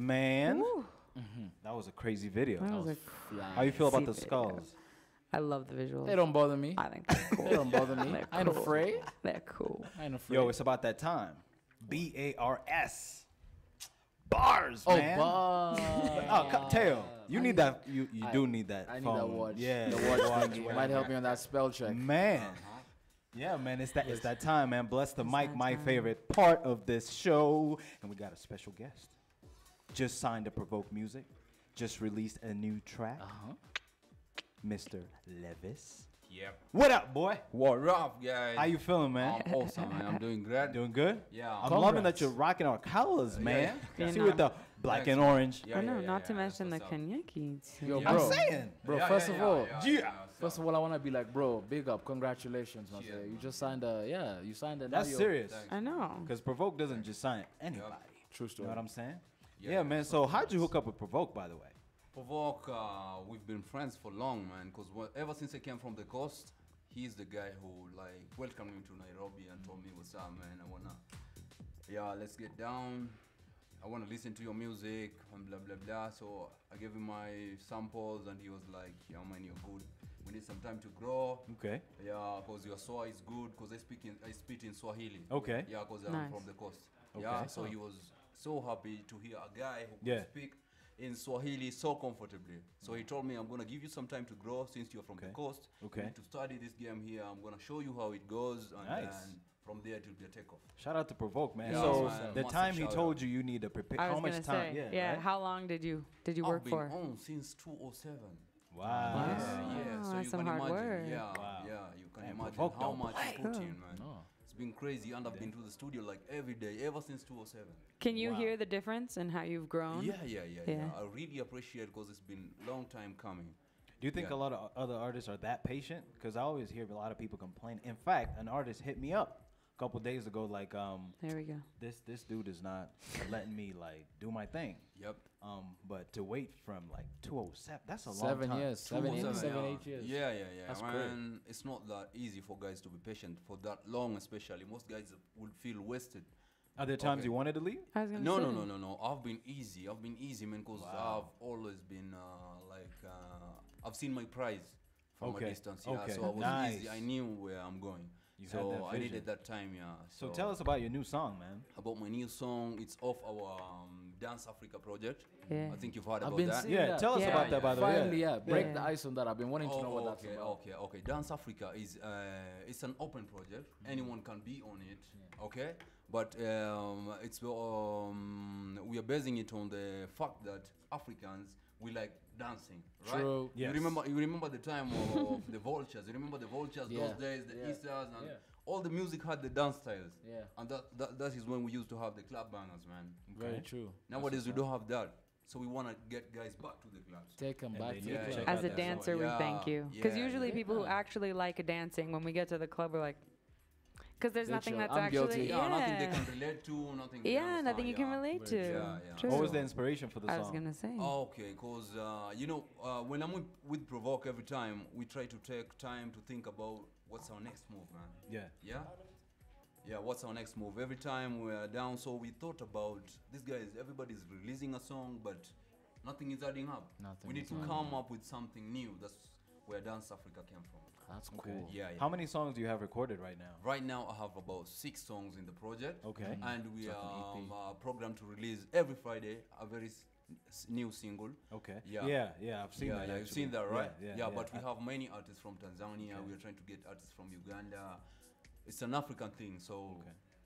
Man, Ooh. that was a crazy video. That was a How you feel about the crazy video. skulls? I love the visuals. They don't bother me. I think they're cool. They don't bother me. They're I ain't cool. afraid. They're cool. I ain't afraid. Yo, it's about that time. BARS. Bars, Oh, man. bars. Oh, Teo, you need that. You do need that. I need phone. that watch. Yeah, the watch thingy. It might help me on that spell check. Man. Yeah, man, it's that time, man. Bless the mic, my favorite part of this show. And we got a special guest. Just signed to Provoke Music. Just released a new track. Mr. Levis. Yep. What up, boy? What up, guys? How you feeling, man? I'm awesome, man. I'm doing great. Doing good? Yeah. I'm loving that you're rocking our colors, man. Yeah. See with the black and orange. I know, not to mention the Kenyaki. Yo, I'm bro. saying. Bro, Yeah, first yeah, of all, yeah. first of all, I want to be like, bro, big up. Congratulations, man. You just signed you signed a. now That's you're- serious. I know. Because Provoke doesn't just sign anybody. True You story. know what I'm saying? Yeah, Yeah, man. So how'd you hook up with Provoke, by the way? Provoke, we've been friends for long, man. Because ever since I came from the coast, he's the guy who like welcomed me to Nairobi and told me, "What's up, man? Let's get down. I wanna listen to your music and blah blah blah." So I gave him my samples, and he was like, "Yeah, man, you're good. We need some time to grow." Okay. Yeah, because your Swa is good. Because I speak in Swahili. Okay. Yeah, because I'm Nice. from the coast. Okay. Yeah, so he was so happy to hear a guy who Yeah. could speak in Swahili so comfortably. So he told me, "I'm gonna give you some time to grow since you're from the coast. Okay. You need to study this game here. I'm gonna show you how it goes, and Nice. then from there it will be a takeoff." Shout out to Provoke, man. Yeah, so man. the Massive time he shout told out. you you need to prepare, I was how much gonna time? say, Yeah. Right? How long did you work I've been for? on since 2007. Wow. Yeah, so that's you some can hard imagine. work. Yeah, Wow. yeah, you can Man, imagine Provoke how don't much play. you put Cool. in, man. It's been crazy, and I've been to the studio like every day ever since 2007. Can you Wow. hear the difference in how you've grown? Yeah. I really appreciate because it's been long time coming. Do you think Yeah. a lot of other artists are that patient? Because I always hear a lot of people complain. In fact, an artist hit me up a couple days ago, like, There we go. this dude is not letting me like do my thing. Yep. But to wait from like 2007, that's a long 7 time. years, 7 years, 7, 8 years. Yeah. That's Man, it's not that easy for guys to be patient for that long, especially. Most guys will feel wasted. Are there times Okay. you wanted to leave? I was gonna No, say. no. I've been easy, man, because I've always been I've seen my prize from Okay, a distance. Yeah, okay. so I was Nice. easy. I knew where I'm going. You had so that I vision. needed that time. Yeah. So tell us about your new song, man. About my new song. It's off our Dance Africa project. Yeah. I think you've heard I've about been that. seeing Yeah, that. tell us about that, by the way. Finally, yeah. Break Yeah. the ice on that. I've been wanting to know what that's okay, about. okay. Dance Africa is it's an open project. Anyone can be on it. Okay, but we are basing it on the fact that Africans we like dancing, right? True. Yes. You remember the time of the vultures. You remember the vultures Yeah. those days, the Yeah. Easters, and Yeah. all the music had the dance styles. Yeah. And that is when we used to have the club bangers, man. Very true. Nowadays we don't have that. So we want to get guys back to the clubs. Take them back to they the need to club. check As out a that dancer, we Yeah, thank you. Because yeah, usually yeah. people who actually like dancing, when we get to the club, we're like, because there's They nothing chill. that's I'm actually guilty. Yeah, nothing they can relate to, nothing. they Yeah, understand, nothing you can yeah. relate to. Yeah. True. What was the inspiration for the I song? was gonna say. Okay, because when I'm with Provoke every time, we try to take time to think about what's our next move, man. Yeah. Yeah, what's our next move? Every time we're down, so we thought about this guys. Everybody's releasing a song, but nothing is adding up. Nothing We need is to adding come up with something new. That's where Dance Africa came from. That's Okay. cool. Yeah. How many songs do you have recorded right now? Right now, I have about 6 songs in the project. Okay. And we It's like an EP. are programmed to release every Friday a very new single. Okay. Yeah. Yeah, I've seen Yeah, that. yeah, you've actually. seen that, right? Yeah, But we have many artists from Tanzania. Okay. We are trying to get artists from Uganda. It's an African thing, so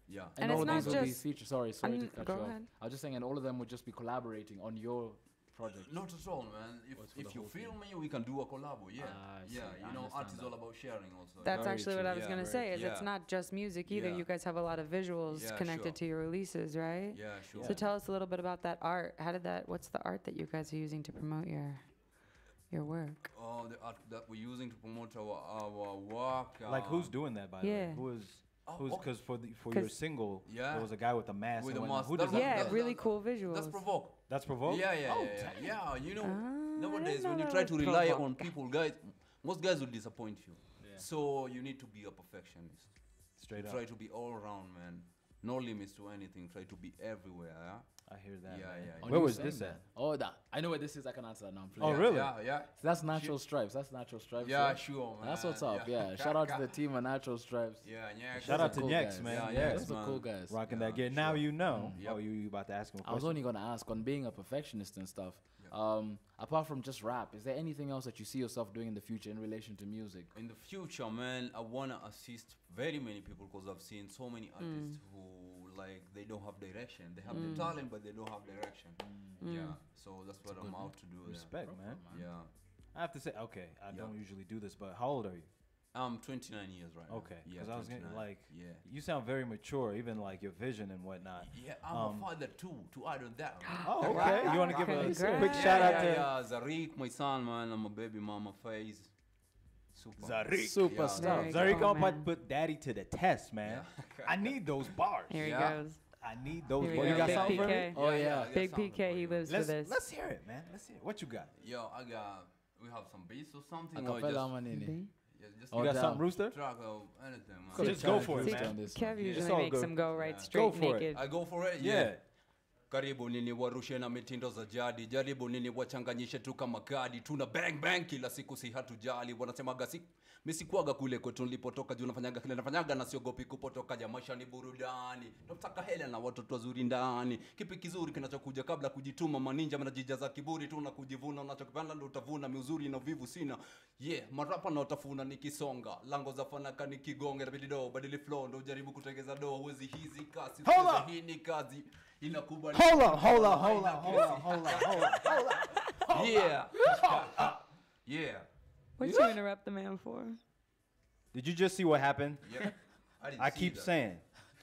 yeah. And all it's of not these will be just- featured. Sorry to and cut go you off. ahead. I was just saying, and all of them would just be collaborating on your project. Not at all, man. Or it's for the If you whole feel thing. me, we can do a collab. Yeah, I see. yeah. I You know, art understand is that. all about sharing, also. That's Very actually what true. I was Yeah, gonna very say. Is true. it's Yeah. not just music either. Yeah. You guys have a lot of visuals Yeah, connected sure. to your releases, right? Yeah, sure. So tell us a little bit about that art. How did that? What's the art that you guys are using to promote your work? Oh, the art that we're using to promote our work. Like who's doing that, by the way? Yeah. Who is? Who's? okay. Because for your 'Cause- single, Yeah. there was a guy with a mask. With and a whatnot. mask. Who That does was- that? Yeah, really cool visuals. That's Provoke. That's Provoke. Yeah, Oh, yeah. You know, Ah, nowadays I when you know try that to was rely Provoke. on people, guys, most guys will disappoint you. So you need to be a perfectionist. Straight up. Try to be all around, man. No limits to anything. Try to be everywhere. Yeah? I hear that. Yeah, man. yeah, yeah. Where You was sang this that. at? Oh, that. I know where this is. I can answer that now. Please. Oh, really? Yeah, yeah. So that's Natural Stripes. That's Natural Stripes. Yeah, sure, man. That's what's up. Yeah. Yeah. Shout out to the team of Natural Stripes. Yeah, yeah. Shout out to cool Nex, guys. man. Yeah, Yeah, Nex, those are cool man. guys. Rocking that gear. Now you know. Yep. Oh, you about to ask him a I was question? only gonna ask on being a perfectionist and stuff. Apart from just rap, is there anything else that you see yourself doing in the future in relation to music? In the future, man, I wanna assist very many people because I've seen so many artists who like they don't have direction. They have the talent, but they don't have direction. Yeah, so that's what I'm out to do. Respect, man. Yeah. I have to say, okay, I don't usually do this, but how old are you? I'm 29 years right now. Okay, Yeah, because I was getting 29. like, yeah. you sound very mature, even like your vision and whatnot. Yeah, I'm a father too, to add on that. Man. Oh, okay. You want to give a quick Yeah, shout out yeah, to yeah, Zarik, my son, man. I'm a baby mama phase. Super. Zarik? Superstar. Zarik gonna put daddy to the test, man. I need those bars. Here he goes. I need those Here bars. we You go. got Big something for me? PK. Oh, yeah. I got Big something PK, for he you. lives for this. Let's hear it, man. Let's hear it. What you got? Yo, we have some beats or something. Acapella, or just, manini. yeah, just You got something, Rooster? track of anything, man. Just go for it, man. Kev usually It's all makes good. him go right Yeah. straight Go for it. naked. I go for it? Yeah. Karibu nini warushe na mitindo za jadi, jaribu nini wachanganyishe tu kama kadi, tuna bang bang kila siku, si hatujali, wanasemaga si misikuaga kule kwetu nilipotoka, juu nafanyaga kile nafanyaga na siogopi kupotoka, ja maisha ni burudani, nataka hela na watoto wazuri ndani, kipi kizuri kinachokuja kabla kujituma, maninja mnajijaza kiburi tu na kujivuna, unachokipanda ndo utavuna, miuzuri na uvivu sina, marapa na utafuna nikisonga, lango za fanaka nikigonga, inabidi do badili flow, ndo ujaribu kutegeza do, huwezi hizi kasi, hii ni kazi. Hold on. Yeah. Yeah. What you interrupt the man for? Did you just see what happened? Yeah. I keep saying,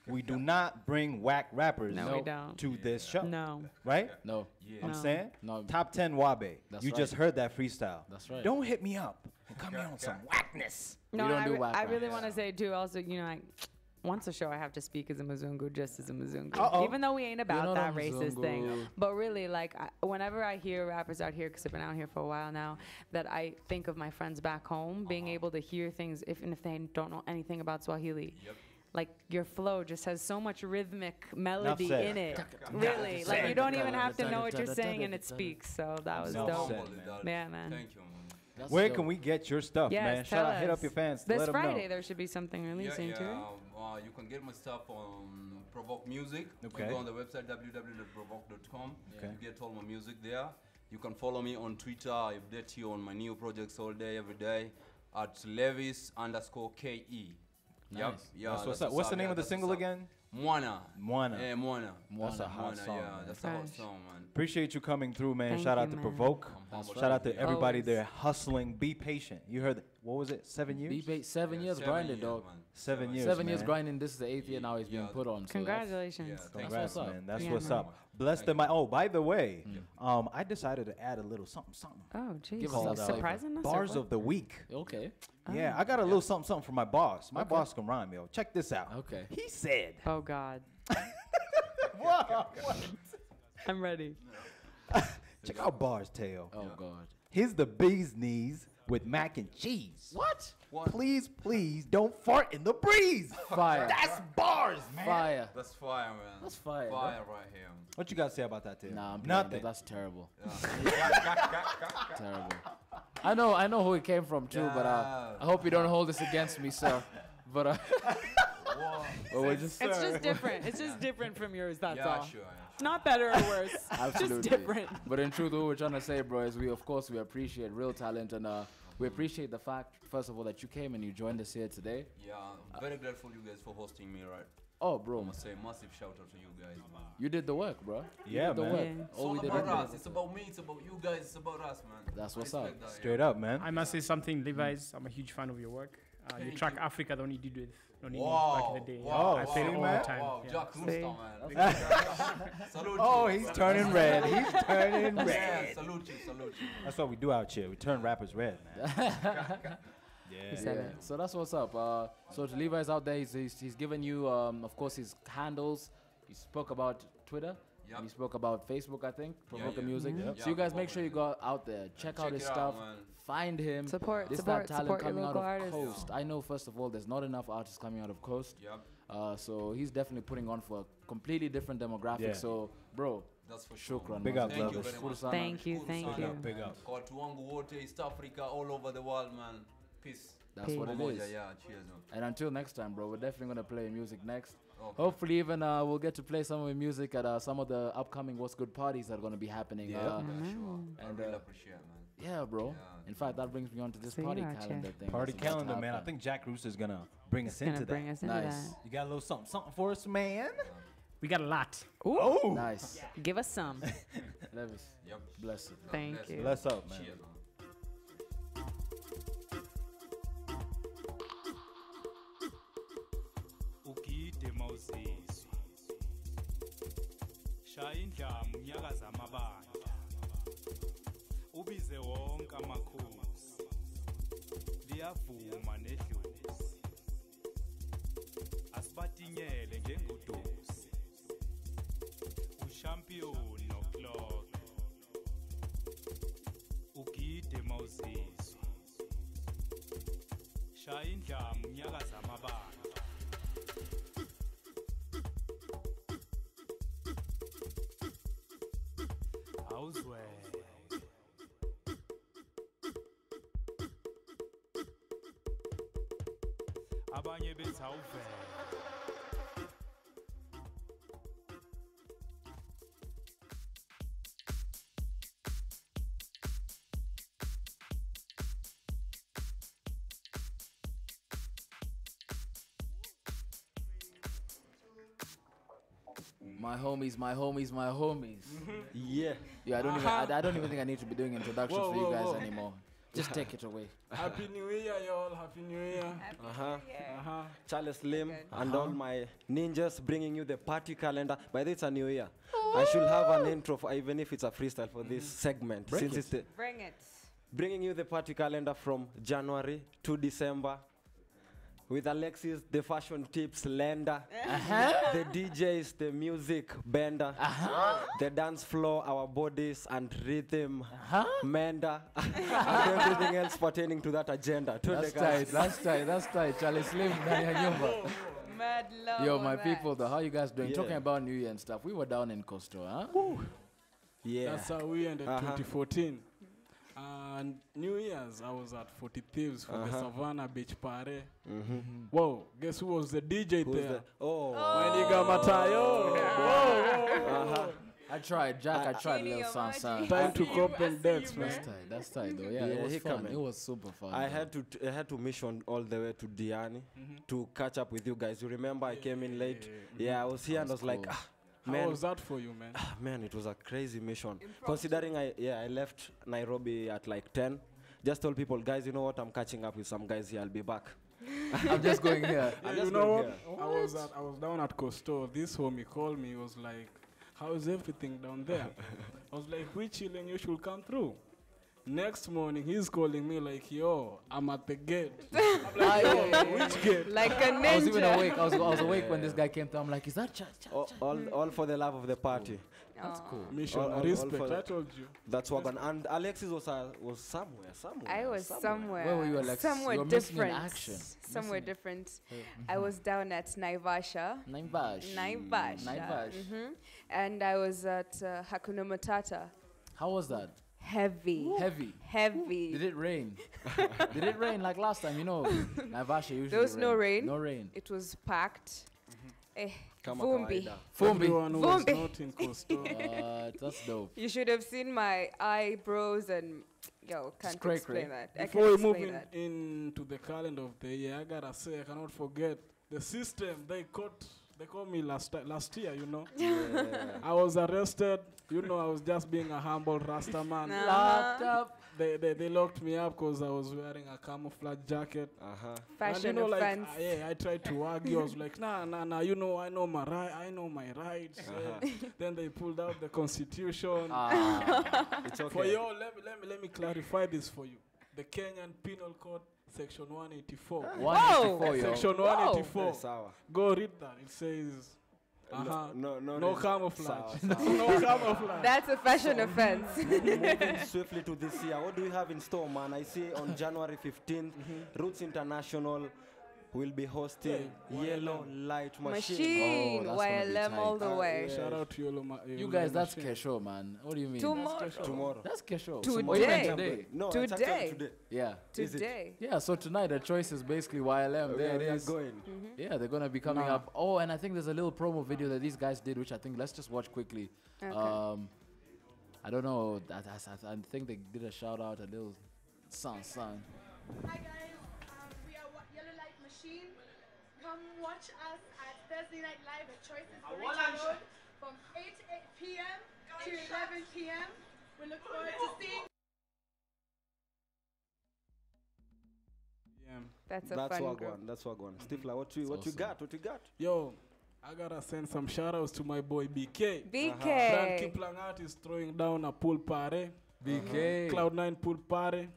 we do not bring whack rappers No, we don't. to this show. No. Right? No. Yeah. I'm No. saying? No. Top 10 Wabe. That's You right. just heard that freestyle. That's right. Don't hit me up and come here on some whackness. No, don't do whack I rap. really want to say too. Also, once a show, I have to speak as a Mzungu, just as a Mzungu. Uh-oh. Even though we ain't about not that a racist thing. Mzungu. But really, whenever I hear rappers out here, because I've been out here for a while now, that I think of my friends back home, being able to hear things, even if they don't know anything about Swahili. Yep. Like, your flow just has so much rhythmic melody said. in it. Really. Like, you don't even have to know what you're saying, and it speaks. So that was Enough dope. said, Yeah, man. Thank you, man. That's Where dope. can we get your stuff, Yes, man? tell Hit us. up your fans. This let them Friday, know. there should be something releasing too. You can get my stuff on Provoke Music. Okay. You go on the website www.provoke.com. Okay. You get all my music there. You can follow me on Twitter. I update you on my new projects all day, every day at Levis_KE. Nice. Yep. Yeah. That's what's up. What's the name of the single again? Mwana. Mwana. Yeah, Mwana. That's a hot Mwana, song, yeah, man. that's a hot Fresh. song, man. Appreciate you coming through, man. Thank Shout you, out to man. Provoke. That's Shout out to right. everybody Always. there hustling. Be patient. You heard, what was it, 7 years? 7 years 7 grinding, years, dog. man. 7 years, 7 years man. grinding. This is the 8th year now he's being Yeah. put on. So Congratulations. Yeah, thank Congrats, what's up. man. That's Yeah, what's man. up. Bless the mic. Oh, by the way, I decided to add a little something. Oh, geez. Give us that Surprising us? or Bars what? of the week. Okay. Yeah, I got a little something for my boss. My boss can rhyme, yo. Check this out. Okay. He said, Oh, God. I'm ready. check out Bars, Teo. Oh God. Here's the bee's knees with mac and cheese. What? Please, don't fart in the breeze. Fire. That's bars, man. Fire. That's fire, man. That's fire, bro. Fire right here. What you got to say about that, Teo? Nah, I'm playing, Nothing. but that's terrible. Terrible. I know who it came from too, but I hope you don't hold this against me, sir. But well, we're just It's just different. It's just different from yours, that's Yeah, all. sure. Not better or worse. absolutely Just different. But in truth, what we're trying to say, bro, is we appreciate real talent, and we appreciate the fact, first of all, that you came and you joined us here today. Yeah, I'm very grateful you guys for hosting me, right? Oh, bro, I must say massive shout out to you guys, man. you did the work, bro. You Yeah, did the man. work. Yeah. It's All all we did about was us. It's about me. It's about you guys. It's about us, man. That's I what's respect up. that, Straight yeah. up, man. I must say something, Levi's. I'm a huge fan of your work. Your Thank track you. Africa, the one you did with Nonini Wow. back in the day. Wow. I played it all man. the time. Wow, Yeah. Jack Rooster, See? man. Salute Oh, you. he's Salute turning you. red. He's turning Yeah, red. salute you, salute you. That's what we do out here. We turn rappers red, man. He said Yeah. it. So that's what's up. So to Levi's out there, he's given you, of course, his handles. He spoke about Twitter. Yep. And he spoke about Facebook, I think, Provoking yeah. Music. Mhm. So you Yeah, guys make sure you go out there, check out check his it out, stuff, man. find him. Support This that talent your coming out local of artists. Coast. I know, first of all, there's not enough artists coming out of Coast. Yep. So he's definitely putting on for a completely different demographic. Yeah. So, bro, That's for sure. shukran. Big man. up, Thank you brothers. very much. Thank you, thank Shukuru you. sana. Big up. Kwa watu wangu wote East Africa, all over the world, man. Peace. That's what it Pamoja, is. Yeah, cheers, man. And until next time, bro, we're definitely gonna play music next. Okay. Hopefully, even we'll get to play some of the music at some of the upcoming What's Good parties that are gonna be happening. Yeah, And I really appreciate it, man. yeah, bro. In fact, that brings me on to this See party ya, calendar thing. Party that's about to calendar, man. I happen. think Jack Rooster's gonna bring us Gonna into bring that. us into Nice. that. You got a little something for us, man. We got a lot. Oh, Nice. Give us some. Levis. Yep. Bless it. Thank you. Bless up, man. Cheers, man. ugide mawuzizwe shaya indlamu nyakaza amabandla ubize wonke amakhosi liyavuma nedlozi asibatinyele njengodosi ushampiyoni noclock ugide mawuzizwe shaya indlamu nyakaza amabandla awuzweke abanye bethi awuvele My homies, my homies, my homies. Yeah. Yeah, I don't even think I need to be doing introductions for you guys anymore. Just take it away. Happy New Year, y'all. Happy New Year. Charles Slim and all my ninjas bringing you the party calendar. By the way, it's a new year. I should have an intro, for, even if it's a freestyle for this segment. Bring since it. it's the Bring it. bringing you the party calendar from January to December. With Alexis, the fashion tips lender, the DJs, the music bender, the dance floor, our bodies and rhythm mender, and everything else pertaining to that agenda. That's tight, that's tight. Charlie Slim, ndani ya nyumba. Mad love. Yo, on my that. people, though, how you guys doing? Yeah. Talking about New Year and stuff. We were down in Coastal, huh? Yeah. That's how we ended 2014. And New Year's, I was at 40 Thieves for the Savannah Beach Party. Whoa, guess who was the DJ Who's there? the- oh. My nigga Matayo. Whoa. I tried, Jack. I tried Lil Sansan. Time to open decks, man. That's tight, though. Yeah, it was he fun. coming. It was super fun. I though. had to mission all the way to Diani to catch up with you guys. You remember I came in late? Yeah, I was here and I was like, How man, was that for you, man? man, it was a crazy mission. Considering I left Nairobi at like 10. Just told people, guys, you know what? I'm catching up with some guys here. I'll be back. I'm just going here. Yeah, you know what? I was down at Coastal. This homie called me. He was like, "How is everything down there?" I was like, "We chilling. You should come through." Next morning, he's calling me like, "Yo, I'm at the gate." I'm like, "Yo, which gate?" Like a ninja. I was even awake. I was awake when this guy came through. I'm like, is that all for the love of the party. That's cool. Mission All respect. for I told you. That's what. And Alexis was somewhere. I was somewhere. Where were you, Alexis? Somewhere You were missing in different. action. Somewhere different. I was down at Naivasha. Naivasha. And I was at Hakuna Matata. How was that? Heavy. Did it rain? Did it rain like last time? You know, Naivasha usually There was no rain. No rain. It was packed. Kama Vumbi. kawaida. Everyone was Vumbi. not in Coastal. That's dope. You should have seen my eyebrows and can't cray-cray. explain that. I Before can't we move explain that. into the calendar of the year, I gotta say I cannot forget the system. They caught me last year. You know. Yeah. I was arrested. You know, I was just being a humble Rasta man. Locked up. They locked me up because I was wearing a camouflage jacket. Fashion and, you know, offense. Like, I tried to argue. I was like, nah. You know, I know my rights. Then they pulled out the Constitution. It's okay. For you, let me clarify this for you. The Kenyan Penal Code, Section 184. 184, yo. Section Wow. 184. Yes, sawa. Go read that. It says. No camouflage. Sawa. No camouflage. That's a fashion offense. Moving swiftly to this year, what do we have in store, man? I see on January 15th, Roots International will be hosting Yellow Light Machine. Oh, that's gonna be YLM tight. all the way. Shout out to Yellow You guys, that's Kesho, man. What do you mean? Tomorrow. That's Kesho. Today. Or even today. No, it's actually today. Yeah. Today. Yeah, so tonight the choice is basically YLM. There it we are is. going. Yeah, they're gonna be coming Nah. up. Oh, and I think there's a little promo video that these guys did, which I think let's just watch quickly. Okay. I don't know. I think they did a shout out, a little son. Hi guys, we are Yellow Light Machine. Come watch us at Thursday Night Live at Choices Bridge Road from 8 p.m. to 11 p.m. We look forward to seeing. Yeah. That's a That's fun what group. one. That's what one. Stifler, what you got? What you got? Yo, I gotta send some shout outs to my boy BK. BK. Brand Kiplangat is throwing down a pool party. BK. Cloud9 pool party.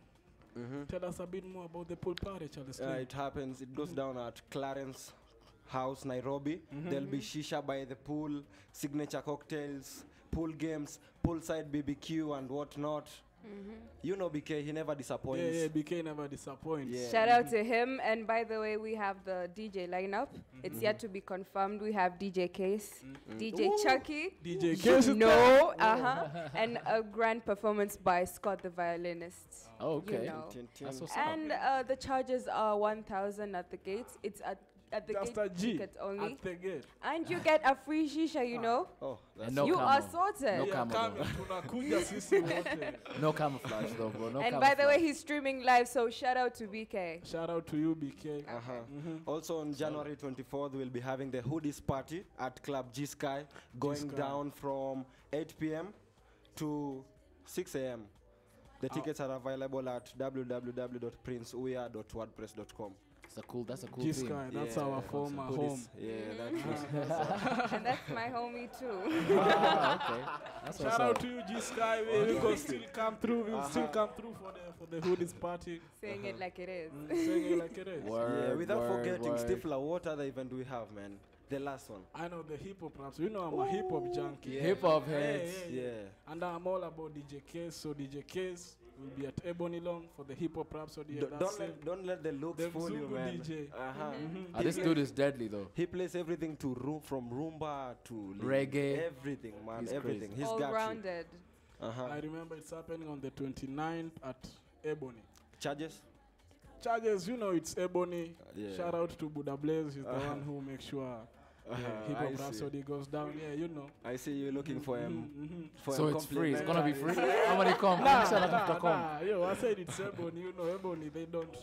Tell us a bit more about the pool party, Charles. It happens. It goes down at Clarence House, Nairobi. There'll be shisha by the pool, signature cocktails, pool games, poolside BBQ and whatnot. You know BK, he never disappoints. Yeah, BK never disappoints. Yeah. Shout out to him. And by the way, we have the DJ lineup. It's yet to be confirmed. We have DJ Case, DJ Ooh. Chucky. DJ Case is No, there. and a grand performance by Scott the violinist. Oh, okay. You know. That's what's up. And the charges are 1,000 at the gates. It's at the Just gate a G tickets only. at the gate. And you get a free shisha, you know. Oh, And no you camo. are sorted. No camo, though. Tunakuja sisi wote. No camouflage though, bro. No And by the way, camouflage. he's streaming live, so shout out to BK. Shout out to you, BK. Also on January 24th, we'll be having the Hoodies party at Club G Sky, going Sky. down from 8 p.m. to 6 a.m. The tickets are available at www.princeuya.wordpress.com. That's a cool G thing. Sky, that's our former home. Yeah, And that's my homie too. Okay. That's what's Shout out up. to you, G Sky. We will still come through. We will still come through for the Hoodies party. Saying it like it is. Saying it like it is. Yeah, without word, forgetting word. Stifler, what other event do we have, man? The last one. I know the hip hop raps. You know I'm a hip hop junkie. Yeah. Hip hop Yeah, heads. yeah, yeah. And I'm all about DJ Case. So DJ Case will be at Ebony Long for the hip hop raps. So Don't let the looks Them fool you, Zungu man. DJ. This dude is deadly though. He plays everything from rumba to Reggae. everything, man. He's Everything. crazy. He's All got rounded. you. I remember it's happening on the 29th at Ebony. Charges? Charges, you know it's Ebony. Yeah. Shout out to Buddha Blaze. He's the one who makes sure hip I hop see. Rhapsody goes down. Yeah, you know. I see you looking for him. So it's free. It's gonna be free. How many come? Nah, yo, I said it's Ebony. You know, Ebony, they don't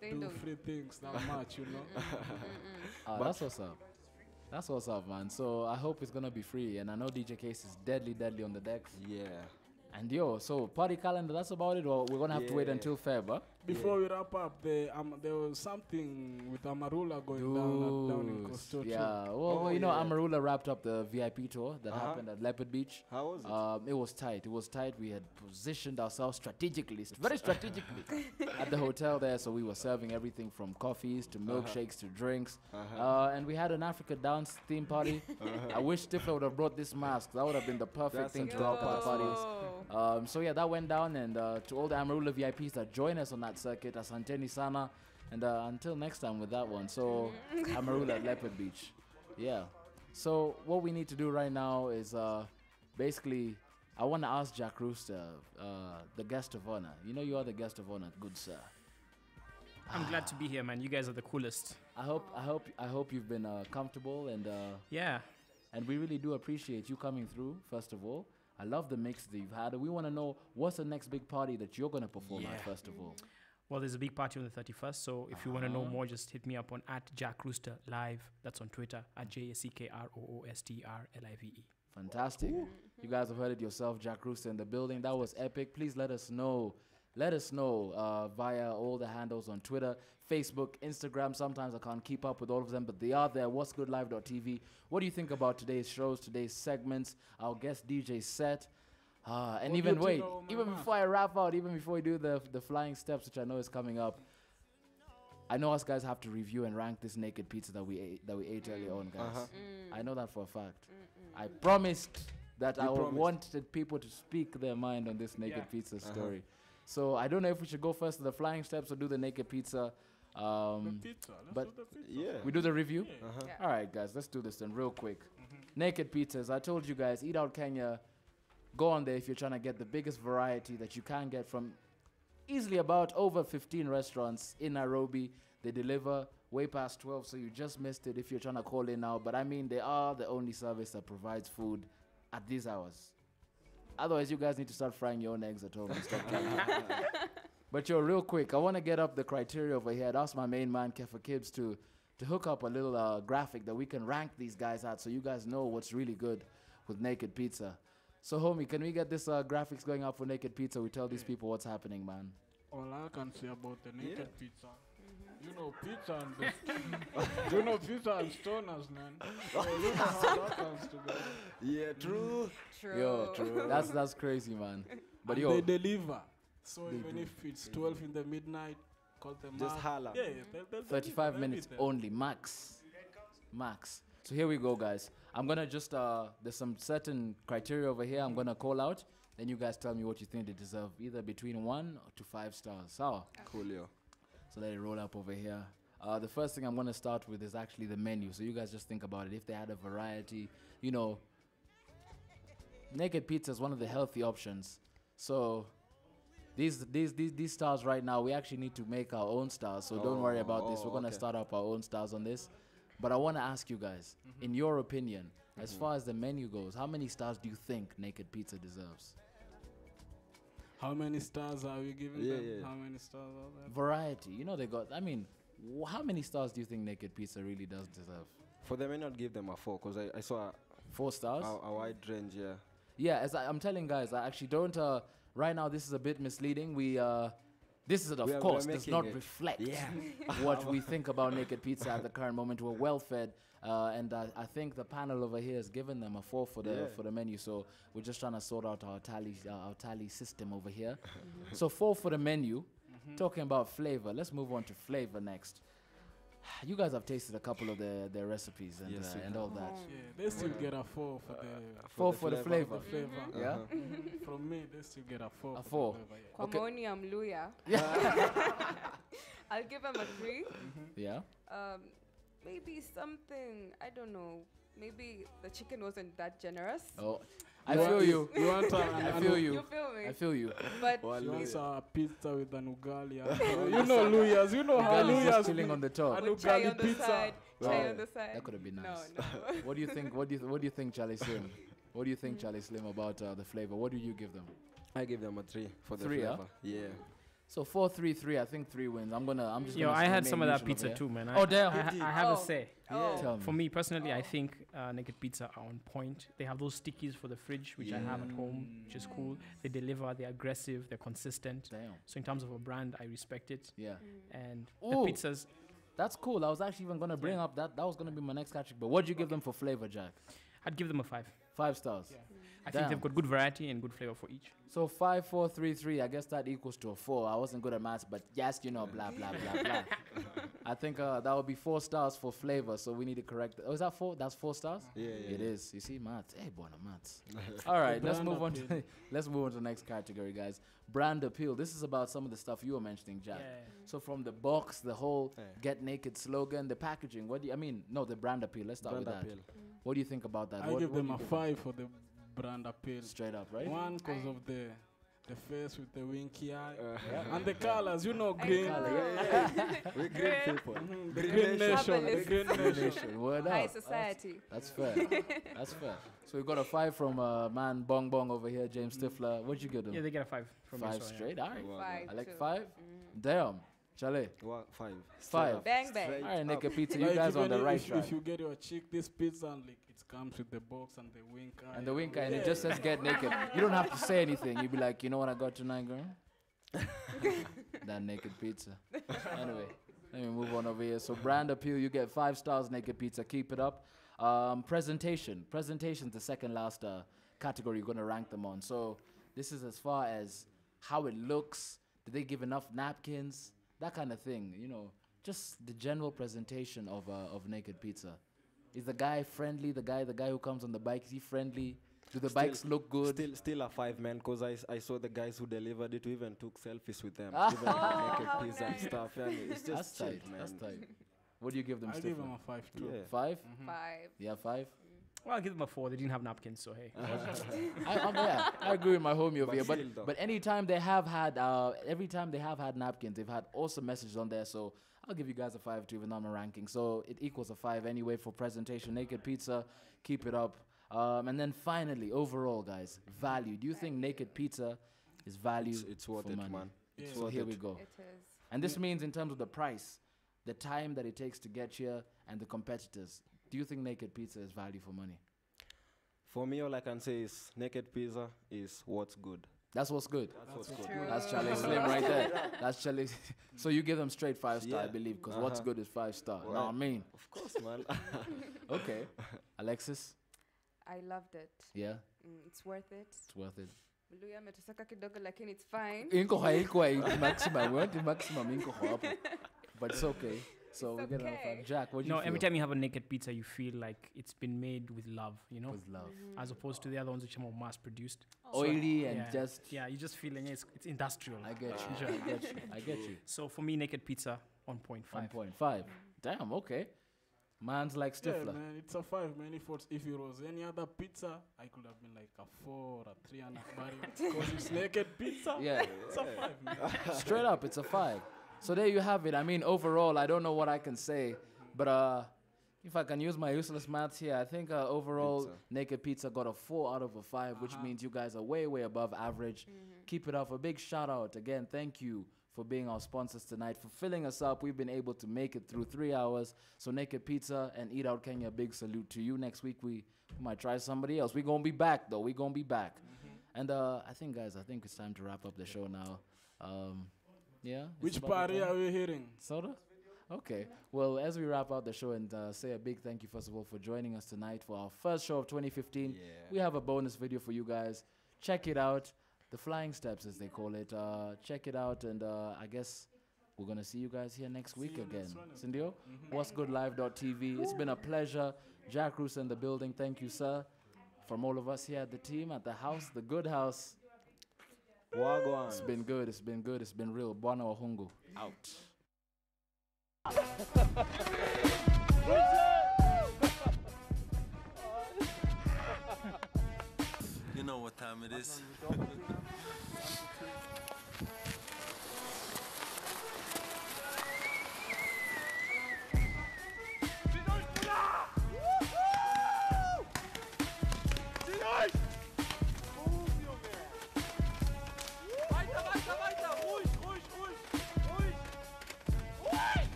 do free things that much, you know. That's what's up. That's what's up, man. So I hope it's gonna be free, and I know DJ Case is deadly on the decks. Yeah. And yo, so party calendar. That's about it. Or we're gonna have to wait until Feb, huh? Before we wrap up, there was something with Amarula going down in Costa. Yeah, well, you know, Amarula wrapped up the VIP tour that happened at Leopard Beach. How was it? It was tight. It was tight. We had positioned ourselves strategically, very strategically, at the hotel there. So we were serving everything from coffees to milkshakes to drinks. And we had an Africa dance theme party. I wish Stifler would have brought this mask. That would have been the perfect thing to drop at the parties. So yeah, that went down. And to all the Amarula VIPs that join us on that circuit, asanteni sana. And until next time with that one. So Amarula at Leopard Beach. Yeah. So what we need to do right now is basically, I want to ask Jack Rooster, the guest of honor. You know you are the guest of honor, good sir. I'm glad to be here, man. You guys are the coolest. I hope you've been comfortable and yeah. And we really do appreciate you coming through. First of all, I love the mix that you've had. We want to know what's the next big party that you're gonna perform at. First of all. Well, there's a big party on the 31st, so if you want to know more, just hit me up on @JackRooster Live. That's on Twitter @JackRoosterLive. Fantastic. You guys have heard it yourself, Jack Rooster in the building. That was epic. Please let us know. Let us know via all the handles on Twitter, Facebook, Instagram. Sometimes I can't keep up with all of them, but they are there. what'sgoodlive.tv. What do you think about today's shows, today's segments, our guest DJ set? And even wait, even before I wrap out, even before we do the flying steps, which I know is coming up, I know us guys have to review and rank this naked pizza that we ate earlier on, guys. I know that for a fact. I promised that I wanted people to speak their mind on this naked pizza story. So I don't know if we should go first to the flying steps or do the naked pizza. Pizza. Let's But do the pizza. Yeah. we do the review. Yeah. Uh-huh. Yeah. All right, guys, let's do this then real quick. Naked Pizzas. I told you guys, Eat Out Kenya. Go on there if you're trying to get the biggest variety that you can get from easily about over 15 restaurants in Nairobi. They deliver way past 12, so you just missed it if you're trying to call in now. But I mean, they are the only service that provides food at these hours. Otherwise, you guys need to start frying your own eggs at home and stop trying. But yo, real quick, I want to get up the criteria over here. I'd ask my main man, Kefa Kibbs, to hook up a little graphic that we can rank these guys at so you guys know what's really good with Naked Pizza. So, homie, can we get this graphics going up for Naked Pizza? We tell these people what's happening, man. All I can say about the naked pizza, you know pizza and the you know pizza and stoners, man. So you know how that comes together. Yeah, true. Yo, that's crazy, man. But And yo, they deliver. So They even do. if it's 12 in the midnight, call them Just up. holla. Yeah, they'll 35 deliver minutes everything. only, max. Max. So here we go, guys. I'm gonna just there's some certain criteria over here I'm gonna call out. Then you guys tell me what you think they deserve, either between 1 to 5 stars. So Coolio. So let it roll up over here. The first thing I'm gonna start with is actually the menu. So you guys just think about it. If they had a variety, you know, Naked Pizza is one of the healthy options. So these stars right now, we actually need to make our own stars. So don't worry about this. We're gonna okay. start up our own stars on this. But I want to ask you guys, in your opinion, as far as the menu goes, how many stars do you think Naked Pizza deserves? How many stars are we giving Yeah, them? yeah. How many stars are there? Variety. You know they got. I mean, how many stars do you think Naked Pizza really does deserve? For them, I not give them a 4 because I saw 4 stars. a wide range. Yeah. Yeah, as I'm telling guys, I actually don't. Right now, this is a bit misleading. This is, of course, does making not it. reflect Yeah. what we think about Naked Pizza at the current moment. We're well fed, and I think the panel over here has given them a 4 for the menu. So we're just trying to sort out our tally system over here. So 4 for the menu. Talking about flavor, let's move on to flavor next. You guys have tasted a couple of their recipes and Yes, we and all that. Yeah, they still get a 4 for the 4 for the flavor. The flavor. Yeah. From me, they still get a 4. A for 4. The flavor, yeah. Kwa Okay. maoni ya Mluya, I'll give him a 3. Yeah. Maybe something, I don't know. Maybe the chicken wasn't that generous. Oh, I feel you. You want I feel you. You feel me? I feel you. But She wants a pizza with an ugali. You know Luyas. You know how Ugali is just Luyas chilling on the top. An with chai ugali on the pizza. side. Chai Wow. on the side. That could have been No, nice. no. What do you think? What do you think, Charlie Slim? What do you think, Charlie Slim, about the flavor? What do you give them? I give them a 3 for the 3, flavor. Yeah. So 4-3-3. I think 3 wins. I'm just. Yo, gonna I had remain some of that neutral pizza over too, here. man. Oh damn! I have a say. Tell For me. me personally, I think Naked Pizza are on point. They have those stickies for the fridge, which I have at home, which is cool. They deliver, they're aggressive, they're consistent. Damn. So in terms of a brand, I respect it. Yeah. And Ooh. the pizzas, That's cool. I was actually even gonna bring up that was gonna be my next category. But what'd you give them for flavor, Jack? I'd give them a 5. 5 stars. I think Damn. they've got good variety and good flavor for each. So 5, 4, 3, 3. I guess that equals to a 4. I wasn't good at maths, but yes, you know, blah blah blah blah. I think that would be 4 stars for flavor. So we need to correct. Oh, is that 4? That's 4 stars. Yeah, It is. You see, maths. Hey, boy, no maths. All right, let's move on to let's move on to the next category, guys. Brand appeal. This is about some of the stuff you were mentioning, Jack. Yeah. So from the box, the whole "Get Naked" slogan, the packaging. What do you? I mean, no, the brand appeal. Let's start Brand with that. appeal. What do you think about that? I What give them do a you 5 for the brand appeal. Straight up, right? One because of the face with the winky eye Yeah. and the colors. You know, green. We green people. The Green green nation. nation. The green nation. Word High up. society. That's fair. That's fair. So we got a 5 from man Bong Bong over here, James Stifler. What'd you give them? Yeah, they get a 5 from me. 5 so, yeah. straight. All right. 5 I like too. 5. Damn. Chalet. 5. 5. Bang bang. Straight All right, up. Naked Pizza. You Like guys on even the right if track. you get your chick this pizza and like it comes with the box and the wink eye. And the wink eye, and it just says "Get Naked." You don't have to say anything. You be like, you know what I got tonight, girl? That Naked Pizza. Anyway, let me move on over here. So brand appeal, you get 5 stars, Naked Pizza. Keep it up. Presentation. Presentation's the second last category you're gonna rank them on. So this is as far as how it looks. Did they give enough napkins? That kind of thing. You know, just the general presentation of Naked Pizza. Is the guy friendly? The guy who comes on the bike, is he friendly? Do the bikes look good? Still a 5, man, because I saw the guys who delivered it, who even took selfies with them. Ah. Even with Oh, naked how pizza and nice. stuff. Yeah, it's just That's chill, tight. man. That's tight. What do you give them, I Stifler? give them a 5 too. Yeah. 5? Mhm. 5. Yeah, 5? Well, I'll give them a 4. They didn't have napkins, so hey. I agree with my homie over But here. still though. But anytime they have had, every time they have had napkins, they've had awesome messages on there. So I'll give you guys a 5 too, even though I'm a ranking. So it equals a 5 anyway for presentation. Naked Pizza, keep it up. And then finally, overall, guys, value. Do you think Naked Pizza is value It's worth for it, money? man. It's So worth here it. we go. It is. And this means in terms of the price, the time that it takes to get here, and the competitors. Do you think Naked Pizza is value for money? For me, all I can say is naked pizza is what's good. That's what's good. That's what's True. good. That's Charlie Slim right there. That's Charlie. So you give them straight 5-star, I Yeah. believe, because what's good is 5-star. Well, Know what I mean? Of course, man. Okay. Alexis? I loved it. Yeah, It's worth it. it's worth it. Luya ametusaka kidogo lakini it's fine. Inko haikuwa maximum. We went to maximum inko hapo. But it's okay. So It's we get another okay. 5. Jack, what do you No, feel? every time you have a naked pizza, you feel like it's been made with love, you know? With love. As opposed to the other ones which are more mass produced. Oily and just... Yeah, you're just feeling it's industrial. I get you. I get you. I get you. So for me, naked pizza, 1.5. 1.5. Damn, okay. Man's like Yeah, Stifler. man, it's a 5, man. If it was any other pizza, I could have been like a 4 or a 3.5. Because it's naked pizza. Yeah. It's a 5, man. Straight up, it's a 5. So there you have it. I mean, overall, I don't know what I can say, but if I can use my useless maths here, I think overall, Naked Pizza got a 4 out of a 5, which means you guys are way, way above average. Keep it up. A big shout out. Again, thank you for being our sponsors tonight, for filling us up. We've been able to make it through 3 hours. So Naked Pizza and Eat Out Kenya, big salute to you. Next week, we might try somebody else. We're going to be back, though. We're going to be back. And I think, guys, it's time to wrap up the show now. Yeah. it's Which about party time. are we hitting? Soda? Okay. Well, as we wrap out the show and say a big thank you, first of all, for joining us tonight for our first show of 2015. We have a bonus video for you guys. Check it out. The Flying Steps, as they call it. Check it out. And I guess we're going to see you guys here next week again. Cindio? What's Good Live.tv. It's been a pleasure. Jack Roos in the building. Thank you, sir. From all of us here at the team, at the house, the good house. Wagwan. It's been good. It's been good. It's been real. Bwana Wahungu. Out. You know what time it is.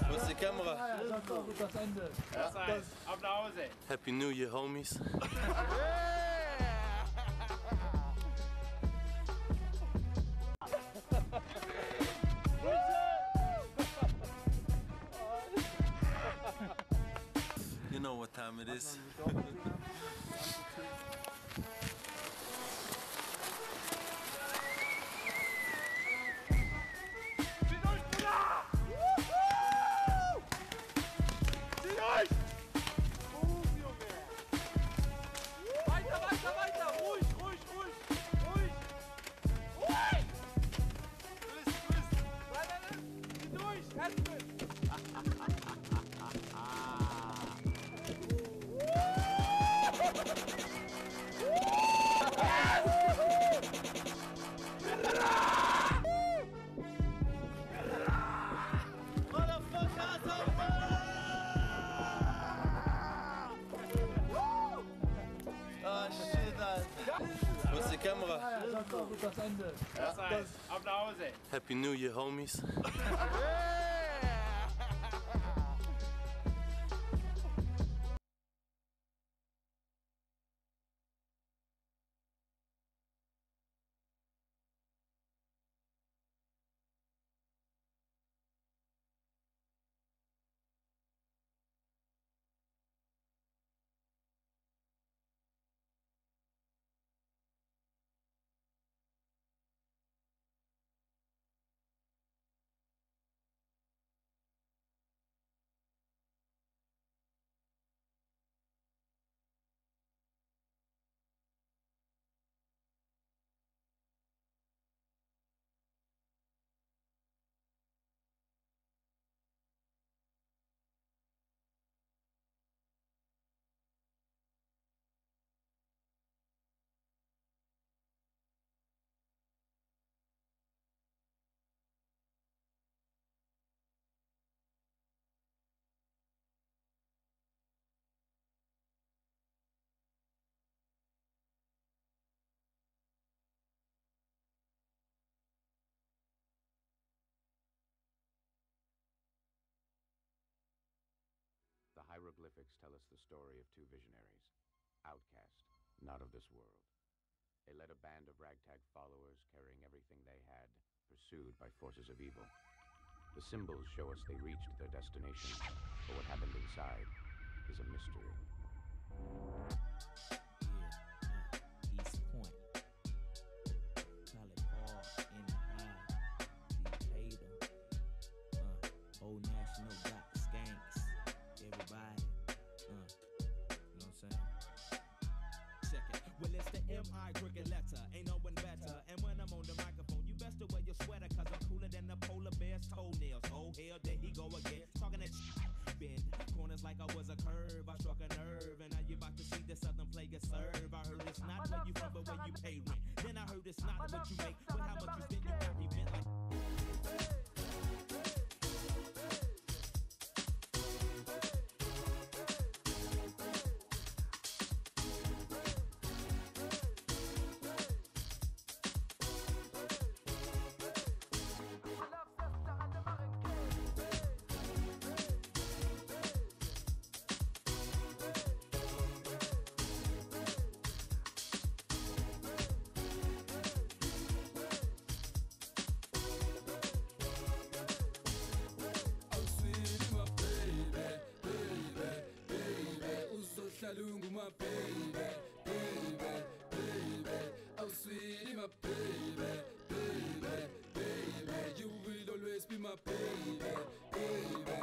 What's the camera? Happy New Year, homies. You know what time it is. What's the camera? Happy New Year, homies. hieroglyphics tell us the story of two visionaries, outcast, not of this world. They led a band of ragtag followers carrying everything they had, pursued by forces of evil. The symbols show us they reached their destination, but what happened inside is a mystery. East Point. Call it hard in the high. Decatur. Old National got the skanks. Everybody. You know what I'm saying? Check it. Well, it's the M.I. crooked letter. Ain't no one better. And when I'm on the microphone, you best to wear your sweater, cause I'm cooler than the polar bear's toenails. Oh, hell, there he go again. Talking that bend corners like I was a curve. I struck a nerve, and now you about to see the southern player serve. I heard it's not where you from, but where you pay rent. Then I heard it's not what you make, but how much you spend. You got me bent like. Lungu, my baby, baby, baby. Oh, sweetie, my baby, baby, baby. You will always be my baby, baby,